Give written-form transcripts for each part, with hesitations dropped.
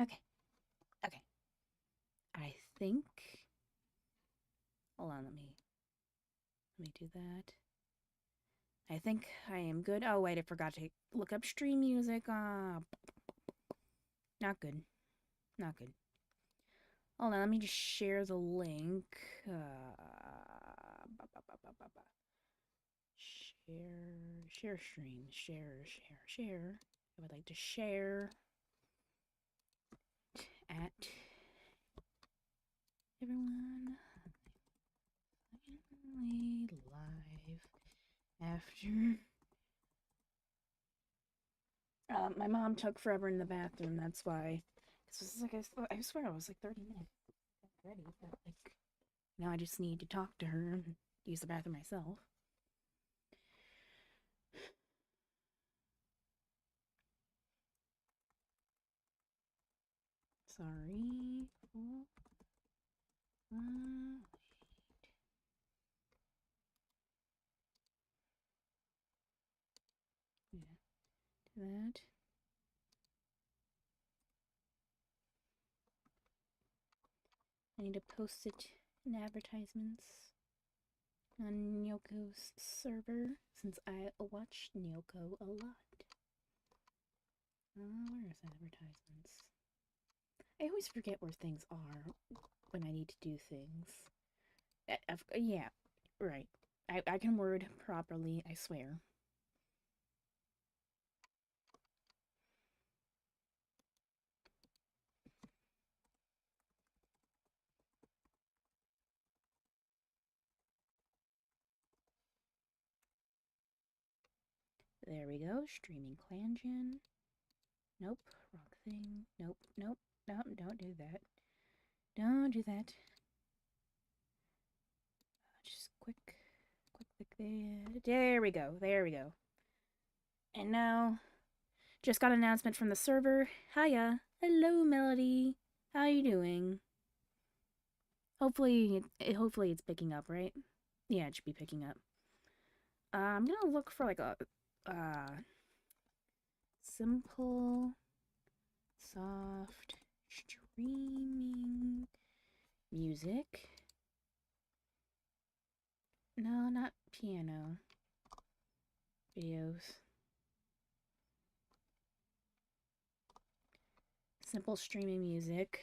Okay. Okay. I think... Hold on, let me do that. I think I am good. Oh, wait, I forgot to look up stream music. Not good. Not good. Hold on, let me just share the link. Share stream. Share. I would like to share at everyone. Finally live after. My mom took forever in the bathroom. That's why. This was like I swear it was like 30 minutes already. But like now I just need to talk to her and use the bathroom myself. Sorry. Yeah, do that. I need to post it in advertisements on Nyoko's server since I watch Nyoko a lot. Where's advertisements? I always forget where things are when I need to do things. Yeah, right. I can word properly, I swear. There we go. Streaming clangen. Nope. Wrong thing. Nope. Nope. Nope. Don't do that. Don't do that. Just quick there. There we go. There we go. And now, just got an announcement from the server. Hiya. Hello, Melody. How you doing? Hopefully it's picking up, right? Yeah, it should be picking up. I'm gonna look for like a simple, soft streaming music. No, not piano. Videos. Simple streaming music.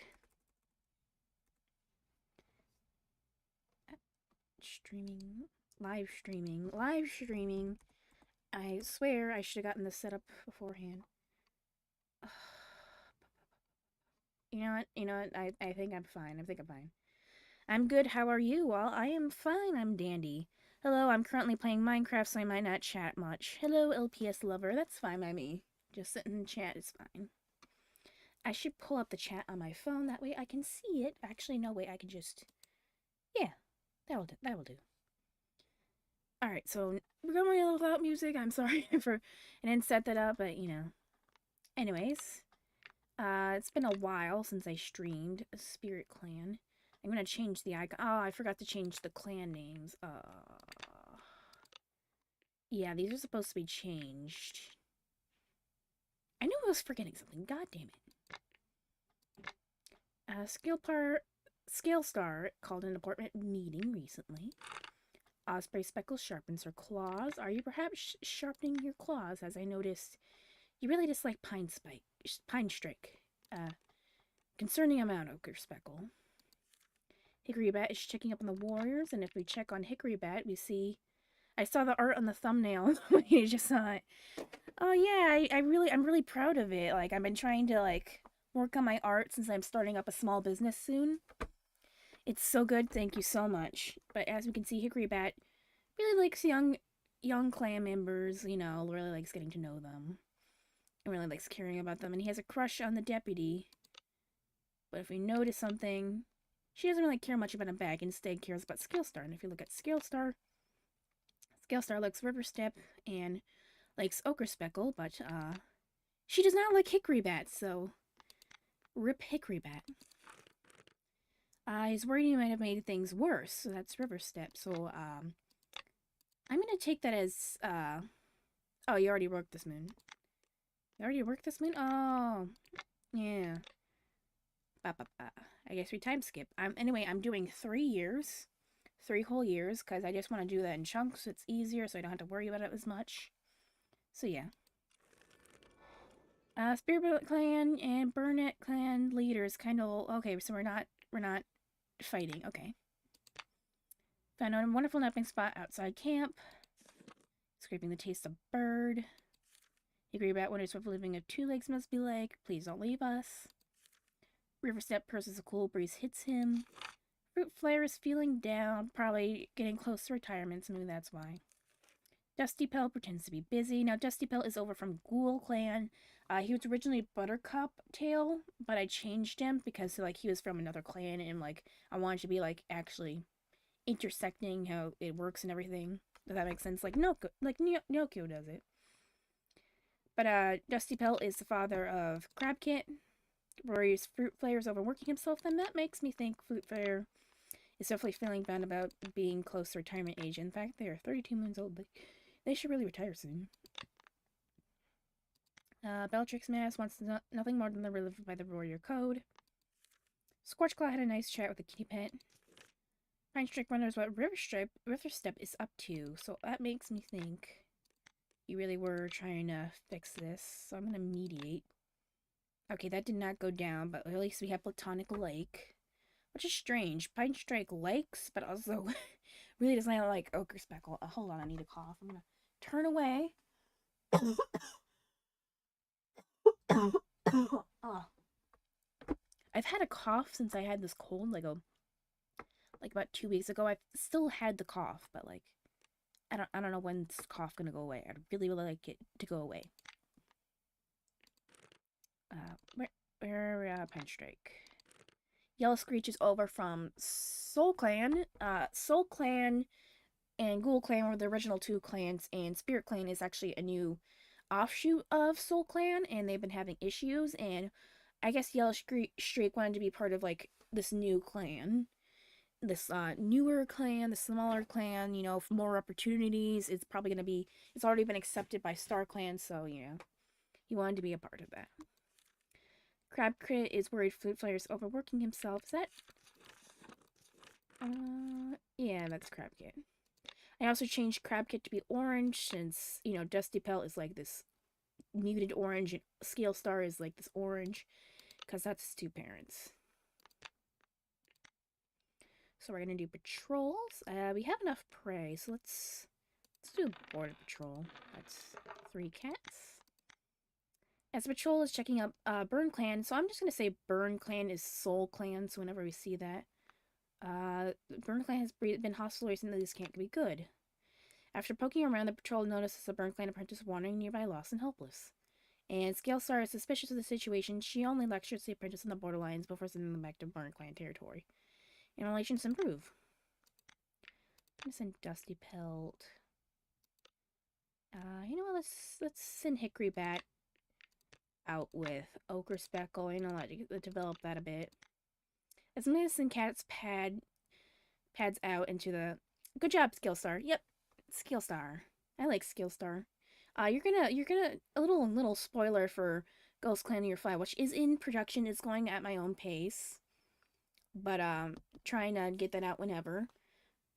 Live streaming. I swear I should have gotten this set up beforehand. You know what? I think I'm fine. I'm good. How are you? Well, I am fine. I'm dandy. Hello, I'm currently playing Minecraft, so I might not chat much. Hello, LPS lover. That's fine by me. Just sitting in chat is fine. I should pull up the chat on my phone. That way I can see it. Actually, no, wait. I can just... Yeah, that will do. Alright, so we're going without music. I'm sorry for... I didn't set that up, but, you know. Anyways, it's been a while since I streamed Spiritclan. I'm gonna change the icon. Oh, I forgot to change the clan names. Yeah, these are supposed to be changed. I knew I was forgetting something. God damn it. Scalestar called an important meeting recently. Osprey Speckles sharpens her claws. Are you perhaps sharpening your claws? As I noticed, you really dislike Pine Strike. Concerning amount, Ochre Speckle. Hickory Bat is checking up on the warriors, and if we check on Hickory Bat, we see... I saw the art on the thumbnail when you just saw it. Oh yeah, I'm really proud of it. Like, I've been trying to, like, work on my art since I'm starting up a small business soon. It's so good, thank you so much. But as we can see, Hickory Bat really likes young clan members, you know, really likes getting to know them. And really likes caring about them, and he has a crush on the deputy. But if we notice something, she doesn't really care much about a bag, instead cares about Scalestar. And if you look at Scalestar likes Riverstep and likes Ochre Speckle, but she does not like Hickory Bat, so rip Hickory Bat. He's worried he might have made things worse, so that's Riverstep. So I'm gonna take that as oh, you already worked this moon. You already worked this moon? Oh, yeah. I guess we time skip. Anyway, I'm doing 3 years. 3 whole years, because I just want to do that in chunks so it's easier so I don't have to worry about it as much. So yeah. Spiritclan and Burnett clan leaders kind of okay, so we're not fighting. Okay. Found a wonderful napping spot outside camp. Scraping the taste of bird. You agree about wonders what living of 2 legs must be like. Please don't leave us. River step purses a cool breeze hits him. Fruit flare is feeling down, probably getting close to retirement, so maybe that's why. Dusty Pelt pretends to be busy. Now, Dusty Pelt is over from Ghoul Clan. He was originally Buttercup Tail, but I changed him because like he was from another clan, and like I wanted to be like actually intersecting how it works and everything. Does that make sense? Like Nokyo does it. But Dusty Pelt is the father of Crabkit. Rory's Fruit Flare is overworking himself, then that makes me think Fruit Flare is definitely feeling bad about being close to retirement age. In fact, they are 32 months old. They should really retire soon. Bellatrix Mass wants nothing more than to live by the warrior code. Scorchclaw had a nice chat with the kitty pet. Pine Strike wonders what Riverstep is up to, so that makes me think you really were trying to fix this, so I'm gonna mediate. Okay, that did not go down, but at least we have Platonic Lake, which is strange. Pine Strike likes, but also really does not like Ochre Speckle. Hold on, I need a cough. I'm gonna turn away. Oh. I've had a cough since I had this cold, like about 2 weeks ago. I've still had the cough, but like I don't know when this cough gonna go away. I'd really like it to go away. Where Pine Strike? Yellow Screech is over from Soul Clan. Soul Clan and Ghoul Clan were the original 2 clans, and Spiritclan is actually a new offshoot of Soul Clan, and they've been having issues, and I guess Yellow Streak wanted to be part of like this new clan, this newer clan, the smaller clan, you know, for more opportunities. It's probably gonna be, it's already been accepted by Star Clan, so yeah, he wanted to be a part of that. Crabcrit is worried Flute Flare is overworking himself. Is that? Yeah, that's Crabkit. I also changed Crabkit to be orange since, you know, Dusty Pelt is like this muted orange and Scale Star is like this orange because that's his 2 parents. So we're gonna do patrols. We have enough prey, so let's do a border patrol. That's 3 cats. As the patrol is checking up Burn Clan, so I'm just gonna say Burn Clan is Soul Clan, so whenever we see that. Burn Clan has been hostile recently, this can't be good. After poking around, the patrol notices a Burn Clan apprentice wandering nearby, lost and helpless. And Scale Star is suspicious of the situation. She only lectures the apprentice on the borderlines before sending them back to Burn Clan territory. And relations improve. I'm gonna send Dusty Pelt. You know what? Let's send Hickory Bat out with Ochre Speckle. You know, let develop that a bit. As Medicine Cat's pads out into the. Good job, Skill Star. Yep, Skill Star. I like Skill Star. You're gonna a little spoiler for Ghost Clan Year 5, which is in production. It's going at my own pace, but trying to get that out whenever.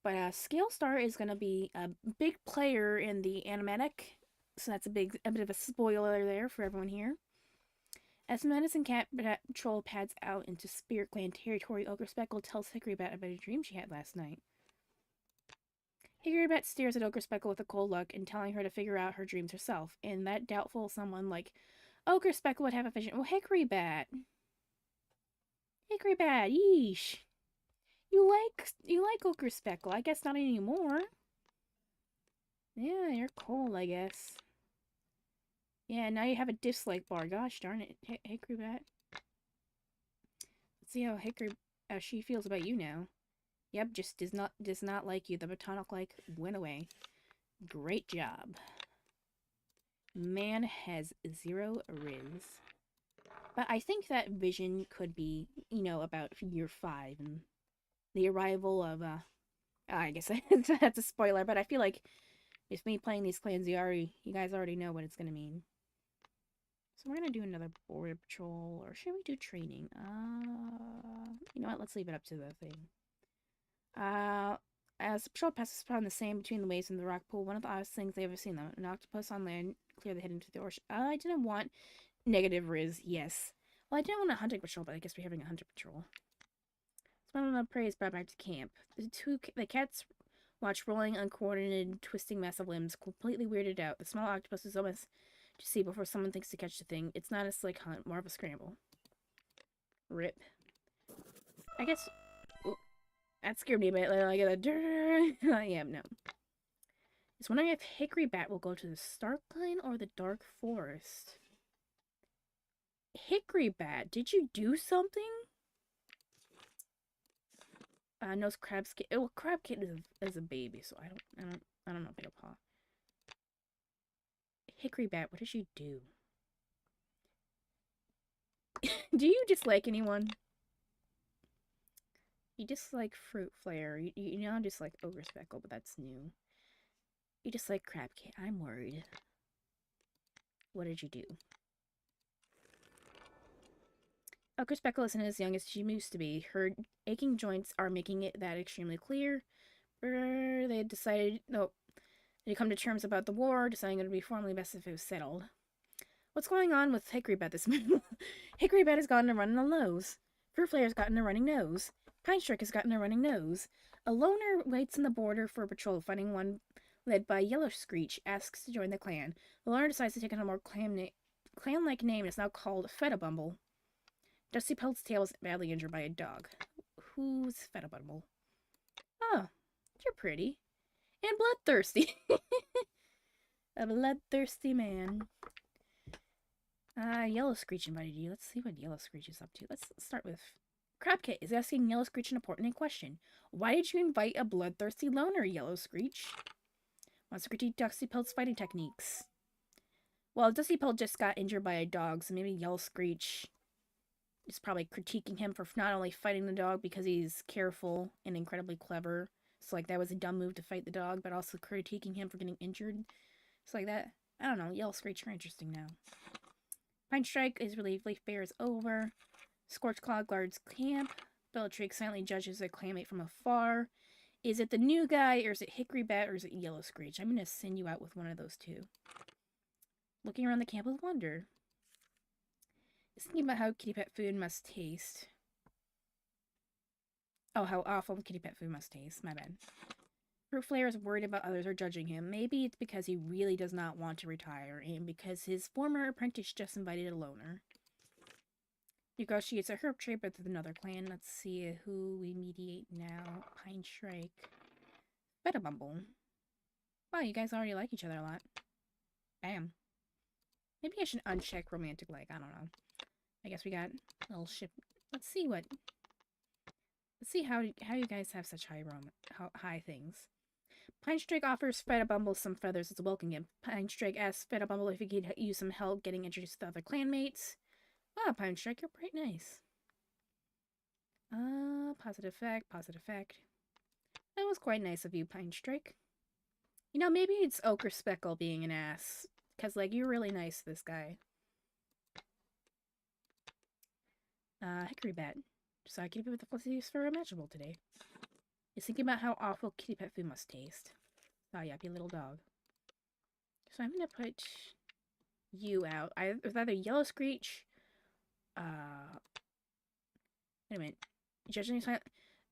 But Scale Star is gonna be a big player in the animatic, so that's a bit of a spoiler there for everyone here. As Medicine Cat Patrol pads out into Spirit Clan territory, Ochre Speckle tells Hickory Bat about a dream she had last night. Hickory Bat stares at Ochre Speckle with a cold look and telling her to figure out her dreams herself, and that doubtful someone like Ochre Speckle would have a vision. Well, Hickory Bat, yeesh. You like Ochre Speckle? I guess not anymore. Yeah, you're cold, I guess. Yeah, now you have a dislike bar. Gosh darn it, Hickory Bat. Let's see how she feels about you now. Yep, just does not like you. The Platonic like went away. Great job. Man has 0 riz. But I think that vision could be, you know, about year 5 and the arrival of I guess that's a spoiler, but I feel like with me playing these clans, you guys already know what it's gonna mean. So we're gonna do another border patrol, or should we do training? You know what? Let's leave it up to the thing. As the patrol passes upon the sand between the waves and the rock pool, one of the oddest things they've ever seen, though. An octopus on land clearly heading to the ocean. I didn't want negative Riz, yes. Well, I didn't want a hunting patrol, but I guess we're having a hunting patrol. Smell of prey is brought back to camp. The cats watch rolling, uncoordinated, twisting mess of limbs, completely weirded out. The small octopus is almost to see before someone thinks to catch the thing. It's not a slick hunt, more of a scramble. Rip. I guess... Oh, that scared me a bit. Like a... yeah, no. Just wondering if Hickory Bat will go to the Spiritclan or the Dark Forest. Hickory Bat, did you do something? Knows Crab's kid. Well, Crab Kid is a baby, so I don't know, Big Paw. Hickory Bat, what did you do? Do you dislike anyone? You dislike Fruit Flare. You now dislike Ogre Speckle, but that's new. You dislike Crab Kid. I'm worried. What did you do? Ogre Speckle isn't as young as she used to be. Her aching joints are making it that extremely clear. They had decided... No. They come to terms about the war, deciding it would be formally best if it was settled. What's going on with Hickory Bat this minute? Hickory Bat has gotten a running nose. Fruit Flare's gotten a running nose. Pine Strike has gotten a running nose. A loner waits on the border for a patrol, finding one led by Yellow Screech, asks to join the clan. The loner decides to take on a more clan-like name and is now called Fettabumble. Dusty Pelt's tail is badly injured by a dog. Who's Fettabumble? Oh, you're pretty. And bloodthirsty. A bloodthirsty man. Yellow Screech invited you. Let's see what Yellow Screech is up to. Let's start with... Crabkit is asking Yellow Screech an important question. Why did you invite a bloodthirsty loner, Yellow Screech? Wants to critique Dusty Pelt's fighting techniques. Well, Dusty Pelt just got injured by a dog, so maybe Yellow Screech is probably critiquing him for not only fighting the dog because he's careful and incredibly clever. So, like, that was a dumb move to fight the dog, but also critiquing him for getting injured. So, like that. I don't know. Yellow Screech are interesting now. Pine Strike is relieved Leaf Bear is over. Scorched Claw guards camp. Bellatrix silently judges a clanmate from afar. Is it the new guy, or is it Hickory Bat, or is it Yellow Screech? I'm going to send you out with one of those two. Looking around the camp with wonder. Just thinking about how kitty pet food must taste. Oh, how awful kitty pet food must taste. My bad. Fruit Flare is worried about others are judging him. Maybe it's because he really does not want to retire, and because his former apprentice just invited a loner. Negotiates a herb trade with another clan. Let's see who we mediate now. Pine Strike. Fettabumble. Wow, you guys already like each other a lot. Bam. Maybe I should uncheck romantic like. I don't know. I guess we got a little ship. Let's see how you guys have such high things. Pine Strike offers Fettabumble some feathers as a welcome gift. Pine Strike asks Fettabumble if he could use some help getting introduced to the other clanmates. Wow, Pine Strike, you're quite nice. Positive effect, positive effect. That was quite nice of you, Pine Strike. You know, maybe it's Ochre Speckle being an ass. Because, like, you're really nice, this guy. Hickory Bat. So I keep it with the flexibilities for imaginable today. He's thinking about how awful kitty pet food must taste. Oh, yeah, be a little dog. So I'm gonna put you out. With either Yellow Screech. Wait a minute. Judging silent.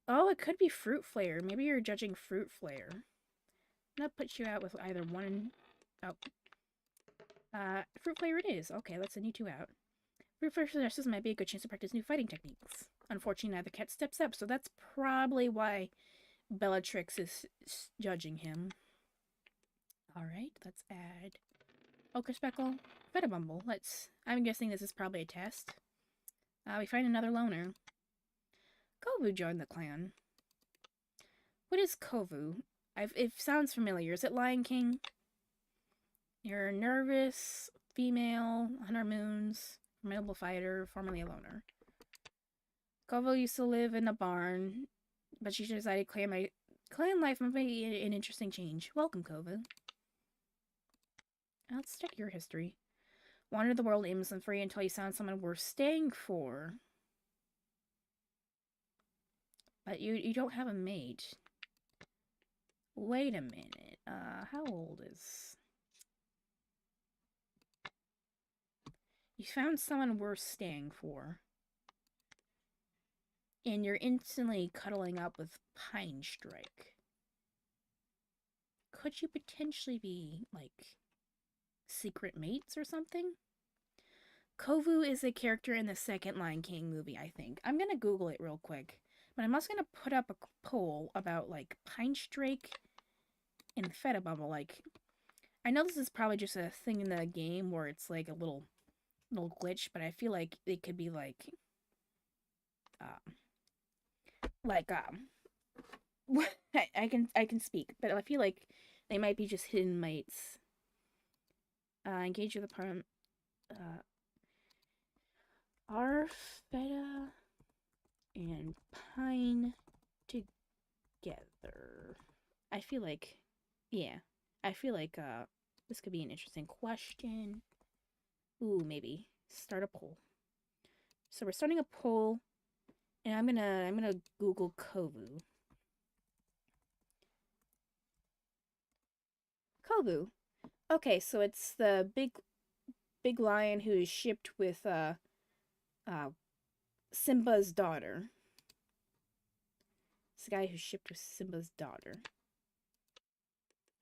Oh, it could be Fruit Flare. Maybe you're judging Fruit Flare. I'm gonna put you out with either one. Oh. Fruit Flare it is. Okay, let's send you two out. Fruit Flare suggests this might be a good chance to practice new fighting techniques. Unfortunately, neither cat steps up, so that's probably why Bellatrix is judging him. Alright, let's add Ochre Speckle, Fettabumble. I'm guessing this is probably a test. We find another loner. Kovu joined the clan. What is Kovu? It sounds familiar. Is it Lion King? You're nervous, female, 100 moons, formidable fighter, formerly a loner. Kovu used to live in a barn, but she decided clan life might be an interesting change. Welcome, Kovu. Let's check your history. Wander the world aimless and free until you found someone worth staying for. But you don't have a mate. Wait a minute. How old is... You found someone worth staying for. And you're instantly cuddling up with Pine Strike. Could you potentially be, like, secret mates or something? Kovu is a character in the second Lion King movie, I think. I'm gonna Google it real quick. But I'm also gonna put up a poll about, like, Pine Strike and Feta Bubble. Like, I know this is probably just a thing in the game where it's, like, a little glitch, but I feel like it could be, like, like, I can speak, but I feel like they might be just hidden mates. Engage with the part. Are Feta and Pine together? I feel like, yeah. I feel like this could be an interesting question. Ooh, maybe start a poll. So we're starting a poll, and I'm gonna Google Kovu. Kovu. Okay, so it's the big lion who is shipped with Simba's daughter. It's the guy who's shipped with Simba's daughter.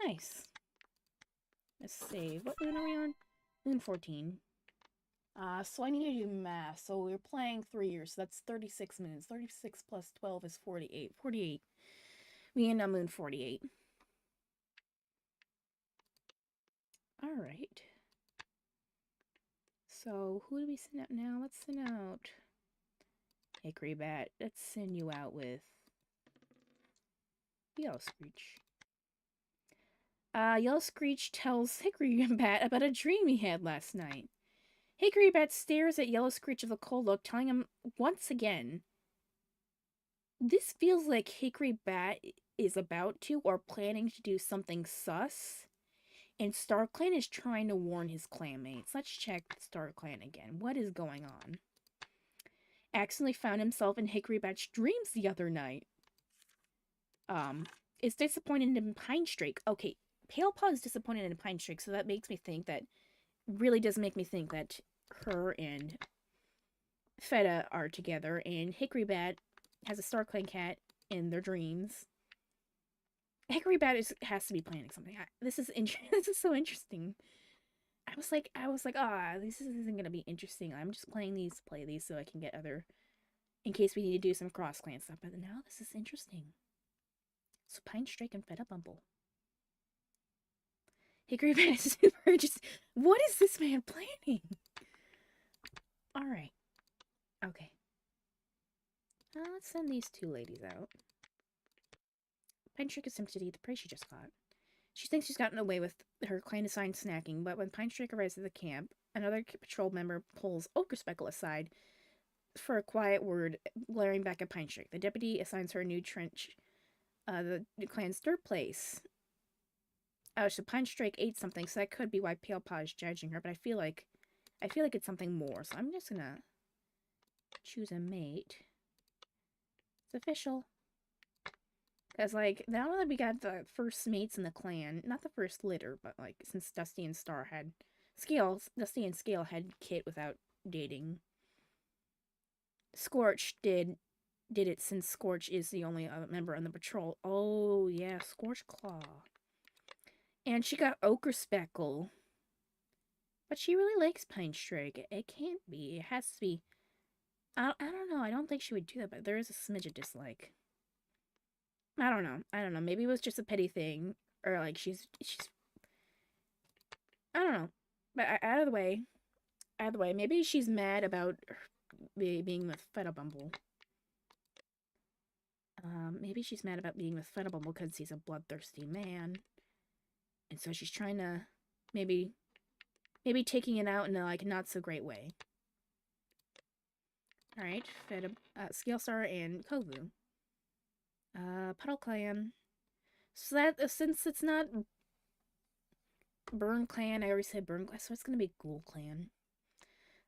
Nice. Let's save. What moon are we on? Moon 14. So I need to do math. So we're playing 3 years, so that's 36 moons. 36 plus 12 is 48. 48. We end on moon 48. Alright. So who do we send out now? Let's send out Hickory Bat. Let's send you out with Yellow Screech. Yellow Screech tells Hickory Bat about a dream he had last night. Hickory Bat stares at Yellow Screech with a cold look, telling him once again, this feels like Hickory Bat is about to or planning to do something sus, and StarClan is trying to warn his clanmates. Let's check StarClan again. What is going on? Accidentally found himself in Hickory Bat's dreams the other night. Is disappointed in Pine Strike. Okay, Pale Paw is disappointed in Pine Strike, so that makes me think that, really does make me think that her and Feta are together, and Hickory Bat has a StarClan cat in their dreams. Hickory Bat has to be planning something. This is this is so interesting. I was like, this isn't gonna be interesting. I'm just playing these to play these so I can get other, in case we need to do some cross clan stuff. But now this is interesting. So Pine Strike and Feta Bumble. Hickory Bat is super just. What is this man planning? All right. Okay. Let's send these two ladies out. Pine Strike is tempted to eat the prey she just caught. She thinks she's gotten away with her clandestine snacking, but when Pine Strike arrives at the camp, another patrol member pulls Ochre Speckle aside for a quiet word, glaring back at Pine Strike. The deputy assigns her a new trench, the clan's third place. Oh, so Pine Strike ate something, so that could be why Pale Paw is judging her, but I feel like it's something more, so I'm just gonna choose a mate. It's official. Because, like, now that we got the first mates in the clan, not the first litter, but, like, since Dusty and Star had... Dusty and Scale had Kit without dating. Scorch did it since Scorch is the only member on the patrol. Oh, yeah, Scorch Claw. And she got Ochre Speckle. But she really likes Pine Strike. It can't be. It has to be... I don't know. I don't think she would do that, but there is a smidge of dislike. I don't know. Maybe it was just a petty thing. Or, like, she's... I don't know. But out of the way. Maybe she's mad about being with Feta Bumble. Maybe she's mad about being with Feta Bumble because he's a bloodthirsty man. And so she's trying to... Maybe taking it out in a, like, not-so-great way. Alright, Scale Star and Kovu. Puddle Clan. So that, since it's not Burn Clan, I already said Burn Clan, so it's gonna be Ghoul Clan.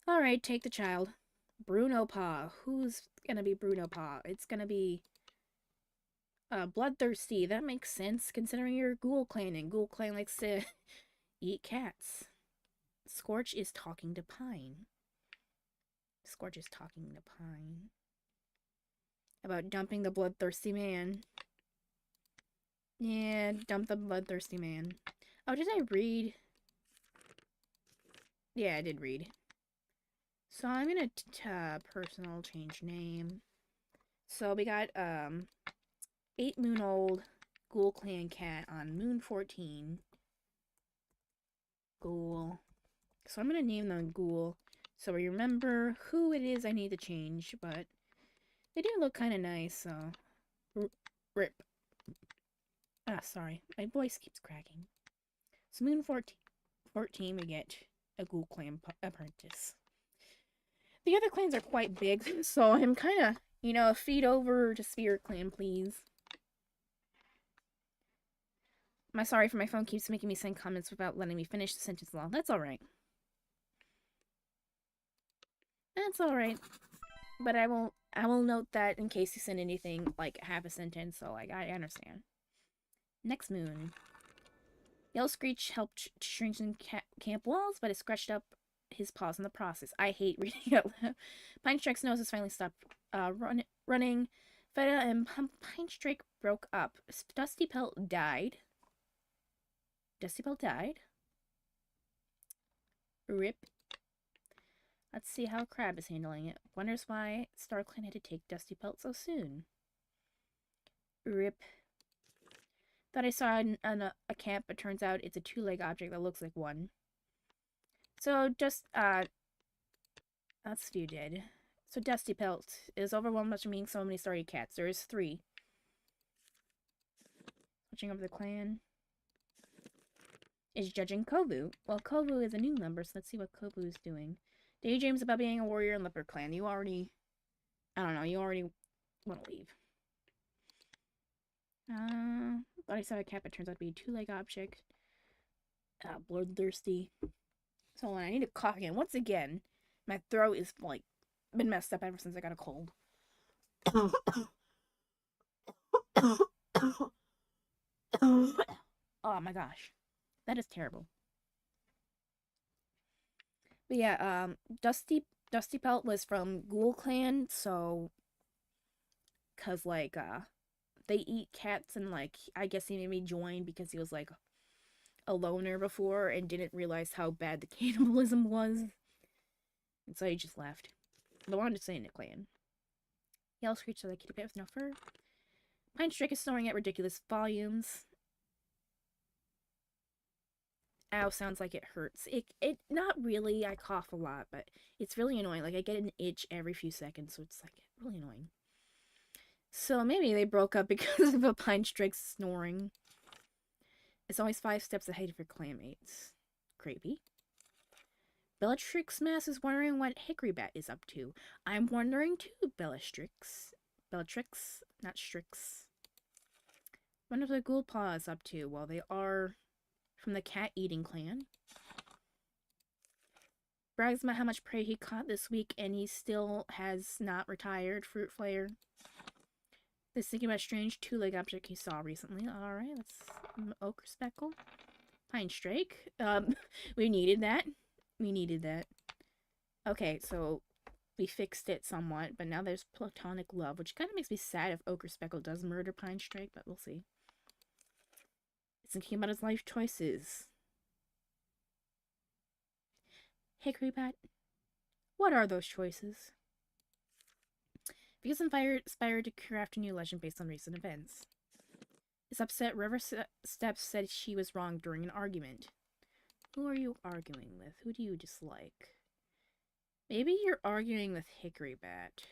Alright, take the child. Bruno Paw. Who's gonna be Bruno Paw? It's gonna be Bloodthirsty. That makes sense considering you're Ghoul Clan and Ghoul Clan likes to eat cats. Scorch is talking to Pine. Scorch is talking to Pine about dumping the bloodthirsty man. Yeah, dump the bloodthirsty man. Oh, did I read? Yeah, I did read. So I'm gonna personal change name. So we got 8 moon old Ghoul Clan cat on moon 14. Ghoul. So I'm gonna name them Ghoul. So we remember who it is I need to change, but they do look kind of nice, so rip. Ah, sorry. My voice keeps cracking. So moon 14 we get a Ghoul Clan apprentice. The other clans are quite big, so I'm kind of, feed over to Spiritclan, please. Sorry for my phone keeps making me send comments without letting me finish the sentence long. That's alright. That's alright. But I will note that in case you send anything like half a sentence, so like I understand. Next moon. Yellow Screech helped strengthen camp walls, but it scratched up his paws in the process. I hate reading it out loud. Pine Strike's nose has finally stopped running. Feta and Pine Strike broke up. Dusty Pelt died. Dusty Pelt died. Rip. Let's see how Crab is handling it. Wonders why StarClan had to take Dusty Pelt so soon. Rip. Thought I saw a camp, but turns out it's a 2-leg object that looks like one. So just, that's few dead. So Dusty Pelt is overwhelmed by being so many starry cats. There is 3. Watching over the clan. Is judging Kovu. Well, Kovu is a new member, so let's see what Kovu is doing. Daydreams about being a warrior in Leopard Clan. You already, I don't know, you already want to leave. Thought I saw a cat, but turns out to be a 2-leg object. Bloodthirsty. So I need to cough again. Once again, my throat is like been messed up ever since I got a cold. Oh my gosh, that is terrible. But yeah, Dusty Pelt was from Ghoul Clan, so cause like they eat cats, and like I guess he maybe joined because he was like a loner before and didn't realize how bad the cannibalism was. And so he just left. But I wanted to stay in the clan. Yellow Screech so the kitty pet with no fur. Pine Strike is snoring at ridiculous volumes. Ow, sounds like it hurts. It not really, I cough a lot, but it's really annoying. Like I get an itch every few seconds, so it's like really annoying. So maybe they broke up because of a Pine Strike snoring. It's always 5 steps ahead of your clanmates. Creepy. Bellatrix Mass is wondering what Hickory Bat is up to. I'm wondering too, Bellatrix, not Strix. Wonder what the Ghoul Paw is up to. Well, they are from the cat eating clan. Brags about how much prey he caught this week, and he still has not retired. Fruit Flare. This thinking about a strange 2-leg object he saw recently. Alright, let's Ochre Speckle. Pine Strike. We needed that. Okay, so we fixed it somewhat, but now there's Platonic Love, which kind of makes me sad if Ochre Speckle does murder Pine Strike, but we'll see. He's thinking about his life choices. Hickory Bat, what are those choices? Because inspired to craft a new legend based on recent events. Is upset River Steps said she was wrong during an argument. Who are you arguing with? Who do you dislike? Maybe you're arguing with Hickory Bat.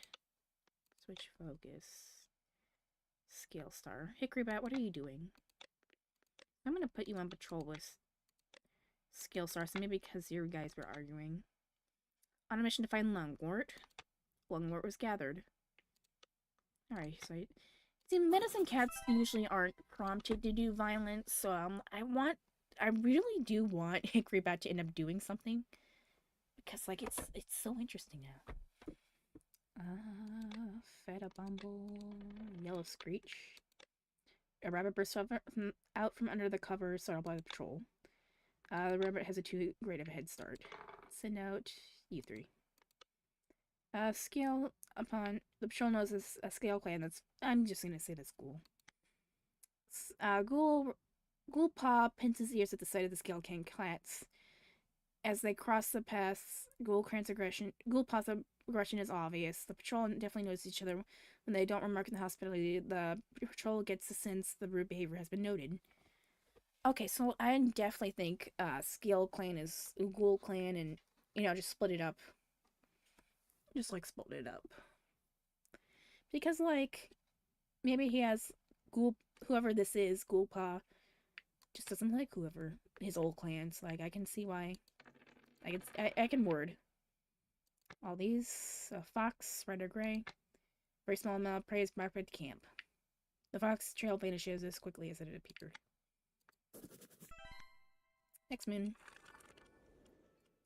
Switch focus. Scale Star. Hickory Bat, what are you doing? I'm gonna put you on patrol with Scale Star, so maybe because you guys were arguing. On a mission to find Lungwort. Lungwort was gathered. Alright, so see, medicine cats usually aren't prompted to do violence, so I really do want Hickory Bat to end up doing something. because like it's so interesting now. Feta Bumble, Yellow Screech. A rabbit bursts out from under the cover, startled by the patrol. The rabbit has a too great of a head start. Send out you three. Scale upon the patrol knows is a scale clan. That's I'm just gonna say that's Ghoul. Ghoul Paw pins his ears at the sight of the scale clan clats. As they cross the paths, Ghoul Paw's aggression is obvious. The patrol definitely notice each other when they don't remark in the hospitality. The patrol gets the sense the rude behavior has been noted. Okay, so I definitely think Scale Clan is Ghoul Clan, and just split it up. Just like split it up. Because like maybe he has whoever this is, Ghoulpa, just doesn't like whoever his old clans. Like I can see why. I can word all these. Fox, red or gray. Very small amount of prey is marked at the camp. The fox trail vanishes as quickly as it appeared. Next moon.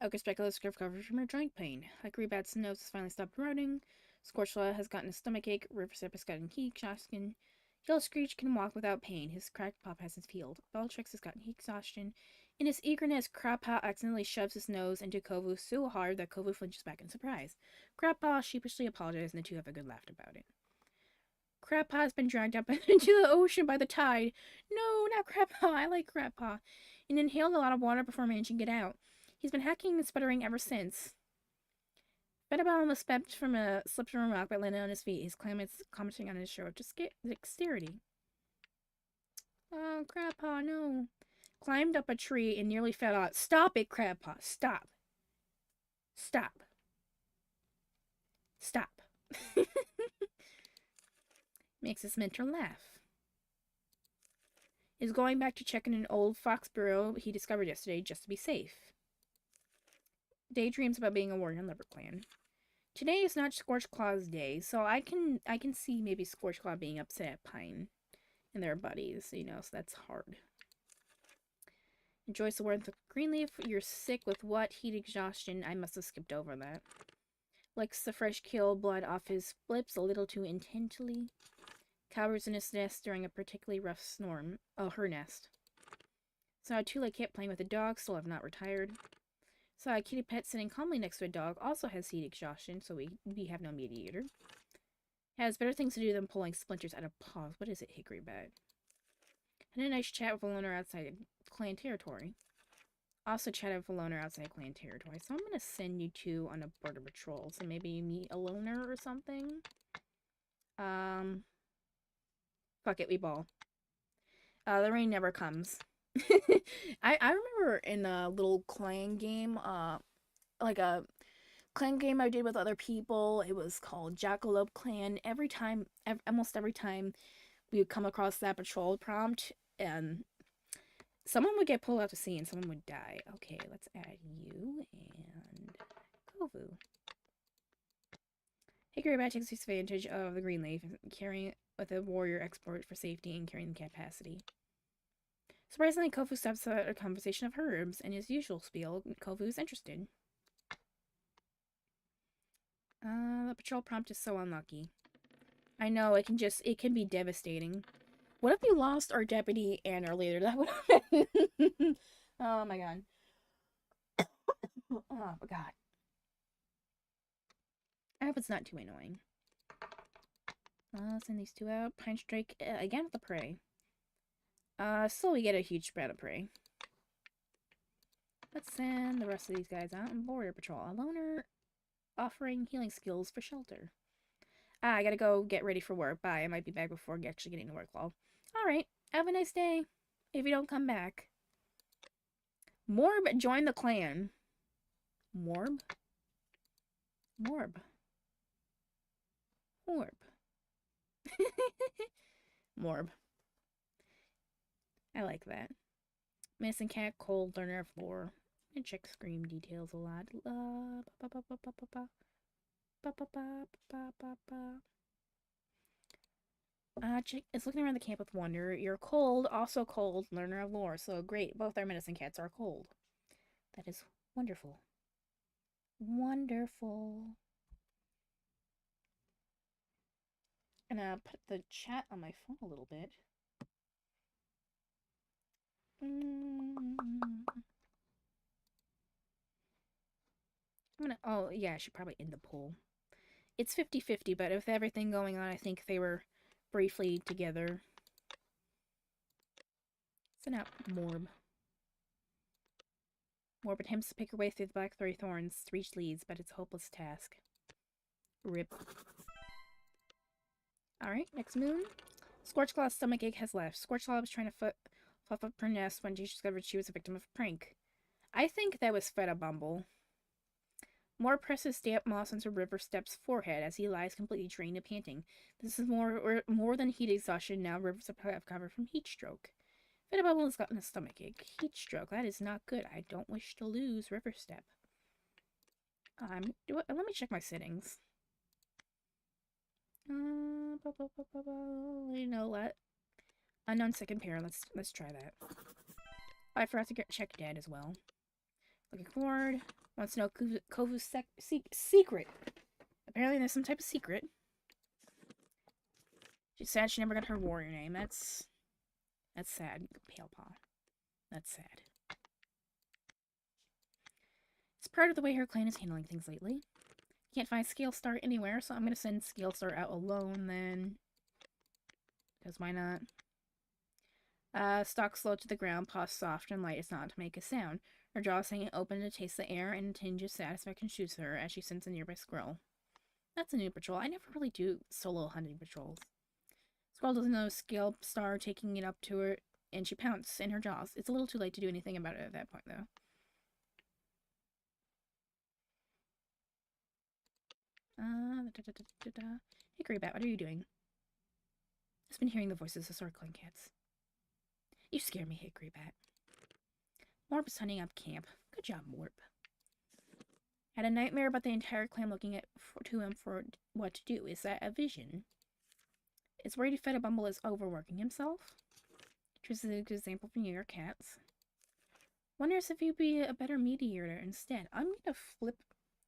Oaker's specular scarf covered from her joint pain. Hickorybat's nose has finally stopped eroding. Scorchla has gotten a stomachache. Riversip has gotten heat exhaustion. Yellow Screech can walk without pain. His cracked pop has healed. Bellatrix has gotten heat exhaustion. In his eagerness, Crabpaw accidentally shoves his nose into Kovu so hard that Kovu flinches back in surprise. Crabpaw sheepishly apologizes, and the two have a good laugh about it. Crabpaw has been dragged up into the ocean by the tide. No, not Crabpaw. I like Crabpaw. And inhaled a lot of water before managing to get out. He's been hacking and sputtering ever since. Bedabon almost slipped from a rock but landed on his feet, his claimants commenting on his show of dexterity. Oh, Crabpaw, no. Climbed up a tree and nearly fell out. Stop it, Crabpaw. Stop. Stop. Stop. Makes his mentor laugh. Is going back to check in an old fox burrow he discovered yesterday just to be safe. Daydreams about being a warrior in LiverClan. Today is not Scorchclaw's day, so I can see maybe Scorchclaw being upset at Pine and their buddies, so that's hard. Enjoys the warmth of Greenleaf. You're sick with what? Heat exhaustion. I must have skipped over that. Licks the fresh kill blood off his lips a little too intently. Cowers in his nest during a particularly rough storm. Oh, her nest. Saw a two-leg cat playing with a dog, still have not retired. Saw a kitty pet sitting calmly next to a dog, also has heat exhaustion, so we have no mediator. Has better things to do than pulling splinters out of paws. What is it, Hickorybat? Had a nice chat with a loner outside clan territory. Also chatted with a loner outside clan territory, so I'm gonna send you two on a border patrol, so maybe you meet a loner or something. Fuck it, we ball. The rain never comes. I remember in a little clan game, like a clan game I did with other people. It was called Jackalope Clan. Almost every time we would come across that patrol prompt, and someone would get pulled out to sea and someone would die. Okay, let's add you and Kovu. Hickorybat takes advantage of the Greenleaf, carrying with a warrior export for safety and carrying capacity. Surprisingly, Kovu stops at a conversation of herbs, and his usual spiel, Kovu is interested. The patrol prompt is so unlucky. I know, it can be devastating. What if we lost our deputy and our leader? That would have been... Oh my god. Oh my god. I hope it's not too annoying. Send these two out. Pine Strike, again with the prey. So we get a huge spread of prey. Let's send the rest of these guys out on border patrol. A loner offering healing skills for shelter. I gotta go get ready for work. Bye. I might be back before actually getting to work. Well, alright. Have a nice day. If you don't come back. Morb join the clan. Morb? Morb. Morb. Morb. I like that. Medicine cat, cold, learner of lore. And check scream details a lot. Chick is looking around the camp with wonder. You're cold, also cold, learner of lore. So great, both our medicine cats are cold. That is wonderful. Wonderful. I'm gonna put the chat on my phone a little bit. Oh, yeah, I should probably end the poll. It's 50-50, but with everything going on, I think they were briefly together. Send out Morb. Morb attempts to pick her way through the black thorny thorns to reach leads, but it's a hopeless task. Rip. Alright, next moon. Scorchclaw's stomachache has left. Scorchclaw was trying to fluff up her nest when she discovered she was a victim of a prank. I think that was Feta Bumble. More presses damp moss onto River Step's forehead as he lies completely drained and panting. This is more than heat exhaustion now. Rivers have covered from heat stroke. Feta Bumble has gotten a stomachache. Heat stroke. That is not good. I don't wish to lose River Step. Let me check my settings. You know what? Unknown second pair. Let's try that. I forgot to check dead as well. Looking forward. Wants to know Kovu's secret. Apparently there's some type of secret. She's sad she never got her warrior name. That's sad. Pale Paw. That's sad. It's part of the way her clan is handling things lately. Can't find Scale Star anywhere, so I'm gonna send Scale Star out alone then. Because why not? Stalk slow to the ground, paws soft and light as not to make a sound. Her jaws hanging open to taste the air, and a tinge of satisfaction shoots her as she scents a nearby squirrel. That's a new patrol. I never really do solo hunting patrols. Squirrel doesn't know Scale Star taking it up to her, and she pounces in her jaws. It's a little too late to do anything about it at that point, though. Hickory Bat, what are you doing? I've been hearing the voices of circling cats. You scare me, Hickory Bat. Morp is hunting up camp. Good job, Morp. Had a nightmare about the entire clan looking to him for what to do. Is that a vision? Is worried Feta Bumble is overworking himself? Choose a good example from your cats. Wonders if you'd be a better mediator instead. I'm gonna flip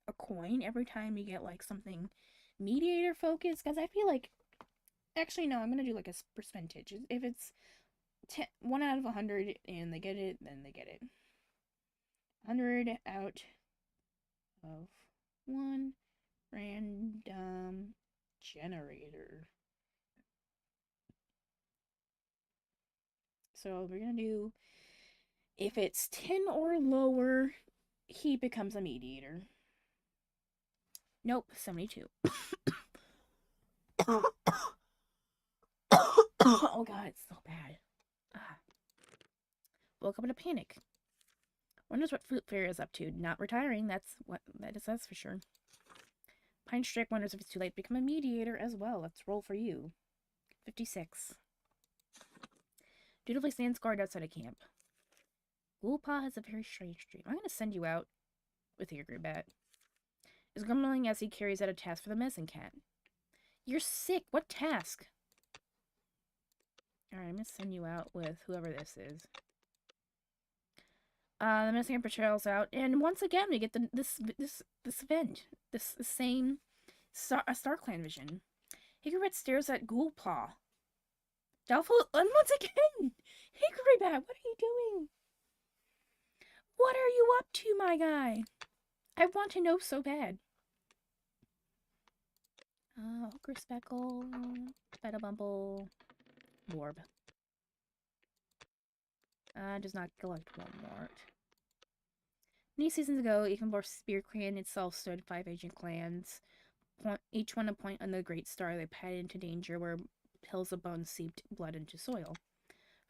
a coin every time you get like something mediator focused, because I feel like actually no, I'm gonna do like a percentage. If it's 1 out of 100 and they get it, then they get it. 100 out of 1 random generator. So we're gonna do, if it's 10 or lower, he becomes a mediator. Nope, 72. Oh god, it's so bad. Woke up in a panic. Wonders what Fruit Fairy is up to. Not retiring, that's for sure. Pine Strick wonders if it's too late to become a mediator as well. Let's roll for you. 56. Dutifully stands guard outside of camp. Ghoulpaw has a very strange dream. I'm going to send you out with your Bat. Is grumbling as he carries out a task for the medicine cat. You're sick. What task? Alright, I'm going to send you out with whoever this is. The medicine cat patrols out, and once again we get this event. This same StarClan vision. Hickory stares at Ghoulpaw. Doubtful, and once again! Hickory Bat, what are you doing? What are you up to, my guy? I want to know so bad. Hooker Speckle, Feta Bumble, Morb. Does not collect one more. Many seasons ago, even before Spiritclan itself stood 5 ancient clans, each one a point on the Great Star they padded into danger where hills of bones seeped blood into soil.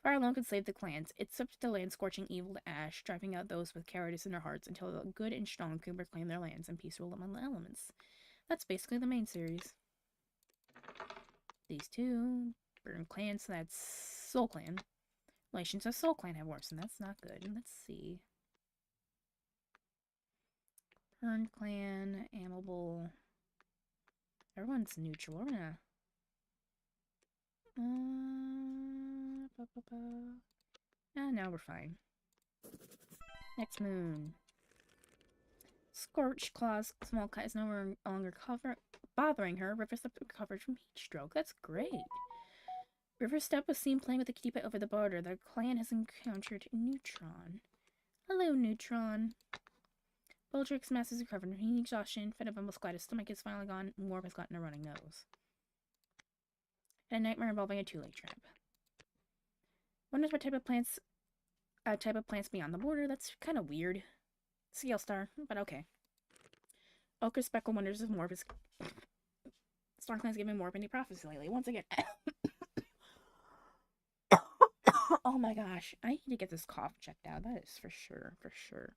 Fire alone could save the clans. It swept the land, scorching evil to ash, driving out those with cowardice in their hearts until the good and strong could reclaim their lands and peace ruled among the elements. That's basically the main series. These two burn clans, so that's Soul Clan. Relations of Soul Clan have worsened. That's not good. Let's see. Burn Clan, Amable. Everyone's neutral. We're gonna. Now we're fine. Next moon. Scorch Claw's small cut is no longer bothering her. Riverstep recovered from heat stroke. That's great. Riverstep was seen playing with the kitty pet over the border. The clan has encountered Neutron. Hello, Neutron. Bellatrix Mass is recovered from heat exhaustion. Fed up and almost glad his stomach is finally gone. Warp has gotten a running nose. And a nightmare involving a two-leg trap. Wonders what type of plants beyond the border. That's kind of weird. Scale Star, but okay. Ochre Speckle wonders if Morp is... StarClan's giving Morp any prophecy lately. Once again. Oh my gosh. I need to get this cough checked out. That is for sure. For sure.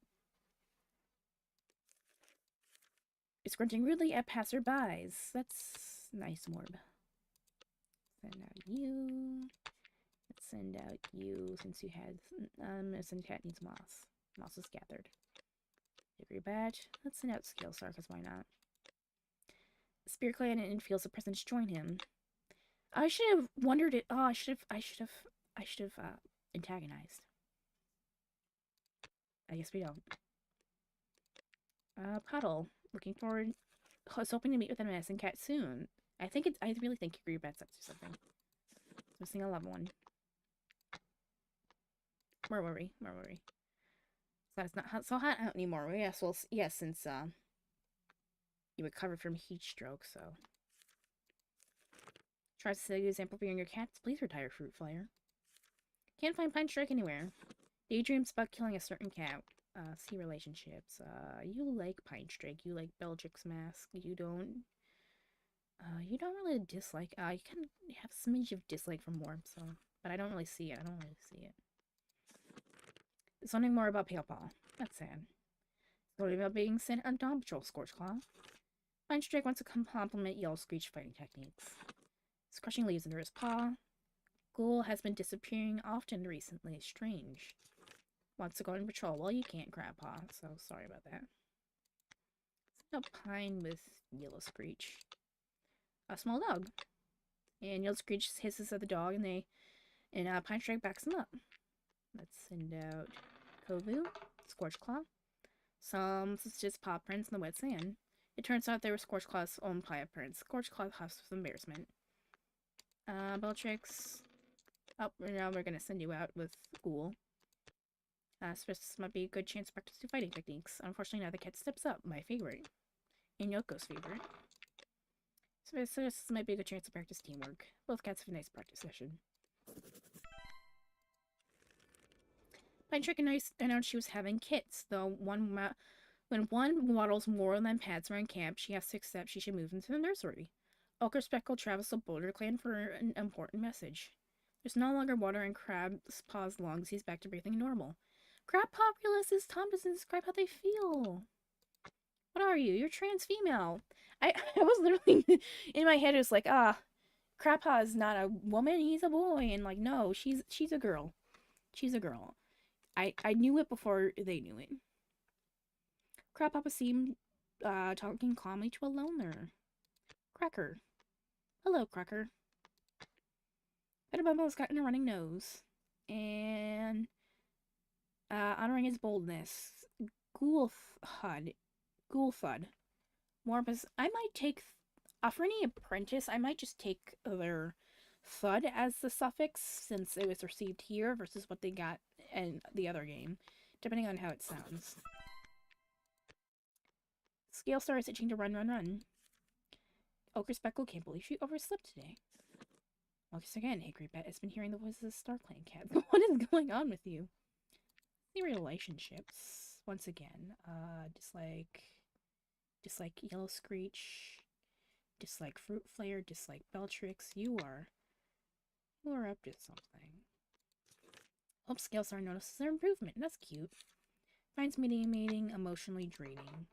It's grunting rudely at passerbys. That's nice, Morb. Send out you. Let's send out you since you had... Since cat needs moss. Moss is gathered. Degree badge. Let's send out Scale Star, because why not? Spiritclan and feels the presence join him. I should have wondered it. Oh, I should have antagonized. I guess we don't. Puddle. Looking forward. I was hoping to meet with a medicine cat soon. I really think your bet's up to something. Missing a loved one. More worry. So it's not so hot out anymore. Yes, well, yes, since you recovered from heat stroke, so. Tries to set an example for younger cats. Please retire, Fruit Flyer. Can't find Pine Strike anywhere. Daydreams about killing a certain cat. See relationships. You like Pine Strike. You like Bellatrix Mask. You don't really dislike. You can have a smidge of dislike for Warm, so. But I don't really see it. There's something more about Pale Paw. That's sad. Story about being sent on Dawn Patrol, Scorchclaw. Pine Strike wants to compliment Yellow Screech fighting techniques. He's crushing leaves under his paw. Ghoul has been disappearing often recently. Strange. Wants to go on patrol. Well, you can't, Grandpa, so sorry about that. No Pine with Yellow Screech. A small dog. And Yellow Screech hisses at the dog, and Pine Strike backs him up. Let's send out Kovu, Scorchclaw. Some suspicious paw prints in the wet sand. It turns out they were Scorchclaw's own paw prints. Scorchclaw huffs with embarrassment. Bellatrix. Oh, now we're gonna send you out with Ghoul. This might be a good chance to practice new fighting techniques. Unfortunately, now the cat steps up. My favorite. And Yoko's favorite. So this might be a good chance to practice teamwork. Both cats have a nice practice session. Pine Trick announced she was having kits, though when one waddles more than pads around camp, she has to accept she should move into the nursery. Ochre Speckle travels to Boulder Clan for an important message. There's no longer water in Crab's Paw's lungs. He's back to breathing normal. Crab Paw realizes Tom doesn't describe how they feel. What are you? You're trans female. I was literally in my head. It was like, Crab Paw is not a woman. He's a boy. And like, no, she's a girl. She's a girl. I knew it before they knew it. Crab Papa seemed talking calmly to a loner. Cracker. Hello, Cracker. Petabumble has gotten a running nose. And honoring his boldness. Ghoulthud. Morbus. I might take for any apprentice, I might just take their thud as the suffix since it was received here versus what they got in the other game, depending on how it sounds. Scale Star is itching to run. Ochre Speckle can't believe she overslept today. Once again, Hickory Bet has been hearing the voices of StarClan cats. What is going on with you? Any relationships? Once again, dislike Yellow Screech, dislike Fruit Flare, dislike Bellatrix. You are up to something. Hope Scale Star notices their improvement. That's cute. Finds meeting emotionally draining.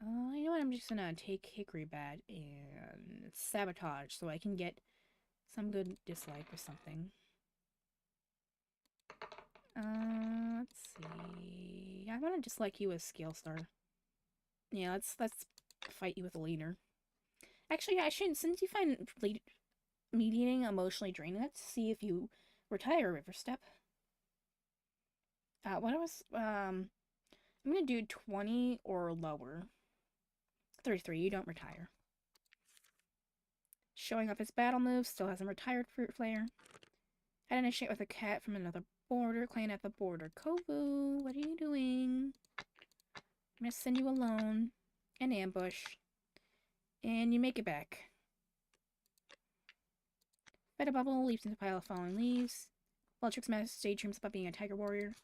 You know what? I'm just gonna take Hickory Bat and sabotage so I can get some good dislike or something. Let's see. I want to dislike you as Scale Star. Yeah, let's fight you with a leader. Actually, I shouldn't. Since you find mediating emotionally draining, let's see if you retire, Riverstep. I'm gonna do 20 or lower. 33, you don't retire. Showing off his battle moves, still hasn't retired Fruit Flare. Had an issue with a cat from another border, clan at the border. Kovu, what are you doing? I'm gonna send you alone. An ambush. And you make it back. Feta Bubble leaps into a pile of falling leaves. Bellatrix Mass daydreams about being a tiger warrior.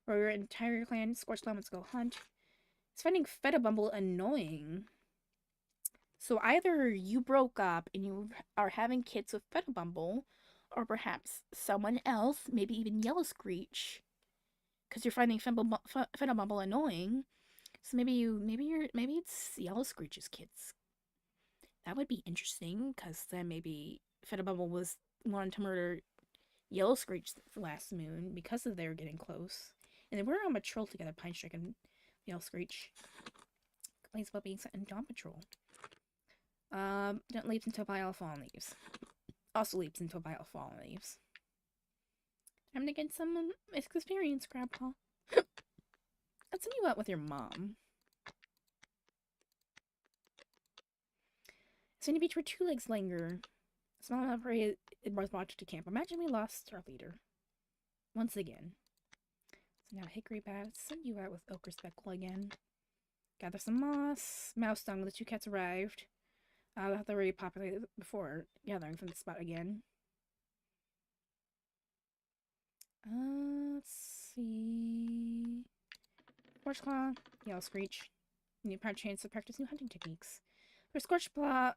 Warrior and Tiger Clan, Scorched Clan wants to go hunt. He's finding Feta Bumble annoying. So either you broke up and you are having kids with Feta Bumble, or perhaps someone else, maybe even Yellow Screech, because you're finding Feta Bumble annoying. So maybe it's Yellow Screech's kids. That would be interesting, because then maybe Feta Bumble was wanting to murder Yellow Screech last moon because of their getting close. And they were on patrol together, Pine Strike and Yellow Screech. Complains about being sent in Dawn Patrol. Leaps into a pile of fallen leaves. Also leaps into a pile of fallen leaves. Time to get some experience, Grandpa. Let's send you out with your mom. Sandy Beach where two legs linger. Small enough for it was watched to camp. Imagine we lost our leader. Once again. So now Hickory Bat, send you out with Ochre Speckle again. Gather some moss. Mouse dung when the two cats arrived. They're already populated before gathering from the spot again. Let's see. Scorch Claw, Yellow Screech. New chance to practice new hunting techniques. For Scorch Claw,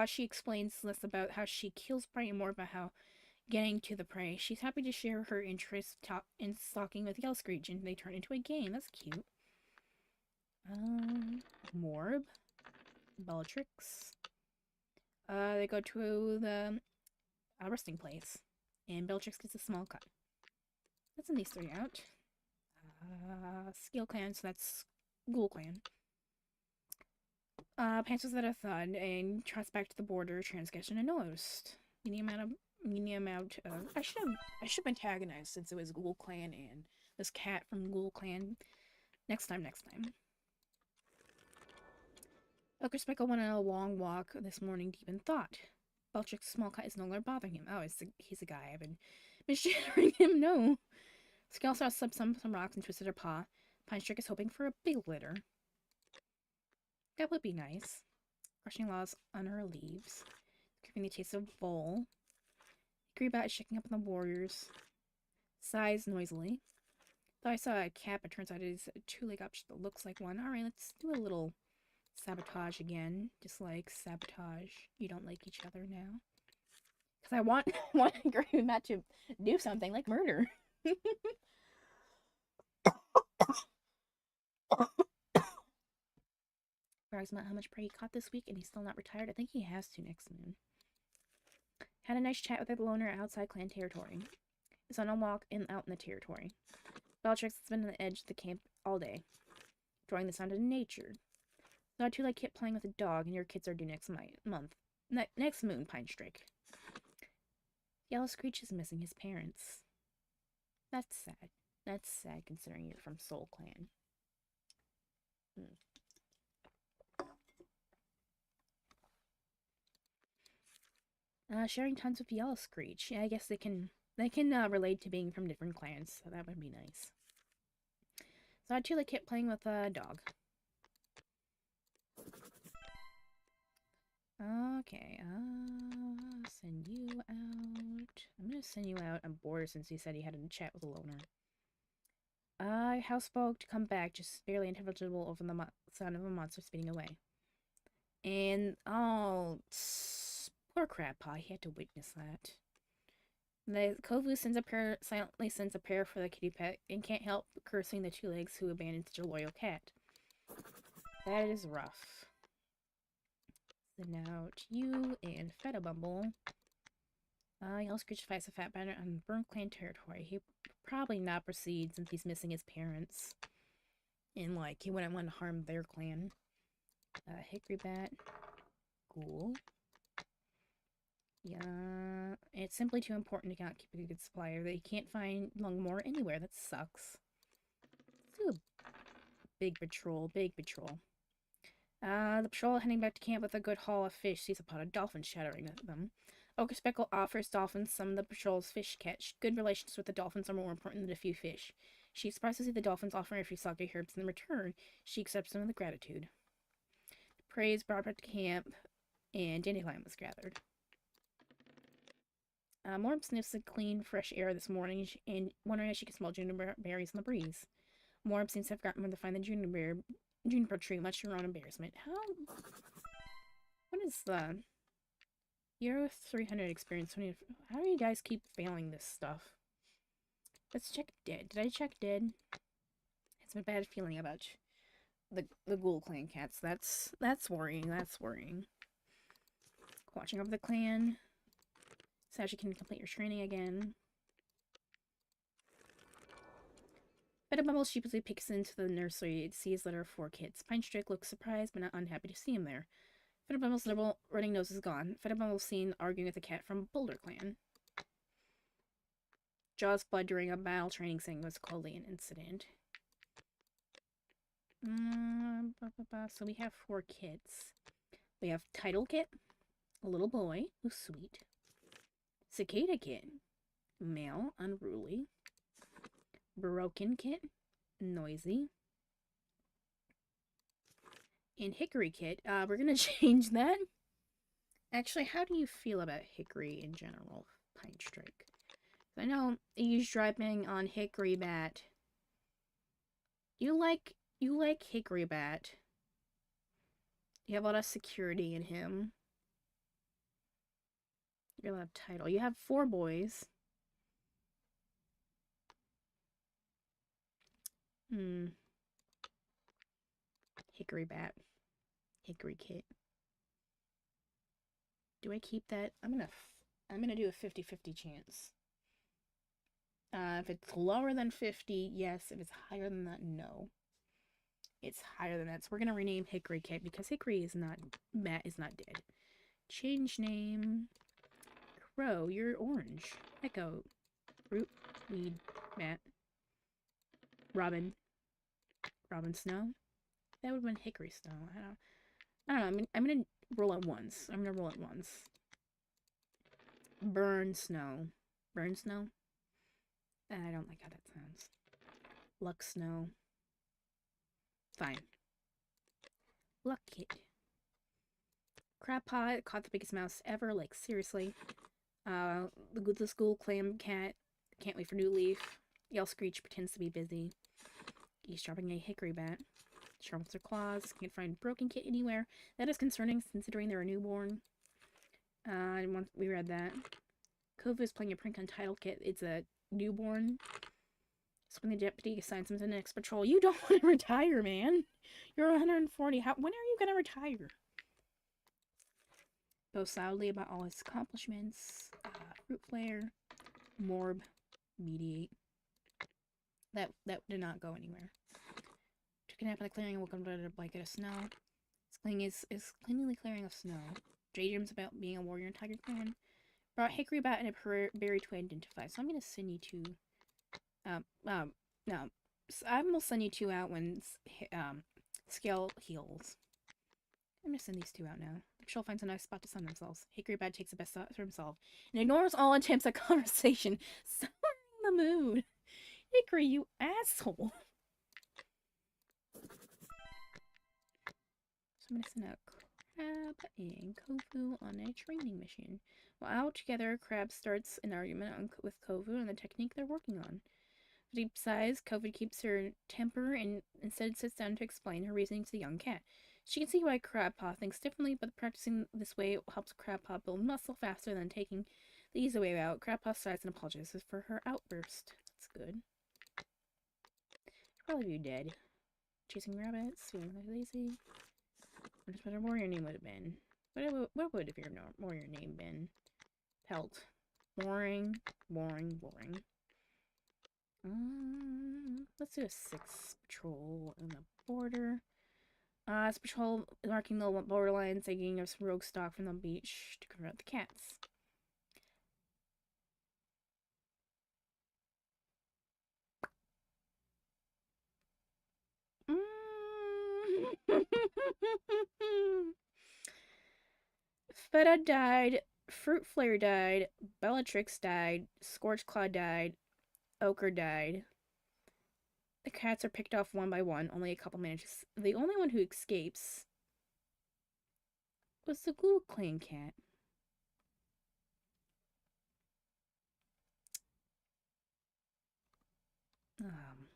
she explains less about how she kills prey and more about how getting to the prey. She's happy to share her interest in stalking with Yellow Screech, and they turn into a game. That's cute. Morb, Bellatrix. They go to the resting place, and Bellatrix gets a small cut. Let's send these three out. Skill Clan, so that's Ghoul Clan. Pantsers that a thud and trots back to the border, transgression unnoticed. Medium amount of I should have antagonized since it was Ghoul Clan and this cat from Ghoul Clan. Next time. Ochre Speckle went on a long walk this morning deep in thought. Bellatrix's small cut is no longer bothering him. Oh, he's a guy. I've been misgendering him. No. Ski also slipped some rocks and twisted her paw. Pine Strike is hoping for a big litter. That would be nice. Crushing laws on her leaves. Giving the taste of bowl. Greenbat is shaking up on the warriors. Sighs noisily. Thought I saw a cat, but turns out it is a two-leg option that looks like one. Alright, let's do a little sabotage again. Dislike, sabotage. You don't like each other now. Because I want Greenbat to do something like murder. Brags about how much prey he caught this week, and he's still not retired. I think he has to next moon. Had a nice chat with the loner outside clan territory. Is on a walk out in the territory. Bellatrix has been on the edge of the camp all day, enjoying the sound of nature. Not too like Kit playing with a dog, and your kids are due next next moon, Pine Strike. Yellow Screech is missing his parents. That's sad. That's sad considering you're from Soul Clan. Sharing tons with Yellow Screech. Yeah, I guess they can relate to being from different clans, so that would be nice. So I too like Kit playing with a dog. Okay, send you out. I'm gonna send you out on board since he said he had a chat with a loner. Houseboat to come back, just barely intelligible over the sound of a monster speeding away. And, poor Crabpaw, he had to witness that. The Kovu silently sends a prayer for the kitty pet, and can't help cursing the two legs who abandoned such a loyal cat. That is rough. Send out you and Feta Bumble. Yellow Screech fights a fat bandit on Burn Clan territory. He probably not proceed since he's missing his parents. And, he wouldn't want to harm their clan. Hickory Bat. Ghoul. Yeah, it's simply too important to not keep a good supplier. They can't find Lungmore anywhere. That sucks. Let's do Big patrol, big patrol. The patrol heading back to camp with a good haul of fish sees a pot of dolphins shadowing at them. Ochre Speckle offers dolphins some of the patrol's fish catch. Good relations with the dolphins are more important than a few fish. She's surprised to see the dolphins offering a few sake herbs in return. She accepts them with gratitude. Praise brought back to camp, and dandelion was gathered. Morb sniffs the clean, fresh air this morning and wondering if she can smell juniper berries in the breeze. Morb seems to have forgotten where to find the juniper tree, much to her own embarrassment. What is the... Euro 300 experience. How do you guys keep failing this stuff? Let's check dead. Did I check dead? It's a bad feeling about the Ghoul Clan cats. That's worrying. That's worrying. Watching over the clan. So she can complete your training again. Beta Bubble sheepishly peeks into the nursery. It sees that there are 4 kids. Pine Strick looks surprised but not unhappy to see him there. Bumble's liberal running nose is gone. Bumble's seen arguing with a cat from Boulder Clan. Jaw's blood during a battle training thing was clearly an incident. So we have 4 kids. We have Title Kit, a little boy who's sweet. Cicada Kit, male, unruly. Broken Kit, noisy. And Hickory Kit, we're gonna change that. Actually, how do you feel about Hickory in general, Pine Strike? I know eavesdropping on Hickory Bat. You like Hickory Bat. You have a lot of security in him. You have title. You have 4 boys. Hickory Bat. Hickory Kit. Do I keep that? I'm gonna do a 50-50 chance. If it's lower than 50, yes. If it's higher than that, no. It's higher than that. So we're gonna rename Hickory Kit because Hickory is not... Matt is not dead. Change name. Crow, you're orange. Echo. Root. Weed. Matt. Robin. Robin Snow. That would have been Hickory Snow. I don't know. I'm gonna roll it once. Burn Snow. Burn Snow? I don't like how that sounds. Luck Snow. Fine. Luck Kit. Crab Pot caught the biggest mouse ever. Like, seriously. The school clam cat. Can't wait for new leaf. Yell Screech pretends to be busy. Eavesdropping a Hickory Bat. Sharpens her claws. Can't find Broken Kit anywhere. That is concerning considering they're a newborn. We read that. Kovu is playing a prank on Title Kit. It's a newborn. So when the deputy assigns him to the next patrol, you don't want to retire, man. You're 140. When are you gonna retire? Boasts loudly about all his accomplishments. Fruit Flare. Morb. Mediate. That did not go anywhere. Took a nap in the clearing and woke up under a blanket of snow. This clearing is cleanly clearing of snow. Daydreams about being a warrior in Tiger Clan. Brought Hickory Bat and a berry to identify. So I'm gonna send you 2. No. So I will send you 2 out when Scale heals. I'm gonna send these 2 out now. The patrol finds a nice spot to sun themselves. Hickory Bat takes the best shot for himself and ignores all attempts at conversation. Souring the mood. Hickory, you asshole. So I'm gonna send out Crab and Kovu on a training mission. While out together, Crab starts an argument with Kovu on the technique they're working on. With deep sighs, Kovu keeps her temper and instead sits down to explain her reasoning to the young cat. She can see why Crabpaw thinks differently, but practicing this way helps Crabpaw build muscle faster than taking the easy way out. Crabpaw sighs and apologizes for her outburst. That's good. Probably be dead. Chasing rabbits, feeling lazy. What a warrior name would have been? What would have your warrior name been? Pelt. Boring. Let's do a 6 patrol in the border. This patrol marking the borderlines, taking us rogue stock from the beach to confront the cats. Feta died, Fruit Flare died, Bellatrix died, Scorchclaw died, Ochre died. The cats are picked off one by one, only a couple manage. The only one who escapes was the Ghoul Clan cat. Um,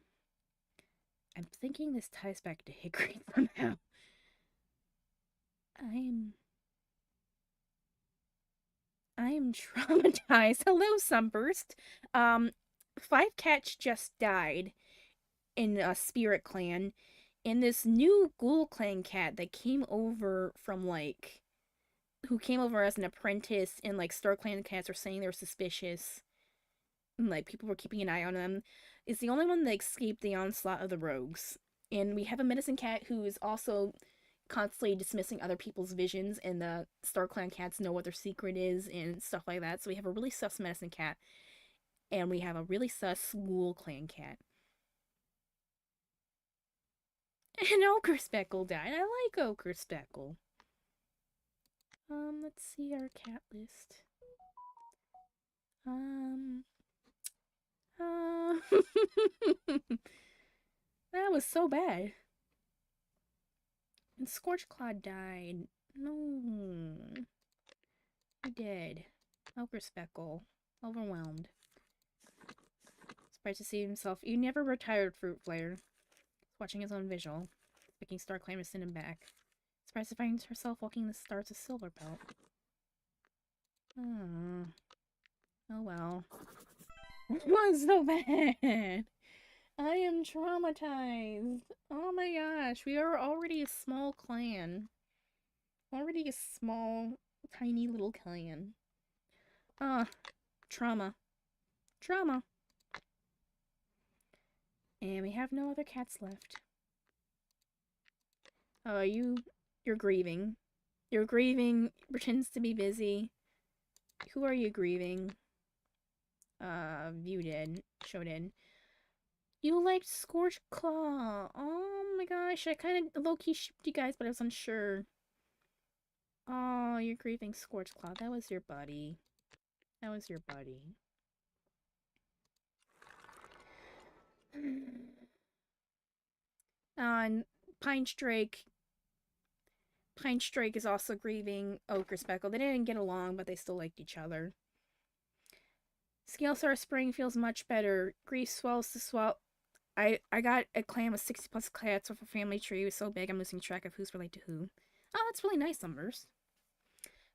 I'm thinking this ties back to Hickory somehow. I am traumatized. Hello, Sunburst. 5 cats just died in a Spiritclan, and this new Ghoul Clan cat that came over from who came over as an apprentice, and StarClan cats were saying they were suspicious, and people were keeping an eye on them, is the only one that escaped the onslaught of the rogues. And we have a medicine cat who is also constantly dismissing other people's visions, and the StarClan cats know what their secret is and stuff like that. So we have a really sus medicine cat, and we have a really sus Ghoul Clan cat. And Ochre Speckle died. I like Ochre Speckle. Let's see our cat list. That was so bad. And Scorchclaw died. No. He did. Ochre Speckle. Overwhelmed. Surprised to see himself. You never retired, Fruit Flare. Watching his own visual. Picking StarClan to send him back. Surprised to find herself walking the stars of Silverpelt. Oh. Oh well. It was so bad. I am traumatized. Oh my gosh, we are already a small clan. Already a small, tiny little clan. Trauma. Trauma. And we have no other cats left. You're grieving. You're grieving, pretends to be busy. Who are you grieving? Viewed in. Showed in. You liked Scorchclaw. Oh my gosh, I kind of low-key shipped you guys, but I was unsure. Oh, you're grieving Scorchclaw. That was your buddy. That was your buddy. And Pinestrake is also grieving Ochre Speckle. They didn't get along, but they still liked each other. Scalestar Spring feels much better. Grief swells to swell. I got a clan with 60 plus cats with a family tree. It was so big I'm losing track of who's related to who. Oh, that's really nice, Numbers.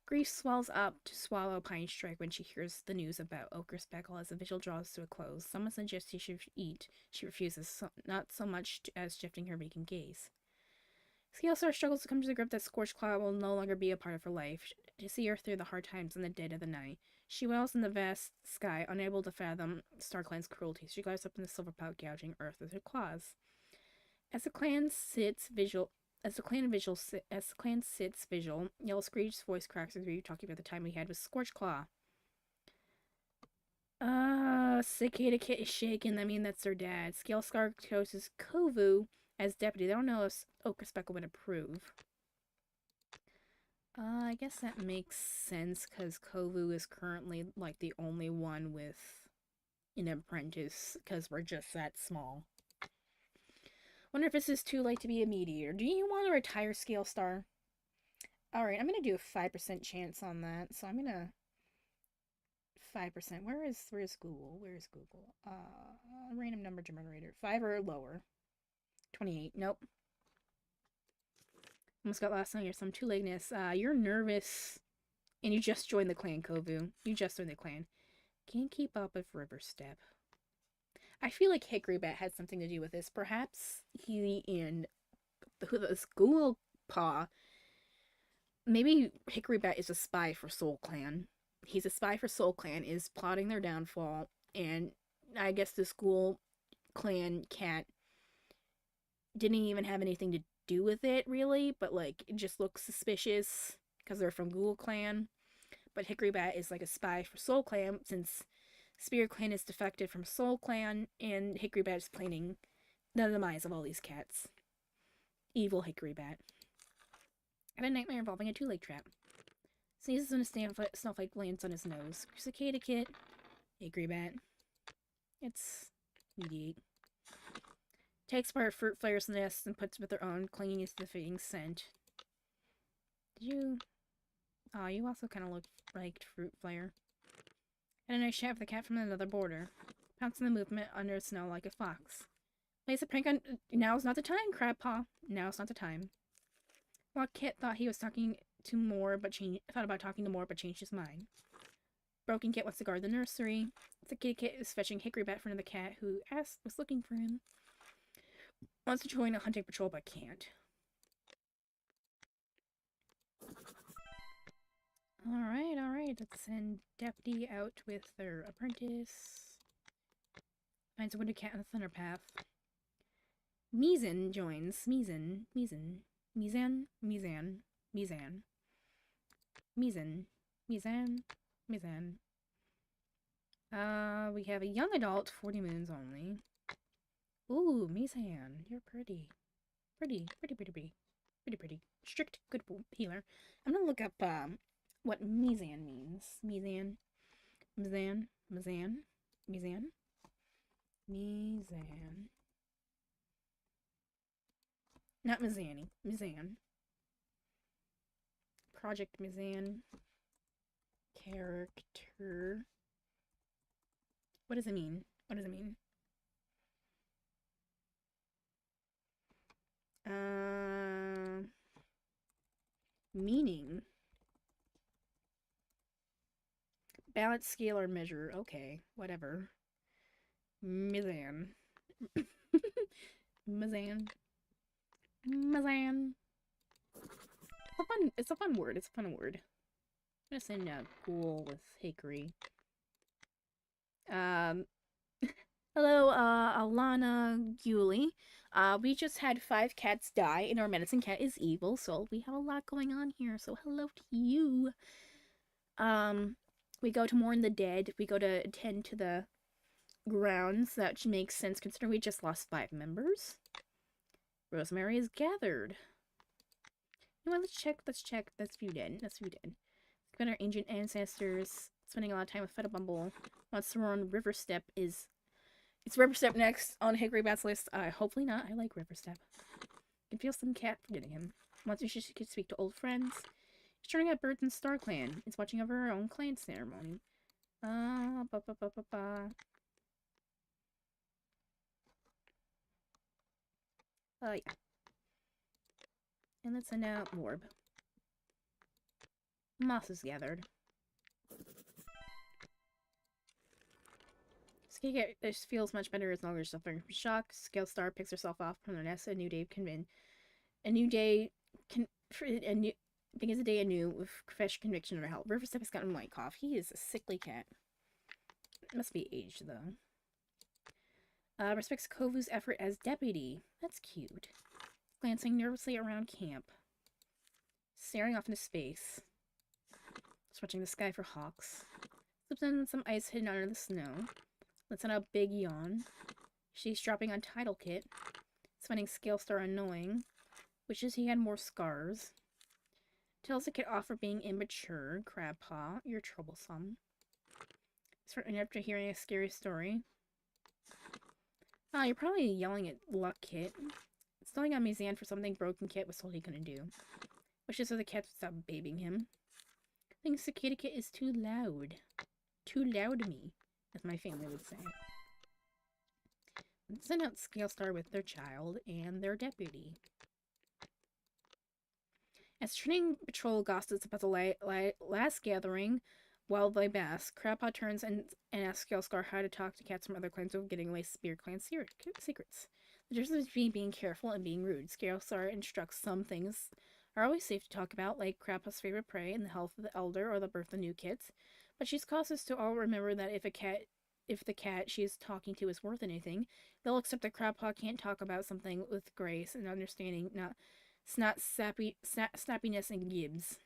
Grief swells up to swallow Pinestrike when she hears the news about Ochre Speckle as the vigil draws to a close. Someone suggests she should eat. She refuses, not so much as shifting her vacant gaze. Scalestar struggles to come to the grip that Scorchclaw will no longer be a part of her life, to see her through the hard times and the dead of the night. She wails in the vast sky, unable to fathom StarClan's cruelty. She glides up in the Silverpelt, gouging earth with her claws. As the clan sits vigil, Yellow Screech's voice cracks as we were talking about the time we had with Scorchclaw. Cicada Kit is shaken. I mean, that's their dad. Scalestar chooses Kovu as deputy. They don't know if Ochre Speckle would approve. I guess that makes sense, because Kovu is currently, the only one with an apprentice, because we're just that small. Wonder if this is too late to be a mediator. Do you want to retire, Scalestar? Alright, I'm gonna do a 5% chance on that, so I'm gonna... 5%. Where is Google? Where is Google? Random number generator. 5 or lower. 28. Nope. Almost got lost on your some too lateness. You're nervous. And you just joined the clan, Kovu. You just joined the clan. Can't keep up with Riverstep. I feel like Hickory Bat had something to do with this. Perhaps he and the Ghoul Paw. Maybe Hickory Bat is a spy for Soul Clan. He's a spy for Soul Clan, is plotting their downfall, and I guess this Ghoul Clan cat didn't even have anything to do with it, really, but it just looks suspicious because they're from Ghoul Clan. But Hickory Bat is a spy for Soul Clan, since Spiritclan is defected from Soul Clan, and Hickory Bat is planning the demise of all these cats. Evil hickory bat. I had a nightmare involving a two-leg trap. Sneezes when a snowflake lands on his nose. Cicada kit. Hickory bat. It's mediate. Takes apart fruit flares' nests and puts with their own, clinging to the fading scent. Did you... Oh, you also kind of look like fruit flare. And a nice chat with the cat from another border. Pouncing the movement under snow like a fox. Plays a prank on... Now's not the time, Crab Paw. Now's not the time. While Kit thought he was talking to more, thought about talking to more, but changed his mind. Broken Kit wants to guard the nursery. The kitty kit is fetching Hickory Bat from the cat, who was looking for him. Wants to join a hunting patrol, but can't. Alright. Let's send Deputy out with their apprentice. Finds a wounded cat on the thunder path. Mizan joins. Mizan. We have a young adult, 40 moons only. Ooh, Mizan, you're pretty. Pretty. Strict, good healer. I'm gonna look up, what Mizan means. Mizan. Not Mizani. Mizan. Project Mizan. Character. What does it mean? Meaning. Balance, scale, or measure. Okay, whatever. Mizan. Mizan. It's a fun word. I'm gonna send a ghoul with hickory. Hello, Alana Guley. We just had 5 cats die, and our medicine cat is evil, so we have a lot going on here, so hello to you. We go to mourn the dead. We go to attend to the grounds. That makes sense, considering we just lost 5 members. Rosemary is gathered. You know what, let's check. That's view dead. Spend our ancient ancestors, spending a lot of time with Fettabumble. Wants to run Riverstep is... It's Riverstep next on Hickory Bat's list. Hopefully not. I like Riverstep. Can feel some cat forgetting him. Wants to speak to old friends. She's turning out birds in StarClan. It's watching over her own clan ceremony. Oh, yeah. And let's send out Orb. Moss is gathered. This feels much better as long as you're suffering from shock. Scale Star picks herself off from the nest. A new day begins a day anew with fresh conviction of her health. Riverstep has gotten white cough. He is a sickly cat. Must be aged though. Respects Kovu's effort as deputy. That's cute. Glancing nervously around camp. Staring off into space. Watching the sky for hawks. Slips in some ice hidden under the snow. Lets out a big yawn. She's dropping on Tidal Kit. It's finding Scale Star annoying. Wishes he had more scars. Tells the kid off for being immature. Crab Paw, you're troublesome. Starting after hearing a scary story. Oh, you're probably yelling at Luck Kit. Stalling on Mizan for something Broken Kit was told he couldn't do. Wishes so the cat would stop babying him. Thinks Cicada Kit is too loud. Too loud to me, as my family would say. Let's send out Scale Star with their child and their deputy. As training patrol gossips about the last gathering while they bask, Crabpaw turns and asks Scale Star how to talk to cats from other clans without giving away Spiritclan secrets. The difference between being careful and being rude. Scale Star instructs some things are always safe to talk about, like Crabpaw's favorite prey and the health of the elder or the birth of new kits, but she's cautious to all remember that if the cat she is talking to is worth anything, they'll accept that Crabpaw can't talk about something with grace and understanding, not snappiness and gibs.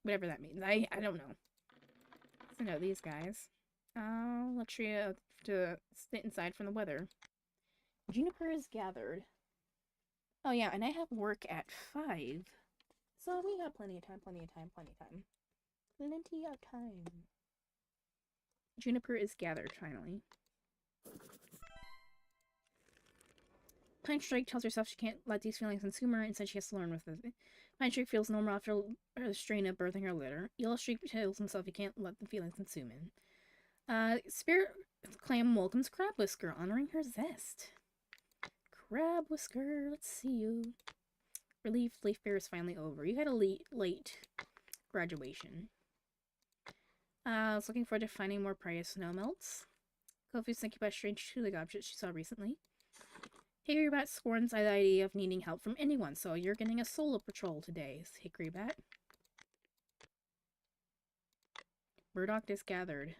Whatever that means. I don't know. So no, these guys. Let's try to sit inside from the weather. Juniper is gathered. Oh yeah, and I have work at 5. So we got plenty of time, plenty of time, plenty of time. Plenty of time. Juniper is gathered, finally. Pine Strike tells herself she can't let these feelings consume her, instead she has to learn with it. Pine Strike feels normal after the strain of birthing her litter. Yellow Streak tells himself he can't let the feelings consume him. Spiritclan welcomes Crab Whisker, honoring her zest. Crab Whisker, let's see you. Relieved Leaf Fair is finally over. You had a late graduation. I was looking forward to finding more precious snow melts. Kofu's thinking about strange tooling objects she saw recently. Hickory Bat scorns the idea of needing help from anyone, so you're getting a solo patrol today, Hickory Bat. Murdoch is gathered.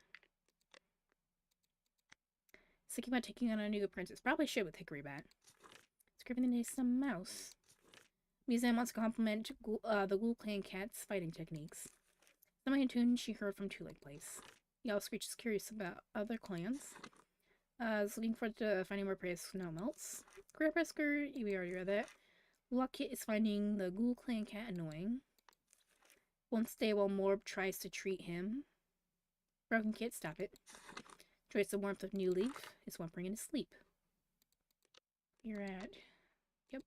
Thinking about taking on a new apprentice. Probably should with Hickory Bat. Scribbling the some mouse. Museum wants to compliment the Ghoul Clan cat's fighting techniques. Something in tune she heard from Two Leg Place. Yellow Screech is curious about other clans. Is looking forward to finding more praise snow melts. Crab Whisker, we already read that. Luckit is finding the Ghoul Clan cat annoying. Won't stay while Morb tries to treat him. Broken Kit, stop it. Enjoys the warmth of New Leaf, is whimpering in his sleep. You're at... Yep.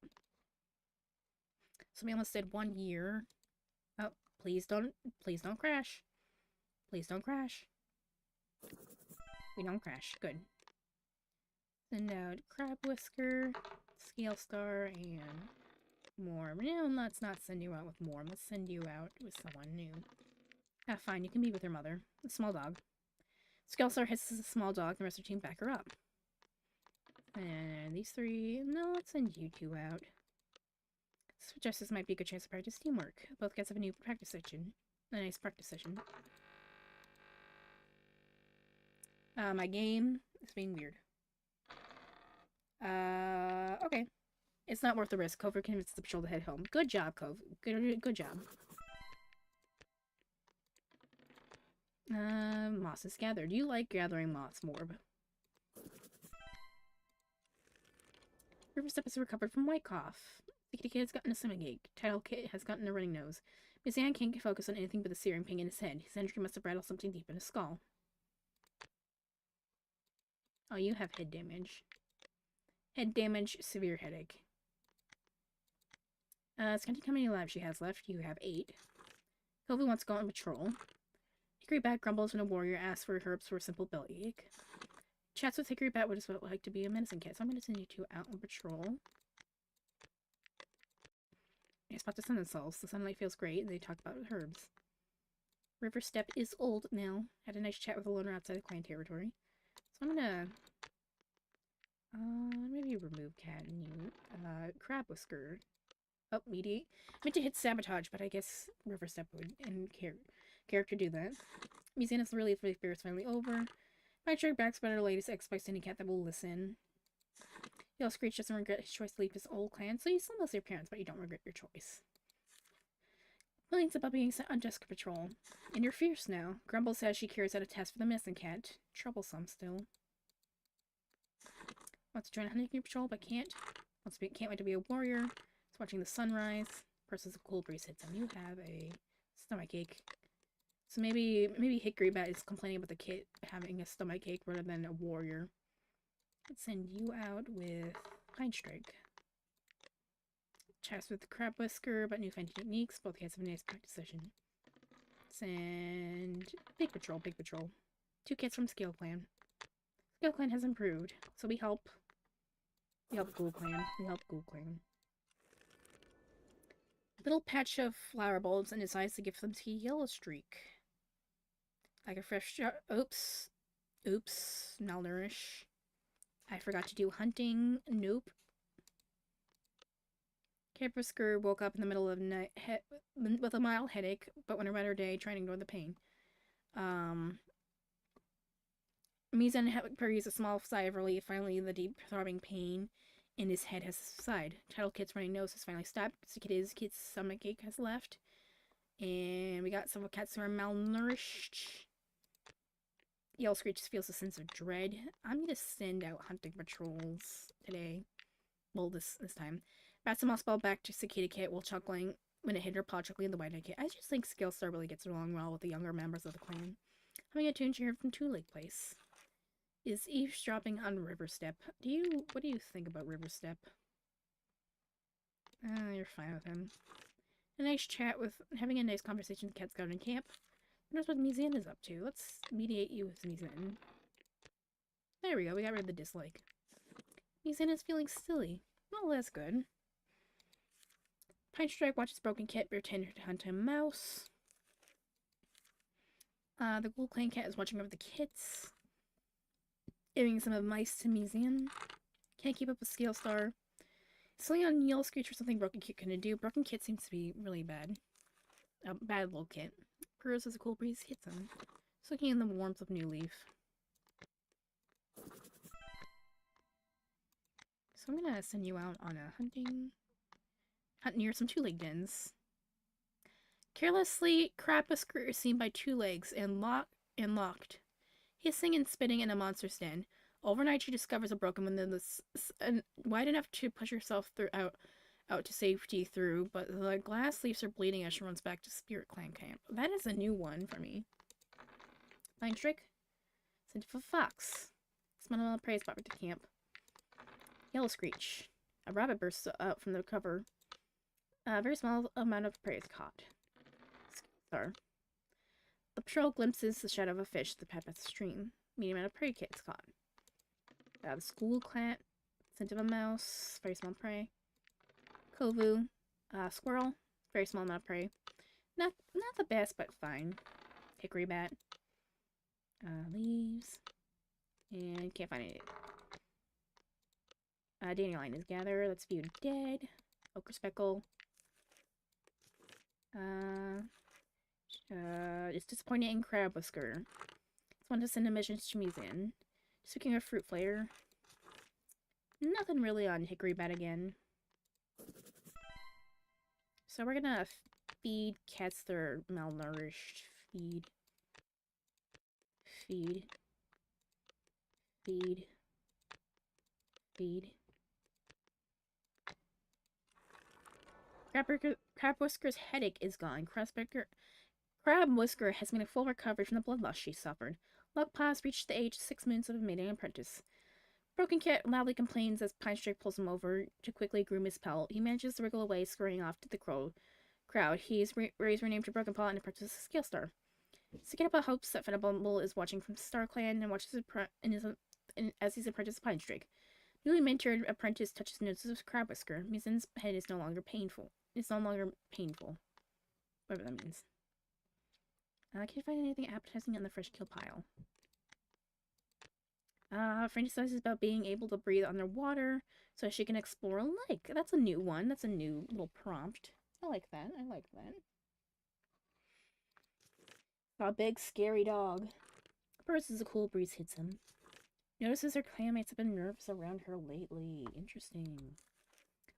Somebody almost said 1 year. Oh, please don't crash. Please don't crash. We don't crash. Good. Send out Crab Whisker, Scale Star, and more. No, let's not send you out with more. Let's send you out with someone new. Ah, fine. You can be with your mother. A small dog. Scale Star hisses a small dog. The rest of the team back her up. And these 3... No, let's send you 2 out. Suggests this might be a good chance to practice teamwork. Both guys have a new practice session. A nice practice session. My game is being weird. Okay. It's not worth the risk. Cover convinces the patrol to head home. Good job, Cove. Good job. Moss is gathered. You like gathering moss, Morb. Riverstep is recovered from white cough. The kitty kid has gotten a stomachache. Title Kit has gotten a running nose. Miss Anne can't focus on anything but the searing pain in his head. His injury must have rattled something deep in his skull. Oh, you have head damage. Head damage, severe headache. It's counting how many lives she has left. You have 8. Kovu wants to go on patrol. Hickory Bat grumbles when a warrior asks for herbs for a simple bellyache. Chats with Hickory Bat what it's like to be a medicine cat, so I'm going to send you 2 out on patrol. They spot the sun themselves. The sunlight feels great, and they talk about herbs. Riverstep is old now. Had a nice chat with a loner outside of clan territory. So I'm gonna... maybe remove cat and you. Crab Whisker. Oh, mediate. I meant to hit sabotage, but I guess Riverstep would, and character do that. Museum is really fair is finally over. My trick backs about her latest ex by sending cat that will listen. Yellow Screech doesn't regret his choice to leave his old clan, so you still miss your parents, but you don't regret your choice. Willing's about being sent on Jessica Patrol. And you're fierce now. Grumble says she carries out a test for the missing cat. Troublesome still. Wants to join a hunting patrol, but can't. Can't wait to be a warrior. It's watching the sunrise. Purses of cool breeze hits him. You have a stomachache. So maybe Hickory Bat is complaining about the kid having a stomachache rather than a warrior. Let's send you out with Pine Strike. Chats with Crab Whisker about newfound techniques. Both cats have a nice practice session. Send Big Patrol, Big Patrol. 2 kids from Scale Clan. Scale Clan has improved, so we help. We help Ghoul Clan. We help Ghoul Clan. Little patch of flower bulbs and decides to give them to Yellow Streak. Like a fresh oops. Oops. Malnourish. I forgot to do hunting. Nope. Crab Whisker woke up in the middle of the night with a mild headache, but went about her day trying to ignore the pain. Mizan breathes a small sigh of relief. Finally, the deep throbbing pain in his head has subsided. Title Kit's running nose has finally stopped. Kit's stomachache has left. And we got several cats who are malnourished. Yellow Screech feels a sense of dread. I'm going to send out hunting patrols today. Well, this time. Bats a mouse ball back to Cicada Cat while chuckling when it hit her paw, chuckling in the white-eyed cat. I just think Scalestar really gets along well with the younger members of the clan. Having a tune cheer from Two Lake Place. Is eavesdropping on Riverstep. What do you think about Riverstep? You're fine with him. A nice chat with, having a nice conversation with Cat Scout in camp. Notice what Mizan is up to. Let's mediate you with Mizan. There we go, we got rid of the dislike. Mizan is feeling silly. Well, that's good. Pine Strike watches Broken Cat pretend to hunt a mouse. The Ghoul Clan Cat is watching over the kits. Giving some advice to Mizan. Can't keep up with Scalestar. Slowing on Yellow Screech for something Broken Kit couldn't do. Broken Kit seems to be really bad. A bad little kit. Purrs as a cool breeze hits him. Soaking in the warmth of New Leaf. So I'm gonna send you out on a hunt near some two-leg dens. Carelessly, Crabbusker is seen by two legs and locked, hissing and spitting in a monster's den. Overnight, she discovers a broken window that's wide enough to push herself out to safety through, but the glass leaves her bleeding as she runs back to Spiritclan camp. That is a new one for me. Fine trick. Sent for Fox. Smell a prey spot to camp. Yellow Screech. A rabbit bursts out from the cover. A very small amount of prey is caught. Star. The patrol glimpses the shadow of a fish that path at the stream. Medium amount of prey is caught. The school clan. Scent of a mouse. Very small prey. Kovu. Squirrel. Very small amount of prey. Not the best, but fine. Hickory bat. Leaves. And can't find it. Dandelion is gathered. Let's view dead. Ochre speckle. It's disappointing in Crabbusker. Just want to send a message to Mizan. Speaking of fruit flavor. Nothing really on hickory bat again. So we're gonna feed cats that are malnourished. Feed. Crabwhisker's headache is gone. Crabwhisker has made a full recovery from the blood loss she suffered. Lugpaws reached the age of 6 months of mating an apprentice. Broken Cat loudly complains as Pine Strike pulls him over to quickly groom his pelt. He manages to wriggle away, scurrying off to the crowd. He's raised renamed to Broken Paw and apprentice Scalestar. Cicada hopes that Fenabumble is watching from StarClan and watches as he's apprentice Pine Strike. Newly mentored apprentice touches noses of Crabwhisker. Mizan's head is no longer painful. Whatever that means. Can you find anything appetizing on the fresh kill pile? Fantasizes about being able to breathe underwater so she can explore a lake. That's a new one. That's a new little prompt. I like that. A big, scary dog. Burst as a cool breeze hits him. Notices her clanmates have been nervous around her lately. Interesting.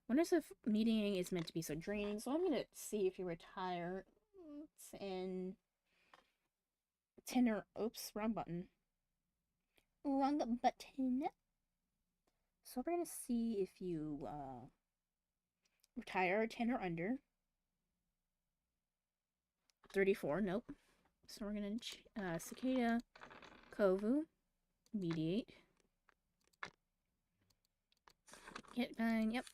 Wonders if meeting is meant to be so draining. So I'm gonna see if you retire. It's in tenor. Oops, wrong button. Wrong button. So we're gonna see if you retire 10 or under. 34, nope. So we're gonna Cicada, Kovu, mediate. Get fine, yep.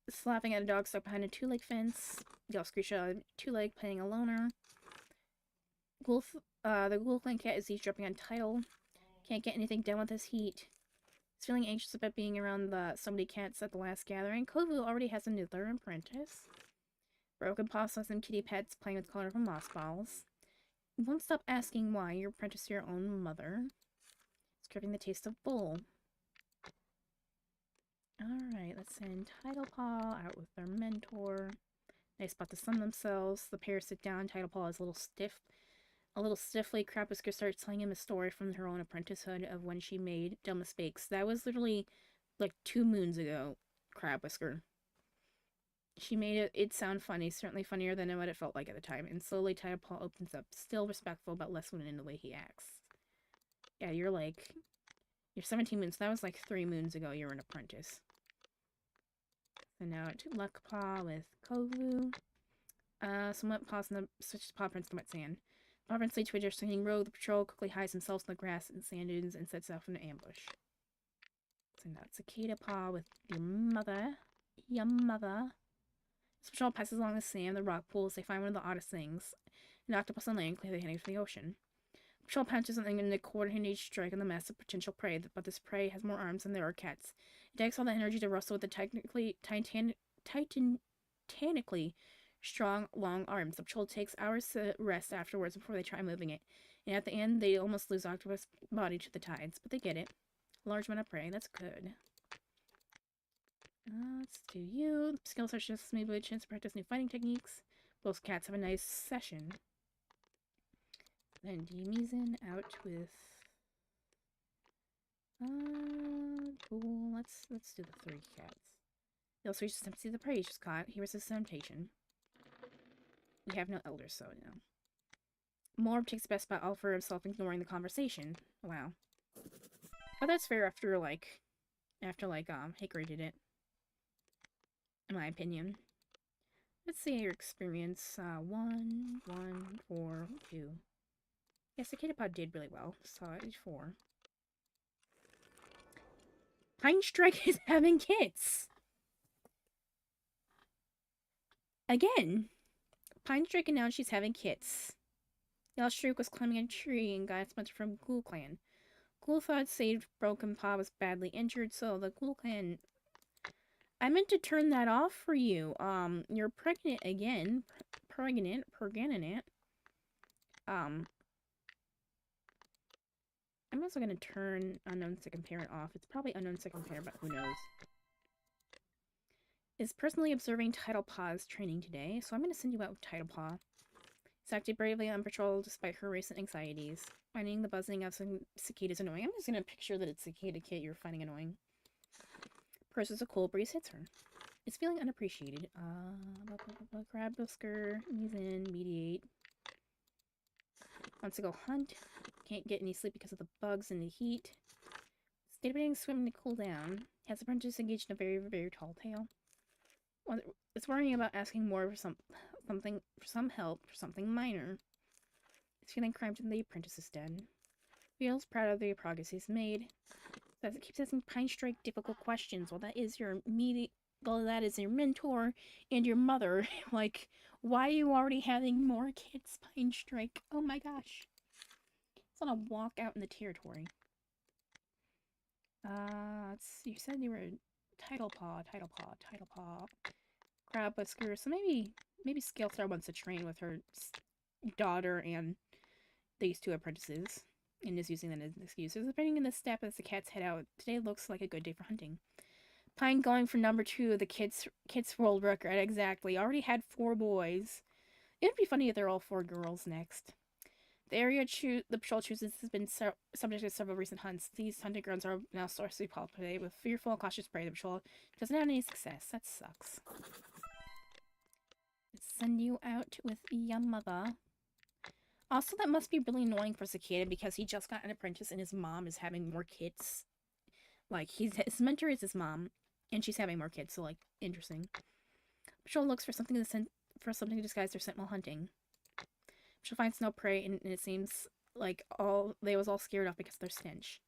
Slapping at a dog stuck behind a two-leg fence. Yellow Screech, two-leg playing a loner. The Ghoul Clan Cat is eavesdropping on title. Can't get anything done with this heat. He's feeling anxious about being around so many cats at the last gathering. Kovu already has a new third apprentice. Broken Paw saw some kitty pets playing with colorful moss balls. You won't stop asking why. You're apprentice to your own mother. Scrubbing the taste of bull. Alright, let's send Tidal Paw out with their mentor. Nice spot to sun themselves. The pair sit down. Tidal Paw is a little stiffly. Crabwhisker starts telling him a story from her own apprenticehood of when she made dumb mistakes. That was literally like 2 moons ago, Crabwhisker. She made it sound funny, certainly funnier than what it felt like at the time, and slowly Tidal Paw opens up, still respectful but less wooden in the way he acts. Yeah, you're 17 moons. That was like 3 moons ago you were an apprentice. Send out Luckpaw with Kovu. Somewhat paws in the switches paw prints to wet sand. Paw prints lead to a swinging road. The patrol quickly hides themselves in the grass and sand dunes and sets off in an ambush. Send out Cicada Paw with your mother. Your mother. This patrol passes along the sand, the rock pools. They find one of the oddest things. An octopus on land, clearly heading for the ocean. The patrol punches something in a coordinated strike on the mass of potential prey, but this prey has more arms than there are cats. It takes all the energy to wrestle with the titanically strong, long arms. The patrol takes hours to rest afterwards before they try moving it. And at the end, they almost lose Octopus' body to the tides. But they get it. A large amount of prey. That's good. Let's do you. Skills are just maybe a chance to practice new fighting techniques. Both cats have a nice session. Then Demizin out with... cool. Let's do the 3 cats. He also reaches to see the prey he's just caught. He resists temptation. We have no elders, so no. Morb takes the best spot all for himself, ignoring the conversation. Wow. But that's fair after Hickory did it. In my opinion. Let's see your experience. 1, 4, 2. Yes, the Kitapod did really well. So it's 4. Pine Strike is having kids! Again! Pine Strike announced she's having kits. Yellow Streak was climbing a tree and got splintered from Ghoul Clan. Ghoul thought saved Broken Paw was badly injured, so the Ghoul Clan... I meant to turn that off for you. You're pregnant again. Pregnant. I'm also gonna turn Unknown Second Parent off. It's probably Unknown Second Parent, but who knows. Is personally observing Tidal Paw's training today, so I'm going to send you out with Tidal Paw. He's acted bravely on patrol despite her recent anxieties. Finding the buzzing of some cicadas annoying. I'm just going to picture that it's Cicada Kit you're finding annoying. Purses a cool breeze hits her. It's feeling unappreciated. Grab Busker, ease in, mediate. Wants to go hunt. Can't get any sleep because of the bugs and the heat. Debating swimming to cool down. Has apprentice engaged in a very, very tall tale. It's worrying about asking more for some help for something minor. It's feeling cramped in the apprentice's den. Feels proud of the progress he's made. Says it keeps asking Pine Strike difficult questions. Well, that is your mentor and your mother. Like, why are you already having more kids, Pine Strike? Oh my gosh. It's on a walk out in the territory. You said you were Tidal Paw. Crab Whisker. So maybe Scalestar wants to train with her daughter and these 2 apprentices, and is using that as an excuse. There's a bending in the step as the cats head out. Today looks like a good day for hunting. Pine going for number 2 of the kids world record. Exactly. Already had 4 boys. It'd be funny if they're all 4 girls next. The area the patrol chooses has been subject to several recent hunts. These hunting grounds are now sparsely populated with fearful and cautious prey. The patrol doesn't have any success. That sucks. Let's send you out with your mother. Also, that must be really annoying for Cicada because he just got an apprentice and his mom is having more kids. Like, his mentor is his mom, and she's having more kids, so, like, interesting. Patrol looks for something to disguise their scent while hunting. She finds no prey, and it seems like they was all scared off because of their stench.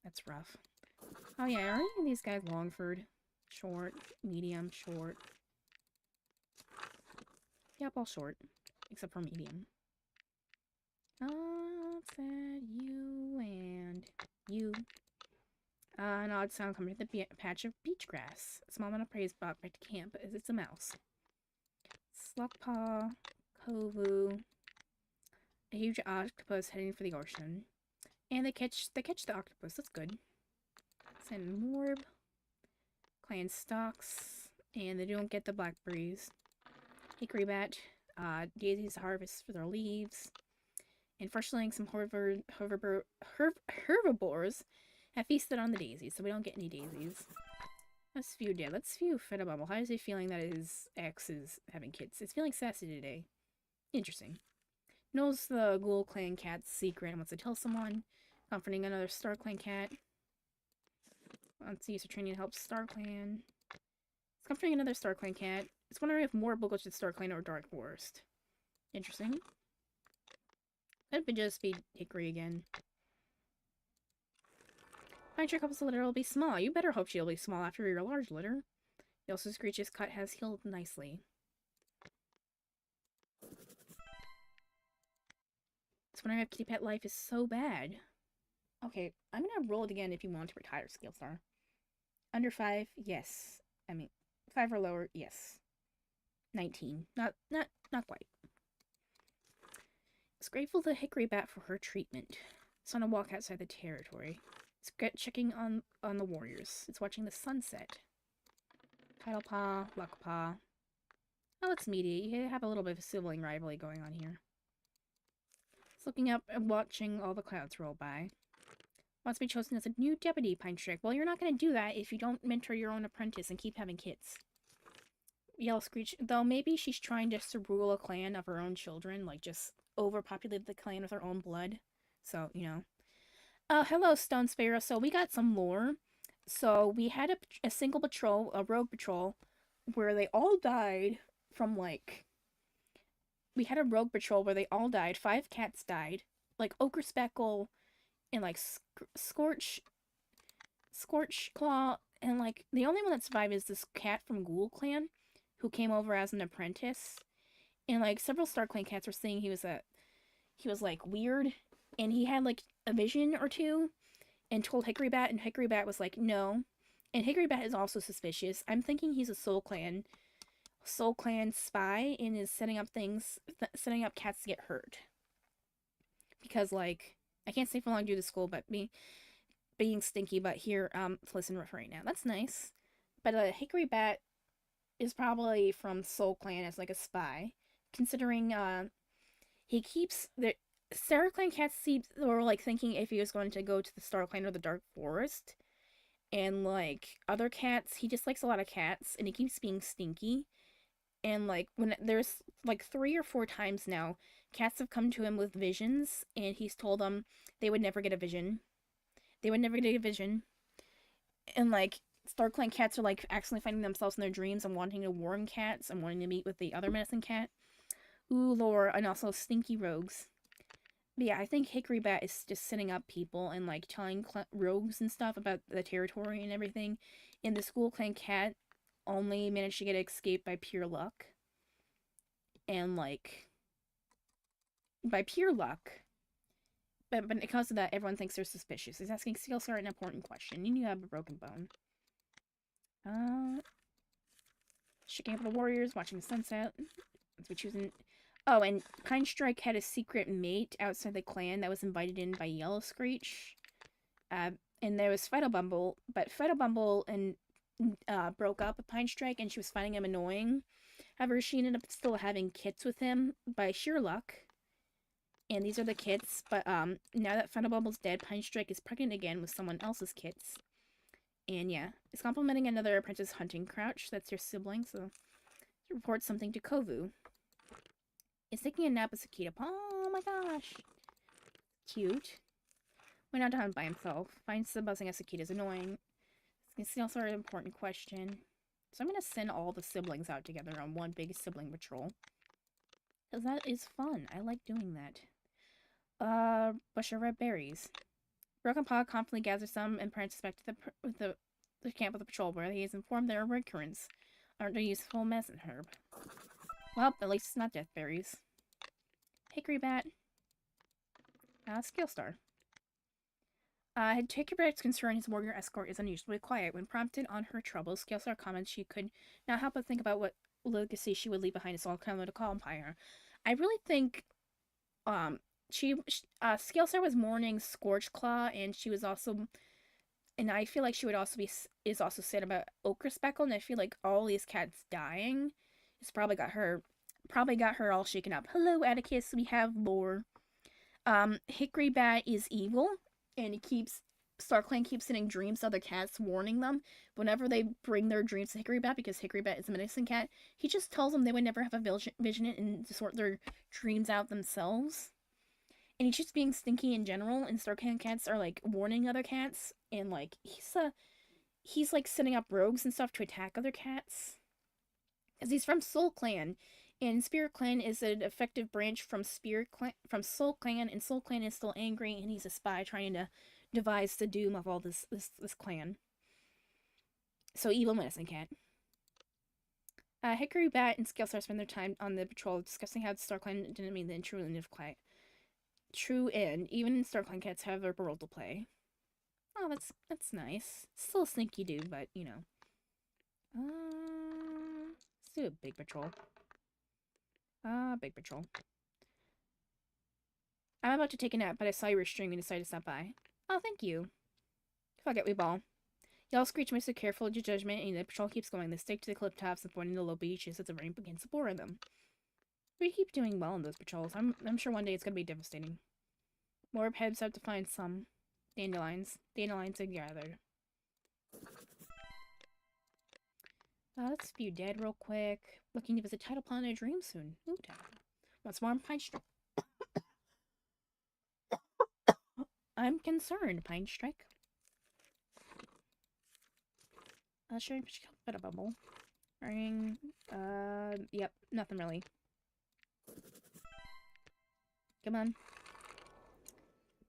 That's rough. Oh yeah, are any of these guys Longford? Short, medium, short. Yep, all short. Except for medium. Said you and you. An odd sound coming to the patch of beach grass. A small amount of prey is brought back to camp, as it's a mouse. Sluckpaw. Kovu, a huge octopus heading for the ocean, and they catch the octopus. That's good. Send Morb, clan stocks, and they don't get the blackberries. Hickory bat, daisies to harvest for their leaves, and fortunately some herbivores have feasted on the daisies, so we don't get any daisies. Let's view dead. Let's view Fedabubble. How is he feeling that his ex is having kids? It's feeling sassy today. Interesting. Knows the Ghoul Clan cat's secret and wants to tell someone. Comforting another Star Clan cat. Wants to use her training to help Star Clan. It's comforting another StarClan cat. It's wondering if more will go to the StarClan or Dark Forest. Interesting. That would just be Hickory again. Pine Tree Couple's litter will be small. You better hope she'll be small after your large litter. Also, Screech's cut has healed nicely. It's wondering if kitty pet life is so bad. Okay, I'm gonna roll it again if you want to retire, Skillstar. Under 5, yes. I mean, 5 or lower, yes. 19. Not quite. It's grateful to Hickory Bat for her treatment. It's on a walk outside the territory. It's checking on the warriors. It's watching the sunset. Title Paw, Luck Paw. Oh, it's meaty. You have a little bit of a sibling rivalry going on here. It's looking up and watching all the clouds roll by. Wants to be chosen as a new deputy, Pine Strick. Well, you're not going to do that if you don't mentor your own apprentice and keep having kids. Yell Screech. Though maybe she's trying just to rule a clan of her own children. Like, just overpopulate the clan with her own blood. So, you know. Hello, Stone Sparrow. So, we got some lore. So, we had a single patrol, a rogue patrol, where they all died from, like... We had a rogue patrol where they all died. 5 cats died. Like, Ochre Speckle and, like, Scorch Claw, and, like, the only one that survived is this cat from Ghoul Clan, who came over as an apprentice. And, like, several StarClan cats were saying he was, like, weird, and he had, like, a vision or two, and told Hickory Bat, and Hickory Bat was like, no. And Hickory Bat is also suspicious. I'm thinking he's a Soul Clan spy, and is setting up setting up cats to get hurt. Because, like, I can't stay for long due to school, but being stinky, but here, listen for right now. That's nice. But, Hickory Bat is probably from Soul Clan as, like, a spy. Considering, he keeps... StarClan cats were, like, thinking if he was going to go to the StarClan or the Dark Forest. And, like, other cats, he just likes a lot of cats, and he keeps being stinky. And, like, when there's, like, 3 or 4 times now, cats have come to him with visions, and he's told them they would never get a vision. They would never get a vision. And, like, StarClan cats are, like, accidentally finding themselves in their dreams and wanting to warn cats and wanting to meet with the other medicine cat. Ooh, lore, and also stinky rogues. But yeah, I think Hickory Bat is just setting up people and, like, telling rogues and stuff about the territory and everything. And the School Clan cat only managed to get escaped by pure luck. And, like, by pure luck. But because of that, everyone thinks they're suspicious. He's asking Skillstar an important question. You have a broken bone. Shaking up the warriors, watching the sunset. As we choosing... Oh, and Pine Strike had a secret mate outside the clan that was invited in by Yellow Screech. And there was Fido Bumble, but Fido Bumble broke up with Pine Strike, and she was finding him annoying. However, she ended up still having kids with him by sheer luck. And these are the kids, but now that Fido Bumble's dead, Pine Strike is pregnant again with someone else's kids. And yeah, it's complimenting another apprentice hunting crouch. That's your sibling, so report something to Kovu. It's taking a nap with Sakita. Oh my gosh. Cute. Went out to hunt by himself. Finds the buzzing of cicadas annoying. It's also an important question. So I'm going to send all the siblings out together on one big sibling patrol. Because that is fun. I like doing that. Bush of red berries. Broken Paw confidently gathers some and parents back to the camp of the patrol, where he is informed there are red currants aren't a useful medicine herb. Well, at least it's not death berries. Hickory Bat. Skillstar. Hickory Bat's concern his warrior escort is unusually quiet. When prompted on her troubles, Skillstar comments she could not help but think about what legacy she would leave behind us all kind of a empire. I really think, Skillstar was mourning Scorchclaw, and she was also, and I feel like she would also is also sad about Ochre Speckle, and I feel like all these cats dying has probably got her all shaken up. Hello, Atticus, we have lore. Hickory Bat is evil, and StarClan keeps sending dreams to other cats, warning them. Whenever they bring their dreams to Hickory Bat, because Hickory Bat is a medicine cat, he just tells them they would never have a vision and to sort their dreams out themselves. And he's just being stinky in general, and StarClan cats are, like, warning other cats, and, like, he's like setting up rogues and stuff to attack other cats. Because he's from Soul Clan, and Spirit Clan is an effective branch from Spirit Clan, from Soul Clan, and Soul Clan is still angry, and he's a spy trying to devise the doom of all this clan. So evil medicine cat. Hickory Bat and Scalestar spend their time on the patrol discussing how the Star Clan didn't mean the true end of quiet. True end. Even Star Clan cats have their role to play. Oh, that's nice. Still a sneaky dude, but you know. Let's do a big patrol. Big patrol. I'm about to take a nap, but I saw you were streaming and decided to stop by. Oh, thank you. Fuck it, we ball. Y'all screech me so careful of your judgment, and the patrol keeps going. They stick to the cliff tops and point in the low beaches as the rain begins to pour on them. We keep doing well in those patrols. I'm sure one day it's gonna be devastating. More heads have to find some dandelions. Dandelions are gathered. Let's view dead real quick. Looking to visit Tidal Pond in a dream soon. Ooh, Tidal. What's more, Pine Strike? I'm concerned, Pine Strike. Sure, put a bubble. Ring. Yep, nothing really. Come on.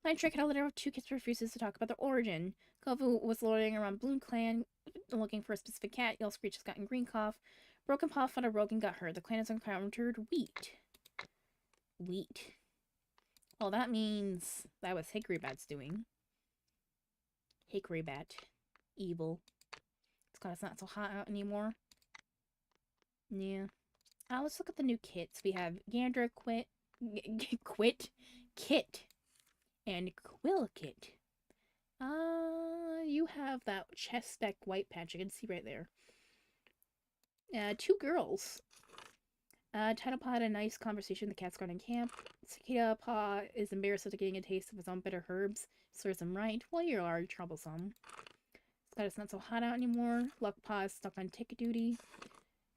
Pine Strike had a litter of two kids refuses to talk about their origin. Kovu was loitering around Bloom Clan looking for a specific cat. Yell Screech has gotten green cough. Broken Paw fought a rogue and got hurt. The clan has encountered wheat. Wheat. Well, that means that was Hickory Bat's doing. Hickory Bat. Evil. It's because it's not so hot out anymore. Yeah. Let's look at the new kits. We have Gandra, Kit, and Quill Kit. You have that chest spec white patch. You can see right there. Two girls. Tidal Paw had a nice conversation with the cat's garden camp. Cicada Paw is embarrassed after getting a taste of his own bitter herbs. Serves him right. Well, you are troublesome. It's not so hot out anymore. Luck Paw is stuck on ticket duty.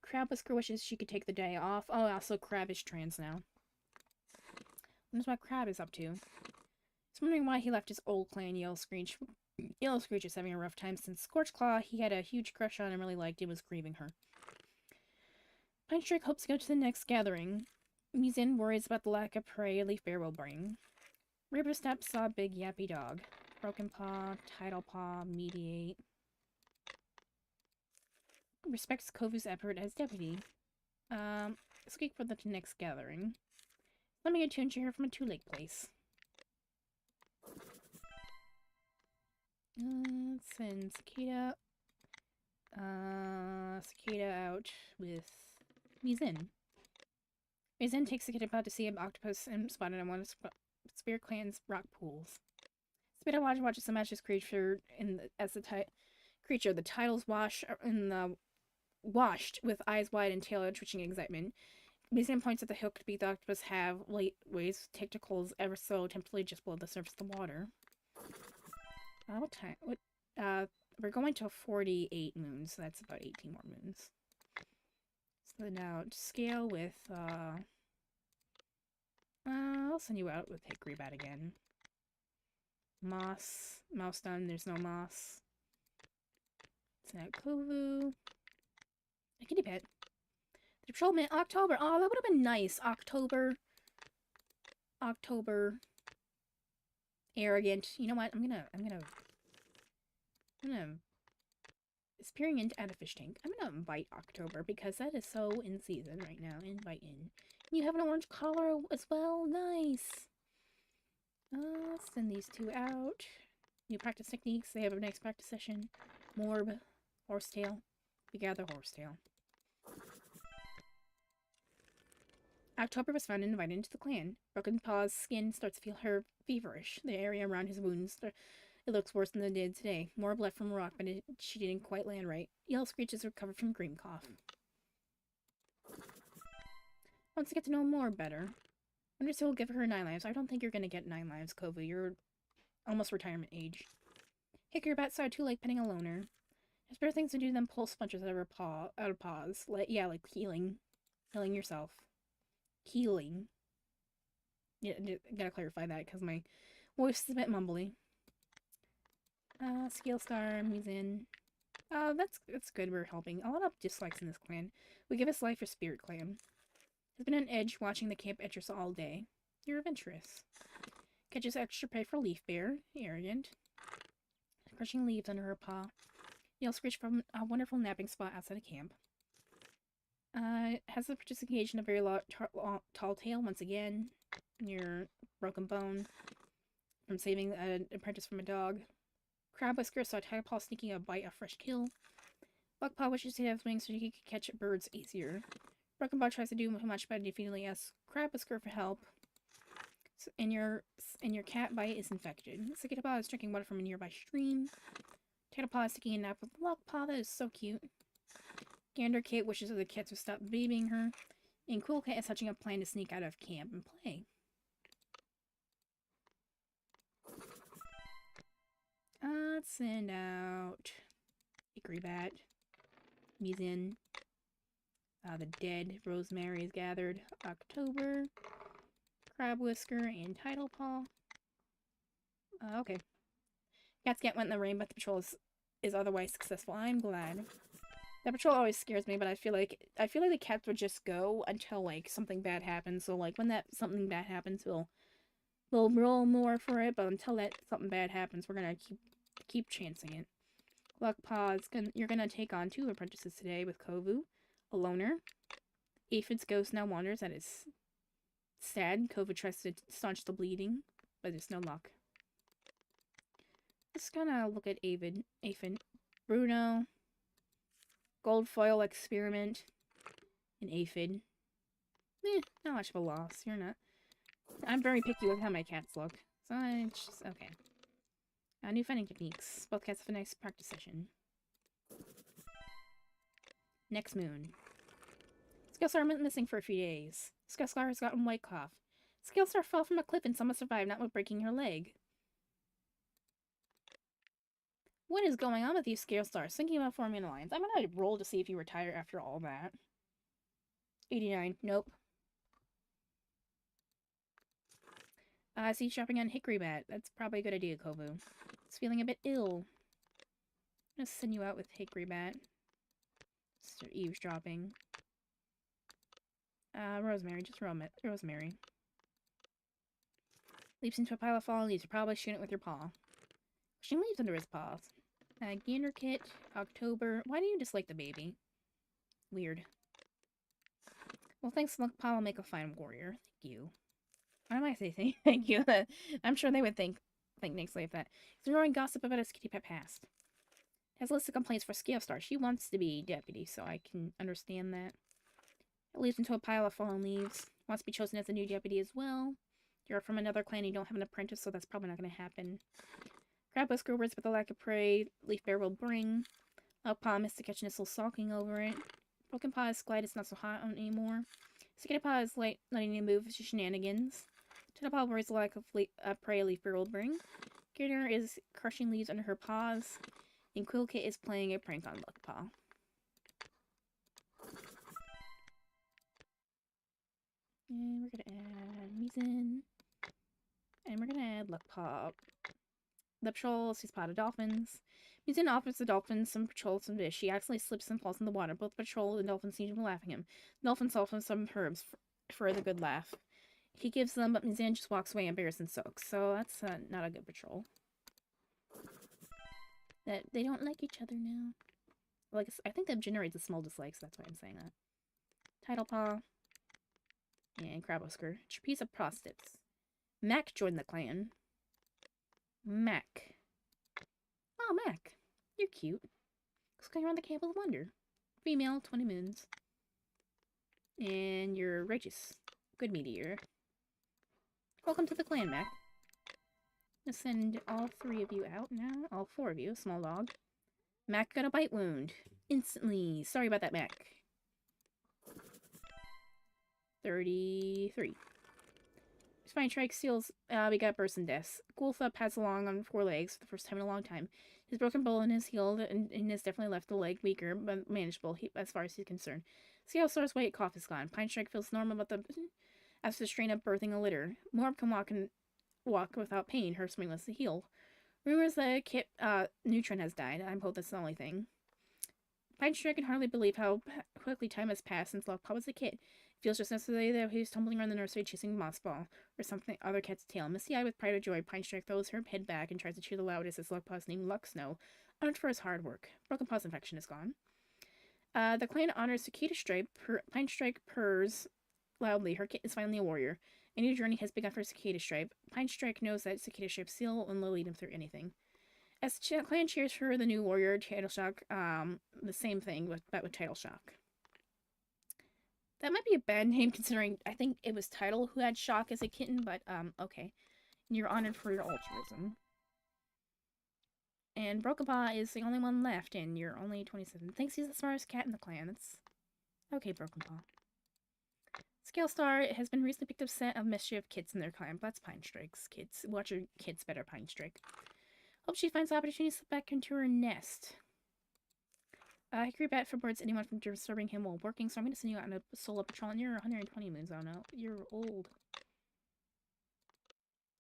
Crab Whisker wishes she could take the day off. Oh, also Crab is trans now. Wonders what Crab is up to. He's wondering why he left his old clan, Yellow Screech. Yellow Screech is having a rough time since Scorchclaw he had a huge crush on and really liked and was grieving her. Pine Strike hopes to go to the next gathering. Muzin worries about the lack of prey Leaf Bear will bring. River Step saw a big yappy dog. Broken Paw, Tidal Paw, Mediate. Respects Kovu's effort as deputy. Speak for the next gathering. Let me get to hear from a two-leg place. Let's send Cicada. Cicada out with Mizin. Mizin takes Cicada out to see an octopus and spotted on one of Spirit Clan's rock pools. Cicada watches the matches creature creature. The titles washed with eyes wide and tail twitching excitement. Mizin points at the hook to be the octopus have waves tentacles ever so temptingly just below the surface of the water. What time? We're going to 48 moons, so that's about 18 more moons. So now, scale with, I'll send you out with Hickory Bat again. Moss. Mouse done, there's no moss. Send out Kovu. A kitty pet. The patrolman, October. Oh, that would have been nice. October. Arrogant. You know what? I'm gonna spearing into out a fish tank. I'm gonna invite October because that is so in season right now. Invite in. You have an orange collar as well. Nice. Send these two out. New practice techniques. They have a next practice session. Morb. Horsetail. We gather Horsetail. October was found and invited into the clan. Broken Paw's skin starts to feel her feverish. The area around his wounds, it looks worse than it did today. More blood from a rock, but she didn't quite land right. Yellow Screech is recovered from green cough. Wants to get to know more better. Wonder if we'll give her 9 lives. I don't think you're gonna get 9 lives, Kovu. You're almost retirement age. Hickory Bat saw two like petting a loner. There's better things to do than pull sponges out of paws. Like healing. Healing yourself. Healing. Yeah, gotta clarify that because my voice is a bit mumbly. Scale Star, Muzin. That's good. We're helping. A lot of dislikes in this clan. We give us life for Spiritclan. Has been an edge watching the camp entrance all day. You're adventurous. Catches extra prey for Leaf Bear. Arrogant. Crushing leaves under her paw. Yell screech from a wonderful napping spot outside of camp. Has the participation of a very tall tale once again. Your broken bone from saving an apprentice from a dog. Crab Whisker saw Tadpole sneaking a bite of fresh kill. Buckpaw wishes he had wings so he could catch birds easier. Broken Paw tries to do much by defeating asks Crab Whisker for help. And your cat bite is infected. Tadpole is drinking water from a nearby stream. Tadpole is taking a nap with Buckpaw. That is so cute. Gander Kate wishes the cats would stop babying her. And Cool Cat is hatching a plan to sneak out of camp and play. Let's send out Hickory Bat, Mizin, the dead Rosemary is gathered, October, Crab Whisker, and Tidal Paw. Okay. Cat's Cat went in the rain, but the patrol is otherwise successful. I'm glad. That patrol always scares me, but I feel like the cats would just go until like something bad happens. So like when that something bad happens, we'll roll more for it. But until that something bad happens, we're gonna keep chancing it. Luckpaw, you're gonna take on 2 apprentices today with Kovu, a loner. Aphid's ghost now wanders. That is sad. Kovu tries to staunch the bleeding, but there's no luck. Just gonna look at Aphid, Bruno, Gold Foil Experiment, and Aphid. Not much of a loss. You're not. I'm very picky with how my cats look, so it's just okay. New fighting techniques. Both cats have a nice practice session. Next moon. Skillstar went missing for a few days. Skillstar has gotten white cough. Skillstar fell from a cliff and somehow survived, not with breaking her leg. What is going on with you, Skillstars? Thinking about forming an alliance. I'm gonna roll to see if you retire after all that. 89. Nope. I see shopping on Hickory Bat. That's probably a good idea, Kovu. It's feeling a bit ill. I'm gonna send you out with Hickory Bat. Start eavesdropping. Rosemary. Just Rosemary. Leaps into a pile of fallen leaves. You probably shoot it with your paw. She leaves under his paws. Gander Kit. October. Why do you dislike the baby? Weird. Well, thanks, Luckpaw will make a fine warrior. Thank you. Why am I saying thank you? I'm sure they would think nicely of that. He's roaring gossip about his kitty pet past. Has a list of complaints for Scalestar. She wants to be deputy, so I can understand that. It leads into a pile of fallen leaves. Wants to be chosen as the new deputy as well. You're from another clan and you don't have an apprentice, so that's probably not going to happen. Crab Whisker words with the lack of prey Leaf Bear will bring. Paw missed to catch Nissel sulking over it. Broken Paw is glad it's not so hot anymore. Cicada Paw is letting you move to shenanigans. Tadpole worries the lack of prey Leaf Bear will bring. Gator is crushing leaves under her paws. And Quillkit is playing a prank on Luckpaw. And we're gonna add Mizin. And we're gonna add Luckpaw. The patrol sees spotted dolphins. Mizin offers the dolphins some patrol some dish. She accidentally slips and falls in the water. Both patrol and dolphins seem to be laughing at him. The dolphins offer some herbs for the good laugh. He gives them, but Mizan just walks away embarrassed and soaks. So that's not a good patrol. That they don't like each other now. Like I think that generates a small dislike, so that's why I'm saying that. Tidal Paw. And Crab Whisker. Trapeze of Prostitutes. Mac joined the clan. Mac. Oh, Mac. You're cute. Looks like you're on the camp with wonder. Female, 20 moons. And you're righteous. Good meteor. Welcome to the clan, Mac. I'm gonna send all 3 of you out now. All 4 of you. Small dog. Mac got a bite wound. Instantly. Sorry about that, Mac. 33. Spine Trike seals, we got burst and deaths. Gulthup pads along on 4 legs for the first time in a long time. His broken bone is healed and has definitely left the leg weaker, but manageable as far as he's concerned. Scalestar's weight cough is gone. Pine Strike feels normal after the strain of birthing a litter. Morb can walk without pain. Her swing was healed. Rumors that Kit Neutron has died. I hope that's the only thing. Pine Strike can hardly believe how quickly time has passed since Lockpaw was a kid. It feels just yesterday that he was tumbling around the nursery chasing Moss Ball, or something other cat's tail. Misty-eyed with pride or joy, Pine Strike throws her head back and tries to cheer the loudest as Lockpaw's named Luck Snow, honored for his hard work. Broken Paw's infection is gone. The clan honors Cicada Stripe. Pine Strike purrs loudly. Her kit is finally a warrior. A new journey has begun for Cicada Stripe. Pine Strike knows that Cicada Stripe's seal will lead him through anything. As clan cheers for the new warrior, Title Shock, the same thing, but with Title Shock. That might be a bad name considering I think it was Title who had Shock as a kitten, but, okay. You're honored for your altruism. And Broken Paw is the only one left, and you're only 27. Thinks he's the smartest cat in the clan. That's okay, Broken Paw. Scale Star has been recently picked up set of mischief kids in their clan. That's Pine Strike's kids. Watch your kids better, Pine Strike. Hope she finds the opportunity to slip back into her nest. Hickory Bat forbids anyone from disturbing him while working, so I'm going to send you out on a solo patrol, and you're 120 moons. Oh no, you're old.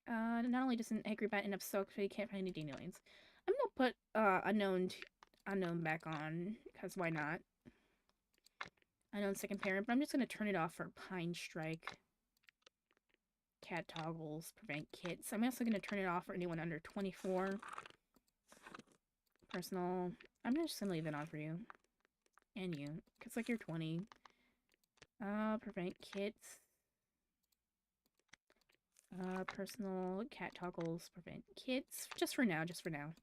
Not only doesn't Hickory Bat end up soaked, but he can't find any dandelions. I'm going to put unknown back on, because why not? Unknown second parent, but I'm just going to turn it off for Pine Strike. Cat toggles, prevent kits. I'm also going to turn it off for anyone under 24. Personal. I'm just going to leave it on for you. And you. Because, like, you're 20. Prevent kits. Personal. Cat toggles, prevent kits. Just for now, just for now.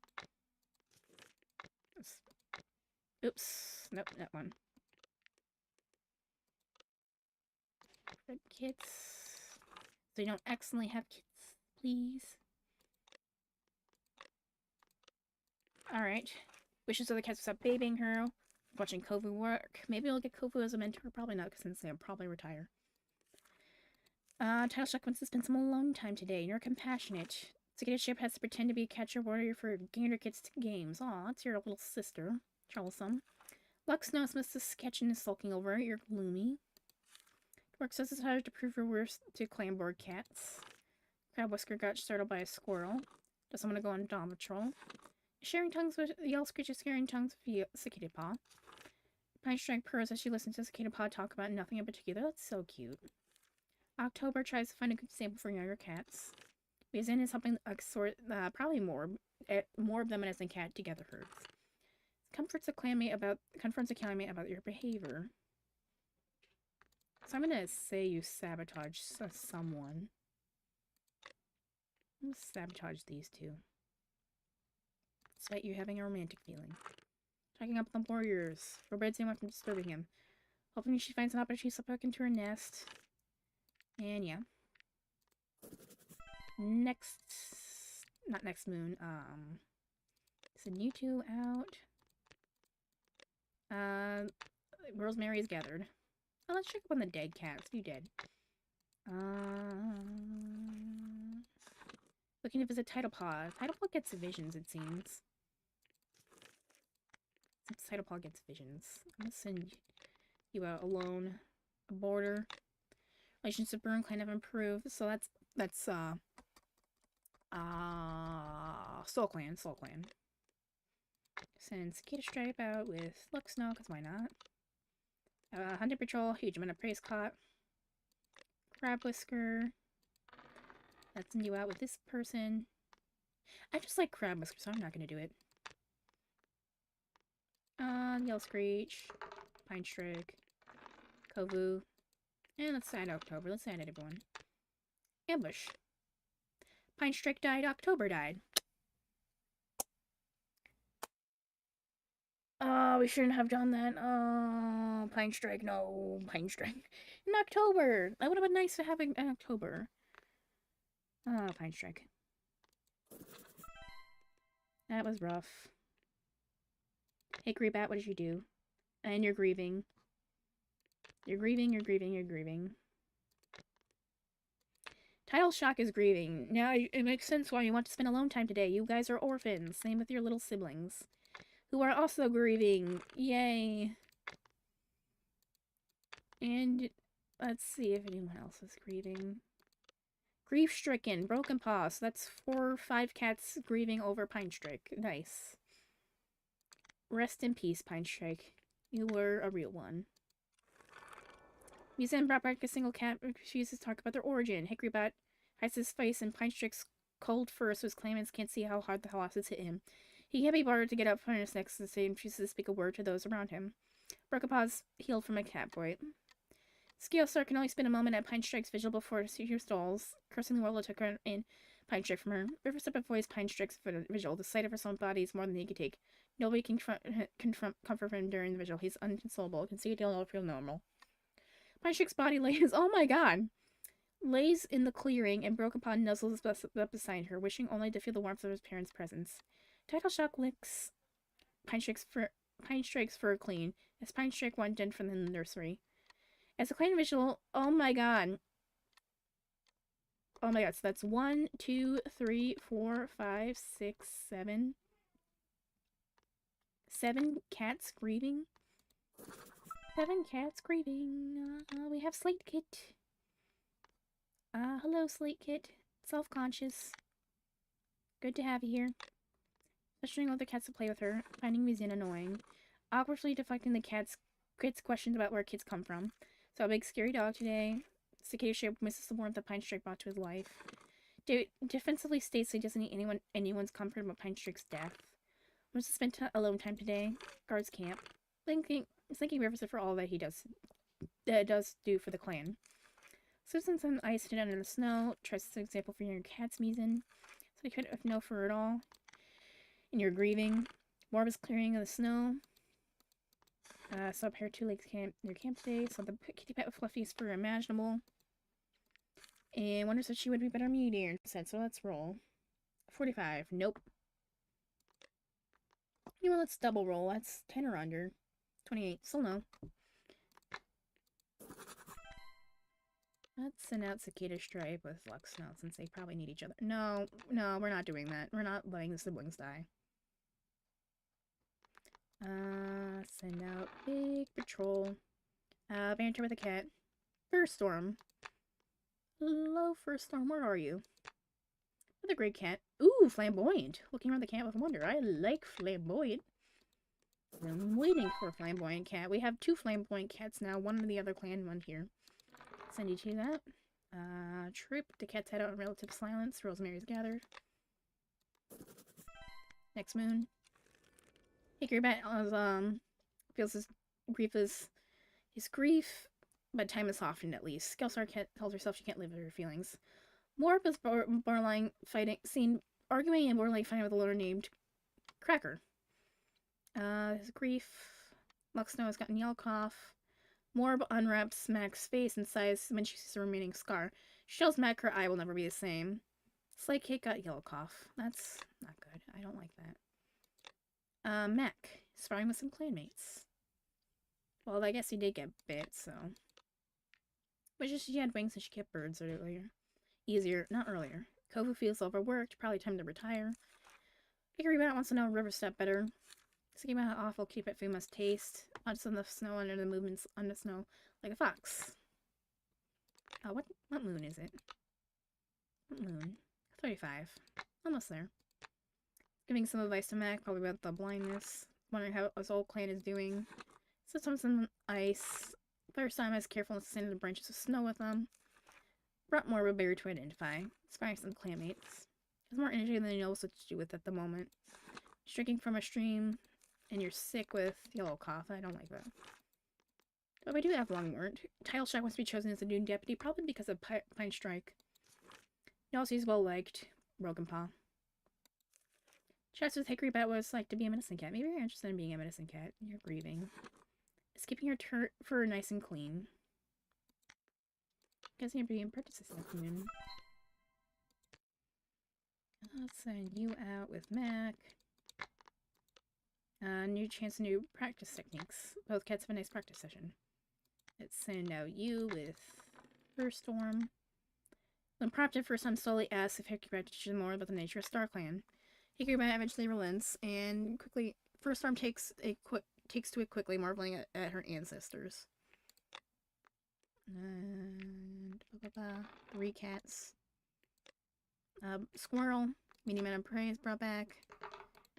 Oops. Nope, that one. Prevent kits. So you don't accidentally have kits, please. Alright. Wishes other cats to stop babying her. Watching Kovu work. Maybe I'll get Kovu as a mentor. Probably not, because since they'll probably retire. Title Shock wants to spend some alone time today. You're compassionate. Cicada Ship has to pretend to be a catcher warrior for gainer kids to games. Aw, it's your little sister. Troublesome. Lux knows Mrs. Sketchin is sulking over it. You're gloomy. Work says it's hard to prove your worth to clan board cats. Crab Whisker got startled by a squirrel. Doesn't want to go on Dawn Patrol. Sharing tongues with Yell Screeches, sharing tongues with Cicada Paw. Pine Strike purrs as she listens to Cicada Paw talk about nothing in particular. That's so cute. October tries to find a good sample for younger cats. Bizin is helping probably more of them as a cat together herds. Confronts a clanmate about your behavior. So I'm gonna say you sabotage someone. I'm gonna sabotage these two. Despite you having a romantic feeling. Tracking up the warriors. Forbids anyone from disturbing him. Hoping she finds an opportunity to slip back into her nest. And yeah. Not next moon, send you two out. Rosemary is gathered. Oh, let's check up on the dead cats. You dead. Looking to visit Title Paw. Title Paw gets visions, it seems. Since Title Paw gets visions. I'm gonna send you out alone. A border. Relations to Burn Clan have improved, so that's Soul Clan. Send Cicada Stripe out with Lux Snow, because why not? Hunter Patrol, huge amount of praise caught. Crab Whisker. Let's send you out with this person. I just like Crab Whisker, so I'm not gonna do it. Yell Screech. Pine Strike. Kovu. And let's add October. Let's add it, everyone. Ambush. Pine Strike died. October died. Oh, we shouldn't have done that. Oh, Pine Strike. No, Pine Strike. In October. That would have been nice to have in October. Oh, Pine Strike. That was rough. Hickory Bat, what did you do? And you're grieving. You're grieving. Title Shock is grieving. Now, it makes sense why you want to spend alone time today. You guys are orphans. Same with your little siblings. Who are also grieving. Yay. And let's see if anyone else is grieving. Grief-stricken. Broken Paw. So that's 4 or 5 cats grieving over Pine Strike. Nice. Rest in peace, Pine Strike. You were a real one. Museum brought back a single cat refuses to talk about their origin. Hickorybat hides his face and Pine Strick's cold fur so his claimants can't see how hard the losses hit him. He can't be bothered to get up from his next and refuses to speak a word to those around him. Broken Paws healed from a cat boy. Scalestar can only spend a moment at Pine Strike's vigil before her stalls, cursing the world that took her in Pine Strike from her. Riverstep avoids Pine Strike's vigil. The sight of her own body is more than he can take. Nobody can comfort him during the vigil. He's inconsolable. Can see it all feel normal. Pine Strike's body lays, oh my god, lays in the clearing, and Broken Paw nuzzles up beside her, wishing only to feel the warmth of his parents' presence. Title Shock licks Pine Strike's fur clean, as Pine Strike went in from the nursery. As a clan visual, oh my god. Oh my god, so that's 1, 2, 3, 4, 5, 6, 7. 7 cats grieving. 7 cats grieving. We have Slate Kit. Hello, Slate Kit. Self-conscious. Good to have you here. Questioning other cats to play with her, finding Muzin annoying. Awkwardly deflecting the kids' questions about where kids come from. So a big scary dog today. Cicada shape misses the warmth that Pine Strike brought to his life. Defensively states he doesn't need anyone's comfort about Pine Strike's death. Wants to spend alone time today. Guards camp. Thanking Riverstep for all that he does do for the clan. Susan's on ice hidden under the snow. Tries to set an example for your cat's Muzin. So you could have no fur at all. And you're grieving. Morb is clearing of the snow. Saw a pair of 2 legs near camp today. Saw the kitty pet with fluffiest fur imaginable. And wonders if she would be better mediator instead. So let's roll. 45. Nope. You know, let's double roll. That's 10 or under. 28. Still no. Let's send out Cicada Stripe with Lux now since they probably need each other. No, we're not doing that. We're not letting the siblings die. Send out Big Patrol. Banter with a cat. Fur Storm. Hello, Fur Storm, where are you? Another great cat. Ooh, Flamboyant. Looking around the camp with wonder. I like Flamboyant. I'm waiting for a Flamboyant cat. We have 2 Flamboyant cats now. One in the other clan, one here. Send you to that. Troop. The cats head out in relative silence. Rosemary's gathered. Next moon. Hickorybat feels his grief, but time is softened at least. Skelsar tells herself she can't live with her feelings. Morb is borderline arguing and borderline fighting with a loner named Cracker. His grief. Luxno has gotten yellow cough. Morb unwraps Mac's face and sighs when she sees the remaining scar. She tells Mac her eye will never be the same. Slay Cake got yellow cough. That's not good. I don't like that. Mac, sparring with some clanmates. Well, I guess he did get bit, so. But just she had wings and she kept birds earlier. Not earlier. Kovu feels overworked, probably time to retire. Hickorybat wants to know Riverstep better. Thinking about how awful keep it food must taste. Punches on the snow under the movements on the snow like a fox. What moon is it? What moon? 35. Almost there. Giving some advice to Mac, probably about the blindness. Wondering how his old clan is doing. Systems on ice. First time as careful to stand in the branches of snow with them. Brought more of a barrier to identify. Inspiring some clanmates. Has more energy than he knows what to do with at the moment. Drinking from a stream, and you're sick with yellow cough. I don't like that. But we do have Longword. Title Shack wants to be chosen as the new deputy, probably because of Pine Strike. He also is well liked. Broken Paw. Chats with Hickorybat what it's like to be a medicine cat. Maybe you're interested in being a medicine cat. You're grieving. It's keeping your fur nice and clean. Guess you're being purchased this afternoon. Let's send you out with Mac. New chance, new practice techniques. Both cats have a nice practice session. Let's send out you with Fur Storm. When prompted, first time slowly asks if Hickorybat teaches more about the nature of StarClan. Hickorybat eventually relents, and quickly, Fur Storm takes to it quickly, marveling at her ancestors. And 3 cats. Squirrel, medium man of prey is brought back.